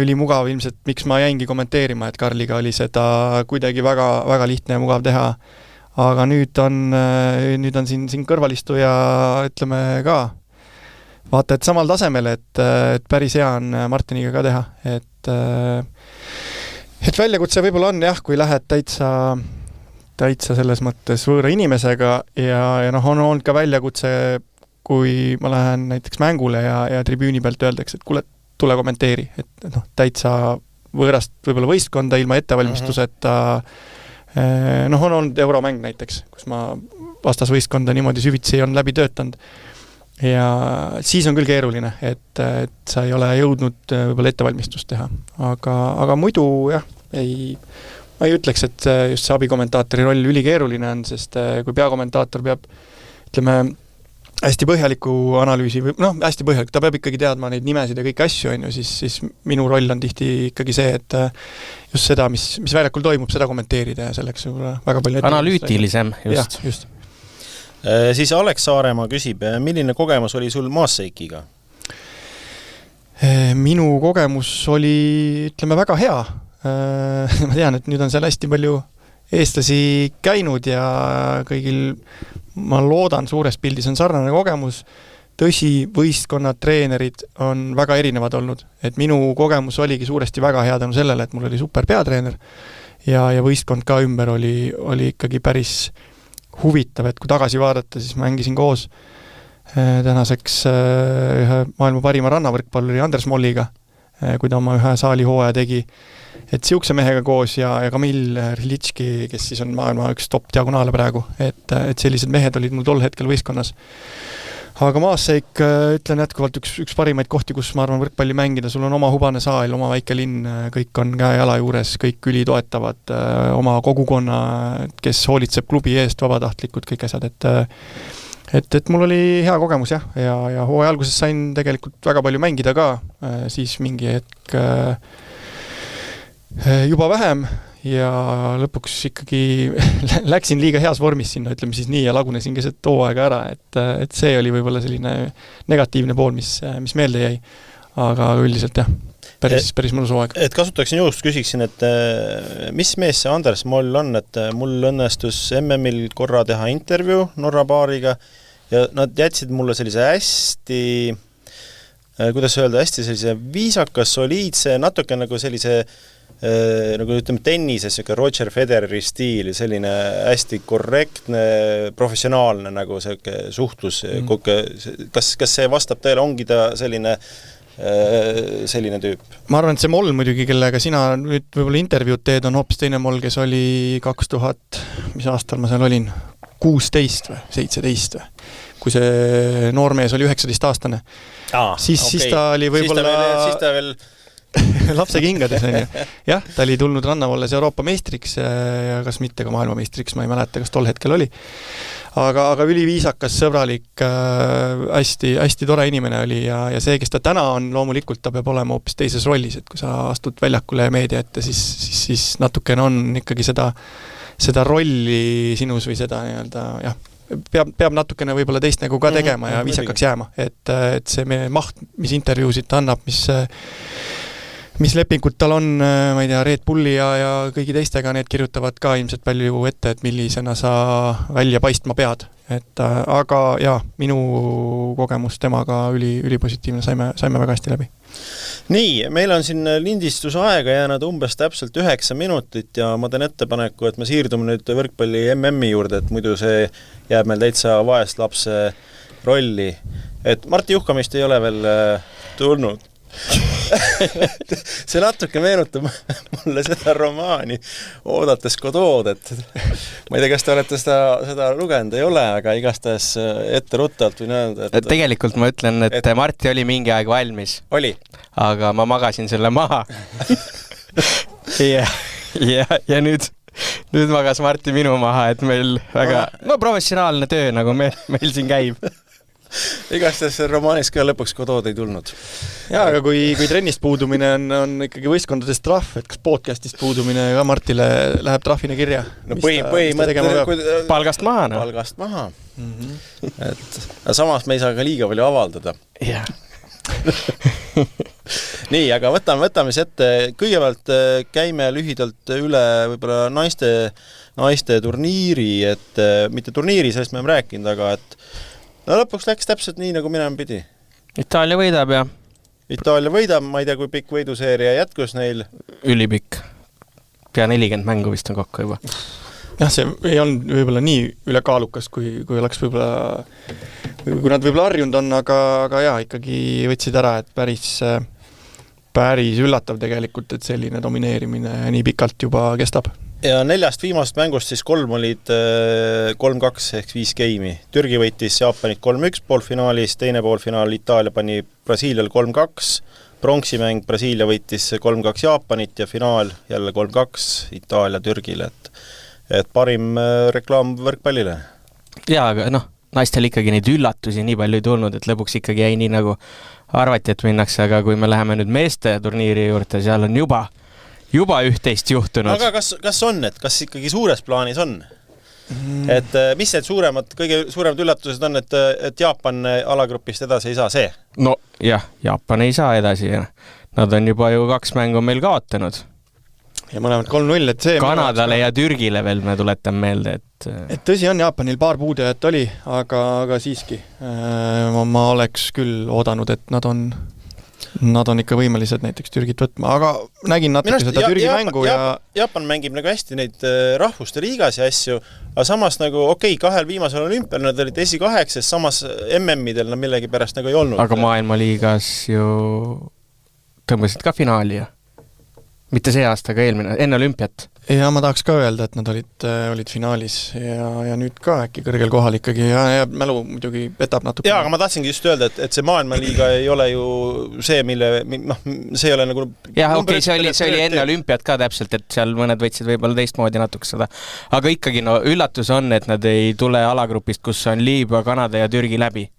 ülimugav ilmselt, miks ma jäingi kommenteerima, et Karliga oli seda kuidagi väga, väga lihtne ja mugav teha. Aga nüüd on siin kõrvalistuja, ütleme ka, vaata, et samal tasemel, et päris hea on Martiniga ka teha, et väljakutse võib-olla on jah, kui lähed täitsa selles mõttes võõra inimesega ja on olnud ka väljakutse, kui ma lähen näiteks mängule ja tribüüni pealt öeldakse, et kuule, tule kommenteeri, et täitsa võõrast võib-olla võistkonda ilma ettevalmistuseta. On olnud euromäng näiteks, kus ma vastasvõistkonda niimoodi süvitsi on läbi töötanud. Ja siis on küll keeruline, et sa ei ole jõudnud võib-olla ettevalmistust teha. Aga muidu jah, ma ei ütleks, et just see abikommentaatori roll ülikeeruline on, sest kui peakommentaator peab, ütleme, hästi põhjaliku analüüsi või hästi põhjalik, ta peab ikkagi teadma neid nimesid ja kõiki asju, siis minu roll on tihti ikkagi see, et just seda, mis väljakul toimub, seda kommenteerida ja selleks väga palju analüütilisem, just. Ja, just. Siis Alex Saaremaa küsib, milline kogemus oli sul maasseikiga? Minu kogemus oli, ütleme, väga hea. Ma tean, et nüüd on seal hästi palju eestlasi käinud ja kõigil ma loodan, suures pildis on sarnane kogemus. Tõsi, võistkonnad, treenerid on väga erinevad olnud. Et minu kogemus oligi suuresti väga hea tänu sellele, et mul oli super peatreener ja võistkond ka ümber oli ikkagi päris huvitav, et kui tagasi vaadata, siis mängisin koos tänaseks ühe maailma parima rannavõrkpalluri Anders Molliga, kui ta oma ühe saali hooaja tegi. Et siukse mehega koos ja Kamil Rilitski, kes siis on maailma üks top diagonaale praegu, et sellised mehed olid mul tol hetkel võistkonnas. Aga maasseik, ütlen jätkuvalt üks parimaid kohti, kus ma arvan võrkpalli mängida, sul on oma hubane saal, oma väike linn, kõik on käe jala juures, kõik üli toetavad, oma kogukonna, kes hoolitseb klubi eest, vabatahtlikud, kõik asjad, et mul oli hea kogemus jah, ja hooaja alguses sain tegelikult väga palju mängida ka, siis mingi hetk juba vähem ja lõpuks ikkagi läksin liiga heas vormis sinna, ütleme siis nii, ja lagunesin keset hooaega ära, et see oli võib-olla selline negatiivne pool, mis meelde jäi. Aga üldiselt jah, päris mõnus hooaeg. Et kasutaksin juhust, küsiksin, et mis mees see Anders Moll on, et mul õnnestus MM-il korra teha intervjuu Norra baariga ja nad jätsid mulle sellise hästi, kuidas öelda, hästi sellise viisakas, soliidse, natuke nagu sellise nagu ütleme tennises Roger Federeri stiil, selline hästi korrektne, professionaalne nagu see suhtlus. Kas see vastab teile, ongi ta selline tüüp? Ma arvan, et see Moll muidugi, kellega sina nüüd võib-olla intervjuud teed, on hoopis teine Moll, kes oli 2000, mis aastal ma seal olin, 16 või 17 või? Kui see noormees oli 19-aastane. Siis ta oli võib-olla... Siis ta veel lapse kingades on ju. Jah, ta oli tulnud Rannavalles Euroopa meistriks ja kas mitte ka maailmameistriks, ma ei mäleta, kas tol hetkel oli. Aga üliviisakas, sõbralik, hästi tore inimene oli ja see, kes ta täna on, loomulikult ta peab olema hoopis teises rollis, et kui sa astud väljakule meedia ette, siis natukene on ikkagi seda rolli sinus või seda nii-öelda, jah, peab natukene võib-olla teist nagu ka tegema ja viisakaks jääma, et see maht, mis intervjuusid ta annab, mis lepingud tal on, ma ei tea, Red Bulli ja kõigi teistega, need kirjutavad ka ilmselt palju ette, et millisena sa välja paistma pead. Aga jaa, minu kogemus temaga ülipositiivne, saime väga hästi läbi. Nii, meil on siin lindistusaega jäänud umbes täpselt 9 minutit ja ma teen ettepaneku, et me siirdume nüüd võrkpalli MM-i juurde, et muidu see jääb meil täitsa vaeslapse rolli. Et Martti Juhkamist ei ole veel tulnud. See natuke meenutab mulle seda romaani Oodates Godot, et ma ei tea, kas te olete seda lugenud, ei ole, aga igastahes etteruttavalt võin öelda, et tegelikult ma ütlen, et Martti oli mingi aeg valmis. Oli? Aga ma magasin selle maha. ja nüüd magas Marti minu maha, et meil väga professionaalne töö nagu meil siin käib. Igastahes romaanis ka lõpuks kodood ei tulnud. Jaa, aga kui trennist puudumine on ikkagi võistkondadest trahv, et kas podcastist puudumine ka Martile läheb trahvina kirja? No põhimõtteliselt palgast maha. Palgast maha. Et samas me ei saa ka liiga palju avaldada. Jah. Nii, aga võtame siis ette. Kõigepealt käime lühidalt üle võib-olla naiste turniiri, et mitte turniiri, sellest me oleme rääkinud, aga et lõpuks läks täpselt nii, nagu minema pidi. Itaalia võidab ja Itaalia võidab, ma ei tea, kui pikk võiduseeria jätkus neil. Ülipikk. Pea 40 mängu vist on kokku juba. Jah, see ei olnud võib-olla nii ülekaalukas, kui oleks võib-olla, kui nad võib-olla harjunud on, aga jaa, ikkagi võtsid ära, et päris üllatav tegelikult, et selline domineerimine nii pikalt juba kestab. Ja 4 viimasest mängust siis 3 olid 3-2 ehk 5 geimi. Türgi võitis Jaapanit 3-1 poolfinaalis, teine poolfinaal Itaalia pani Brasiilial 3-2, pronksimäng Brasiilia võitis 3-2 Jaapanit ja finaal jälle 3-2 Itaalia Türgile, et parim reklaam võrkpallile. Jaa, aga naistel ikkagi neid üllatusi nii palju ei tulnud, et lõpuks ikkagi jäi nii nagu arvati, et minnakse, aga kui me läheme nüüd meeste turniiri juurde, seal on juba üht-teist juhtunud. Aga kas on, et kas ikkagi suures plaanis on? Et mis need kõige suuremad üllatused on, et Jaapan alagrupist edasi ei saa see? No jah, Jaapan ei saa edasi. Nad on juba ju 2 mängu meil kaotanud. Ja mõlemad 3-0, et see... Kanadale ja Türgile veel me tuletan meelde, et tõsi on, Jaapanil paar puudujat oli, aga siiski. Ma oleks küll oodanud, et nad on ikka võimelised näiteks Türgit võtma, aga nägin natuke seda Türgi mängu ja... Jaapan mängib nagu hästi neid rahvuste liigas ja asju, aga samas nagu 2 viimasel olümpial nad olid esi-8, samas MM-idel nad millegi pärast nagu ei olnud. Aga maailmaliigas ju tõmbasid ka finaali ja mitte see aasta, aga eelmine, enne olümpiat. Ja ma tahaks ka öelda, et nad olid finaalis ja nüüd ka äkki kõrgel kohal ikkagi ja mälu muidugi petab natuke. Jaa, aga ma tahtsingi just öelda, et see maailmaliiga ei ole ju see, see ei ole nagu... Jah, see oli enne olümpiat ka täpselt, et seal mõned võtsid võib-olla teistmoodi natuke seda. Aga ikkagi üllatus on, et nad ei tule alagrupist, kus on Liibüa, Kanada ja Türgi läbi.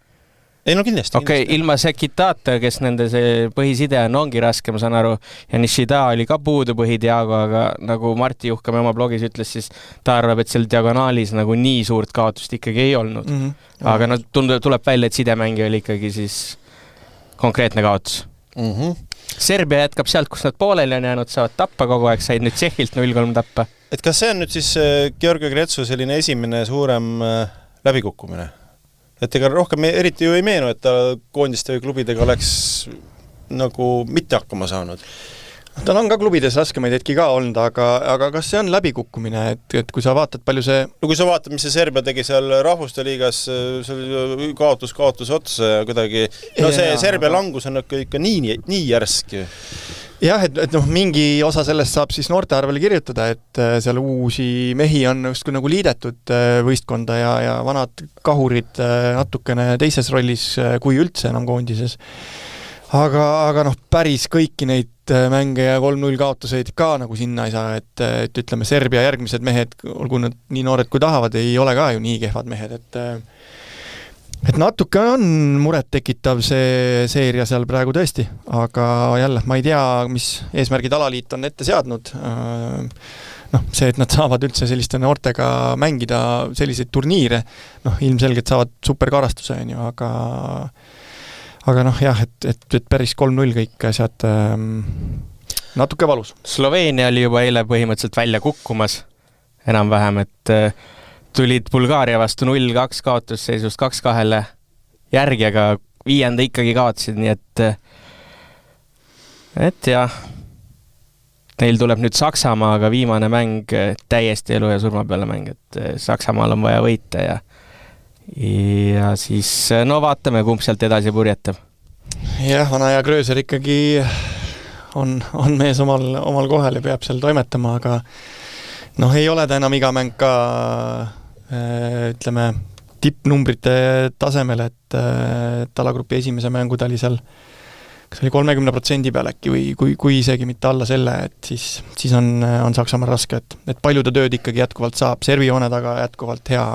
Ei, no kindlasti. Ilma Sekitata, kes nende see põhiside ongi raske, ma saan aru, ja Nishida oli ka puudu põhidiago, aga nagu Marti Juhkame oma blogis ütles, siis ta arvab, et seal diagonaalis nagu nii suurt kaotust ikkagi ei olnud. Aga tuleb välja, et sidemängi oli ikkagi siis konkreetne kaotus. Serbia jätkab sealt, kus nad pooleli on jäänud, saavad tappa kogu aeg, said nüüd Tšehhilt 0-3 tappa. Et kas see on nüüd siis Georgi Gretsu selline esimene suurem läbikukkumine? Et ega rohkem eriti ju ei meenu, et ta koondiste või klubidega oleks nagu mitte hakkama saanud. Tal on ka klubides raskemaid hetki ka olnud, aga kas see on läbikukkumine, et kui sa vaatad palju see... No kui sa vaatad, mis see Serbia tegi seal rahvuste liigas, kaotus otsa ja kuidagi... No see Serbia langus on ikka nii järsk. Jah, et mingi osa sellest saab siis noorte arvele kirjutada, et seal uusi mehi on just nagu liidetud võistkonda ja vanad kahurid natukene teises rollis kui üldse enam koondises. Aga päris kõiki neid mänge ja 3-0 kaotuseid ka nagu sinna ei saa, et ütleme Serbia järgmised mehed, olgu nad nii noored kui tahavad, ei ole ka ju nii kehvad mehed, et natuke on muret tekitav see seeria seal praegu tõesti, aga jälle, ma ei tea, mis eesmärgid alaliit on ette seadnud. See, et nad saavad üldse selliste noortega mängida selliseid turniire, ilmselgelt saavad superkarastuse, aga jah, et päris 3-0 kõik asjad natuke valus. Sloveenia oli juba eile põhimõtteliselt välja kukkumas enam-vähem, et tulid Bulgaaria vastu 0-2 kaotusseisust 2-2 järgi, aga 5. ikkagi kaotasid, nii et jah, neil tuleb nüüd Saksamaa, aga viimane mäng täiesti elu ja surma peale mäng, et Saksamaal on vaja võita ja siis vaatame, kumb sealt edasi purjetab. Jah, vana ja Grööser ikkagi on mees omal kohal ja peab seal toimetama, aga ei ole ta enam iga mäng ka ütleme tippnumbrite tasemel, et alagrupi esimese mängu ta oli seal kas oli 30% peal äkki või kui isegi mitte alla selle, et siis on Saksamaal raske, et palju ta tööd ikkagi jätkuvalt saab, servijoone taga jätkuvalt hea,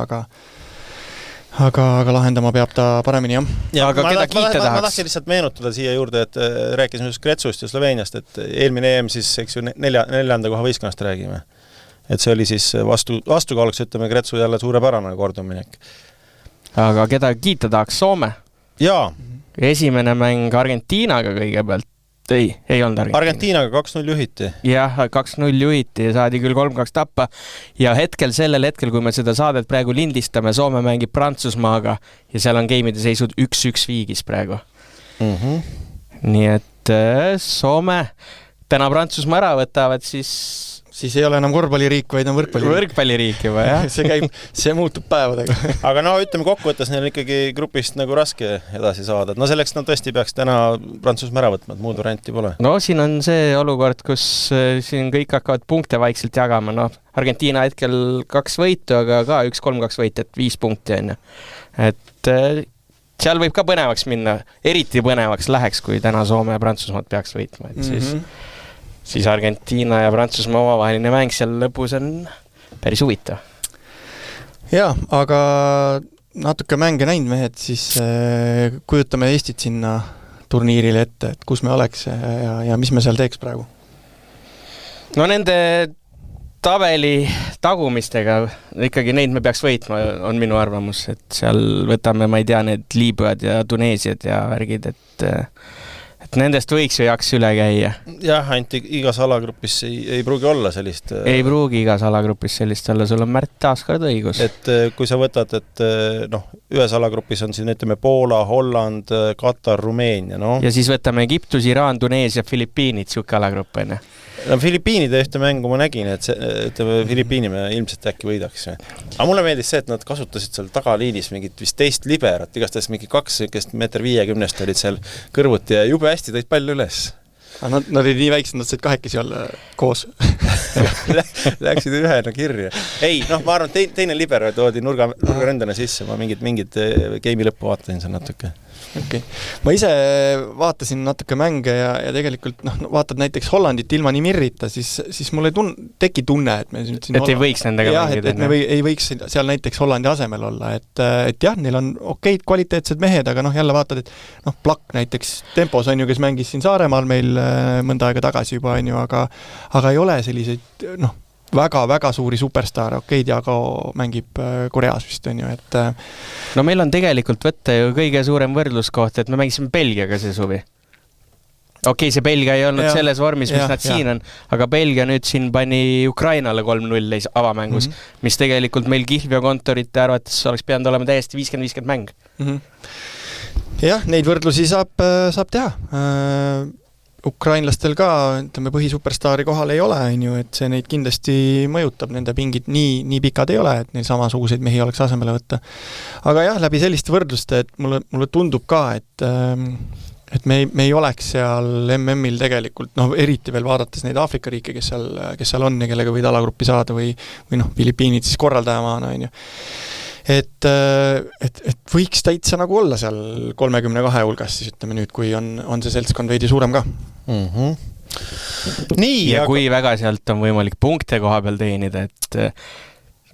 aga lahendama peab ta paremini, jah. Ja aga keda kiita tahaks? Ma tahtsin lihtsalt meenutada siia juurde, et rääkisime just Gretsust ja Sloveeniast, et eelmine EM siis, eks ju, neljanda koha võistkonnast räägime. Et see oli siis vastukaaluks, ütleme, Gretsu jälle suurepärane korduminek. Aga keda kiita tahaks? Soome? Jaa. Esimene mäng Argentiinaga kõigepealt. Ei olnud Argentiinaga 2-0 juhiti. Jah, 2-0 juhiti ja saadi küll 3-2 tappa. Ja sellel hetkel, kui me seda saadet praegu lindistame, Soome mängib Prantsusmaaga ja seal on geimide seisud 1-1 viigis praegu. Nii et Soome täna Prantsusmaa ära võtavad, siis ei ole enam korvpalliriik, vaid on võrkpalliriik juba, jah. see muutub päevadega. Aga no ütleme kokkuvõttes neil ikkagi grupist nagu raske edasi saada. No selleks nad tõesti peaks täna Prantsusmaa ära võtma, et muud varianti pole. No siin on see olukord, kus siin kõik hakkavad punkte vaikselt jagama. No, Argentiina hetkel 2 võitu, aga ka 1-3-2 võit, et 5 punkti on. Et seal võib ka põnevaks minna. Eriti põnevaks läheks, kui täna Soome ja Prantsusmaad peaks võitma. Et siis Argentiina ja Prantsusmaa omavaheline mäng seal lõpus on päris huvitav. Jaa, aga natuke mänge näinud mehed, siis kujutame Eestit sinna turniirile ette, et kus me oleks ja mis me seal teeks praegu? No nende tabeli tagumistega ikkagi neid me peaks võitma, on minu arvamus, et seal võtame, ma ei tea, need Liibüad ja Tuneesiad ja värgid, et nendest võiks ju jaks üle käia. Jah, ainult igas alagrupis ei pruugi olla sellist... Ei pruugi igas alagrupis sellist olla, sul on Märt taaskord õigus. Et kui sa võtad, et ühes alagrupis on siin, ütleme, Poola, Holland, Katar, Rumeenia, no. Ja siis võtame Egiptus, Iraan, Tuneesia, Filipiinid, siuke alagrupp, enne. No Filipiinide ühte mängu ma nägin, et ütleme, Filipiini me ilmselt äkki võidaks. Aga mulle meeldis see, et nad kasutasid seal tagaliinis mingit vist teist liberat, igastahes mingi 2 1,50 olid seal kõrvuti ja jube hästi tõid palju üles. Nad olid nii väiksed, nad said 2 olla koos. Läksid ühena kirja. Ei, ma arvan, teine libero toodi nurgarendana sisse, ma mingid geimi lõppu vaatasin seal natuke. Okay. Ma ise vaatasin natuke mänge ja tegelikult vaatad näiteks Hollandit ilma Nimirita, siis mulle teki tunne, et me siin ei võiks nendega mängida. Et me ei võiks seal näiteks Hollandi asemel olla, et jah, neil on okeid kvaliteetsed mehed, aga jälle vaatad, et Plakk näiteks Tempos on ju, kes mängis siin Saaremaal meil mõnda aega tagasi juba on ju, aga ei ole selliseid väga-väga suuri superstaare, Diago mängib Koreas vist on ju, et no meil on tegelikult võtta ju kõige suurem võrdluskoht, et me mängisime Belgiaga see suvi. See Belgia ei olnud selles vormis, mis nad siin on, aga Belgia nüüd siin pani Ukrainale 3-0 avamängus, mis tegelikult meil Kihlveo kontorite arvates oleks pidanud olema täiesti 50-50 mäng. Jah, neid võrdlusi saab teha. Ukrainlastel ka, ütleme, põhisuperstaari kohal ei ole, et see neid kindlasti mõjutab, nende pingid nii pikad ei ole, et neil samasuguseid mehi oleks asemele võtta. Aga jah, läbi selliste võrdluste, et mulle tundub ka, et me ei oleks seal MM-il tegelikult, eriti veel vaadates neid Aafrika riike, kes seal on ja kellega võid alagruppi saada või Filipiinid siis korraldajamaana, on ju. Et võiks täitsa nagu olla seal 32 hulgas, siis ütleme nüüd, kui on see seltskond veidi suurem ka. Nii, ja kui väga sealt on võimalik punkte koha peal teenida, et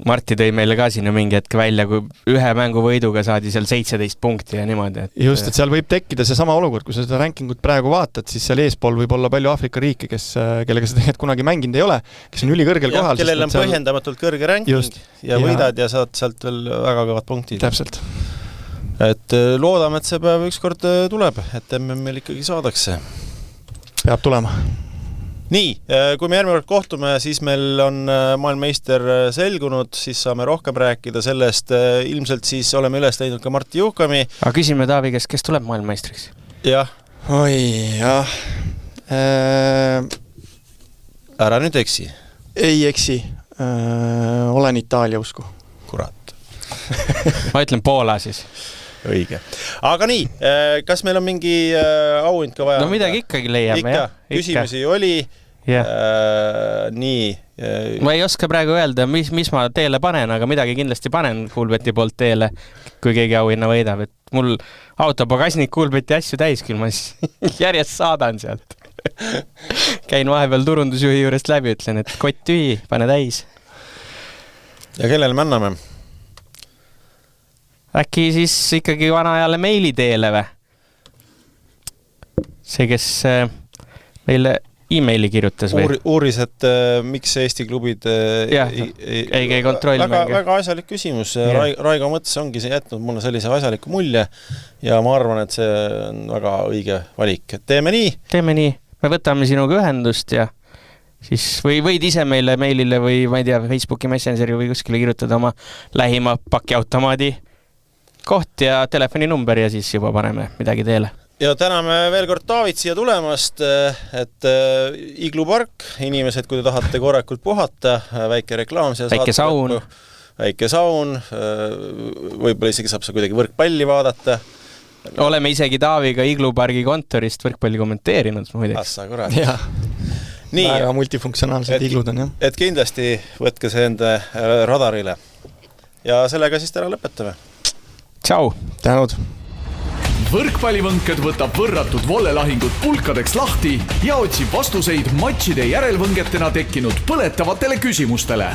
Marti tõi meile ka sinna mingi hetk välja, kui ühe mängu võiduga saadi seal 17 punkti ja niimoodi. Just, et seal võib tekkida see sama olukord, kui sa seda rankingut praegu vaatad, siis seal eespool võib olla palju Aafrika riike, kellega sa tegelikult kunagi mänginud ei ole, kes on ülikõrgel kohal. Kellel on põhjendamatult kõrge ranking ja võidad ja saad sealt veel väga kõvad punktid. Täpselt. Et loodame, et see päev ükskord tuleb, et meil ikkagi saadakse. Peab tulema. Nii, kui me järgmine kord kohtume, siis meil on maailmameister selgunud, siis saame rohkem rääkida sellest. Ilmselt siis oleme üles leidnud ka Martti Juhkami. Aga küsime Taavi, kes tuleb maailmameistriks? Jah. Oi, jah. Ära nüüd eksi. Ei eksi. Olen Itaalia usku. Kurat. Ma ütlen Poola siis. Õige. Aga nii, kas meil on mingi auhind ka vaja? No midagi ikkagi leiame, jah. Küsimusi oli. Yeah. Nii, ma ei oska praegu öelda, mis ma teele panen, aga midagi kindlasti panen Kuulbeti poolt teele, kui keegi auhinna võidab, et mul autopagasnik Kuulbeti asju täis küll, ma järjest saadan sealt. Käin vahepeal turundusjuhi juurest läbi, ütlen, et kott tühi, pane täis. Ja kellele me anname? Äkki siis ikkagi vanajale meili teele või? See, kes meile e-maili kirjutas või? Uuris, et miks Eesti klubid ei käi kontrollmänge. Väga asjalik küsimus. Raigo mõttes ongi see jätnud mulle sellise asjaliku mulje ja ma arvan, et see on väga õige valik. Teeme nii. Me võtame sinuga ühendust ja siis võid ise meile meilile või ma ei tea, Facebooki Messengeri või kuskile kirjutada oma lähima pakiautomaadi koht ja telefoninumber ja siis juba paneme midagi teele. Ja täname veel kord Taavit siia tulemast, et Iglu park, inimesed, kui te tahate korrakult puhata, väike reklaam. Väike saun, võib-olla isegi saab sa kuidagi võrkpalli vaadata. Oleme isegi Taaviga Iglu pargi kontorist võrkpalli kommenteerinud, muideks. Assa, kurat. Nii, väga multifunktsionaalsed iglud on, jah. Et kindlasti võtke see enda radarile. Ja sellega siis täna lõpetame. Tšau! Tänud! Võrkpallivõnked võtab võrratud vollelahingud pulkadeks lahti ja otsib vastuseid matšide järelvõngetena tekkinud põletavatele küsimustele.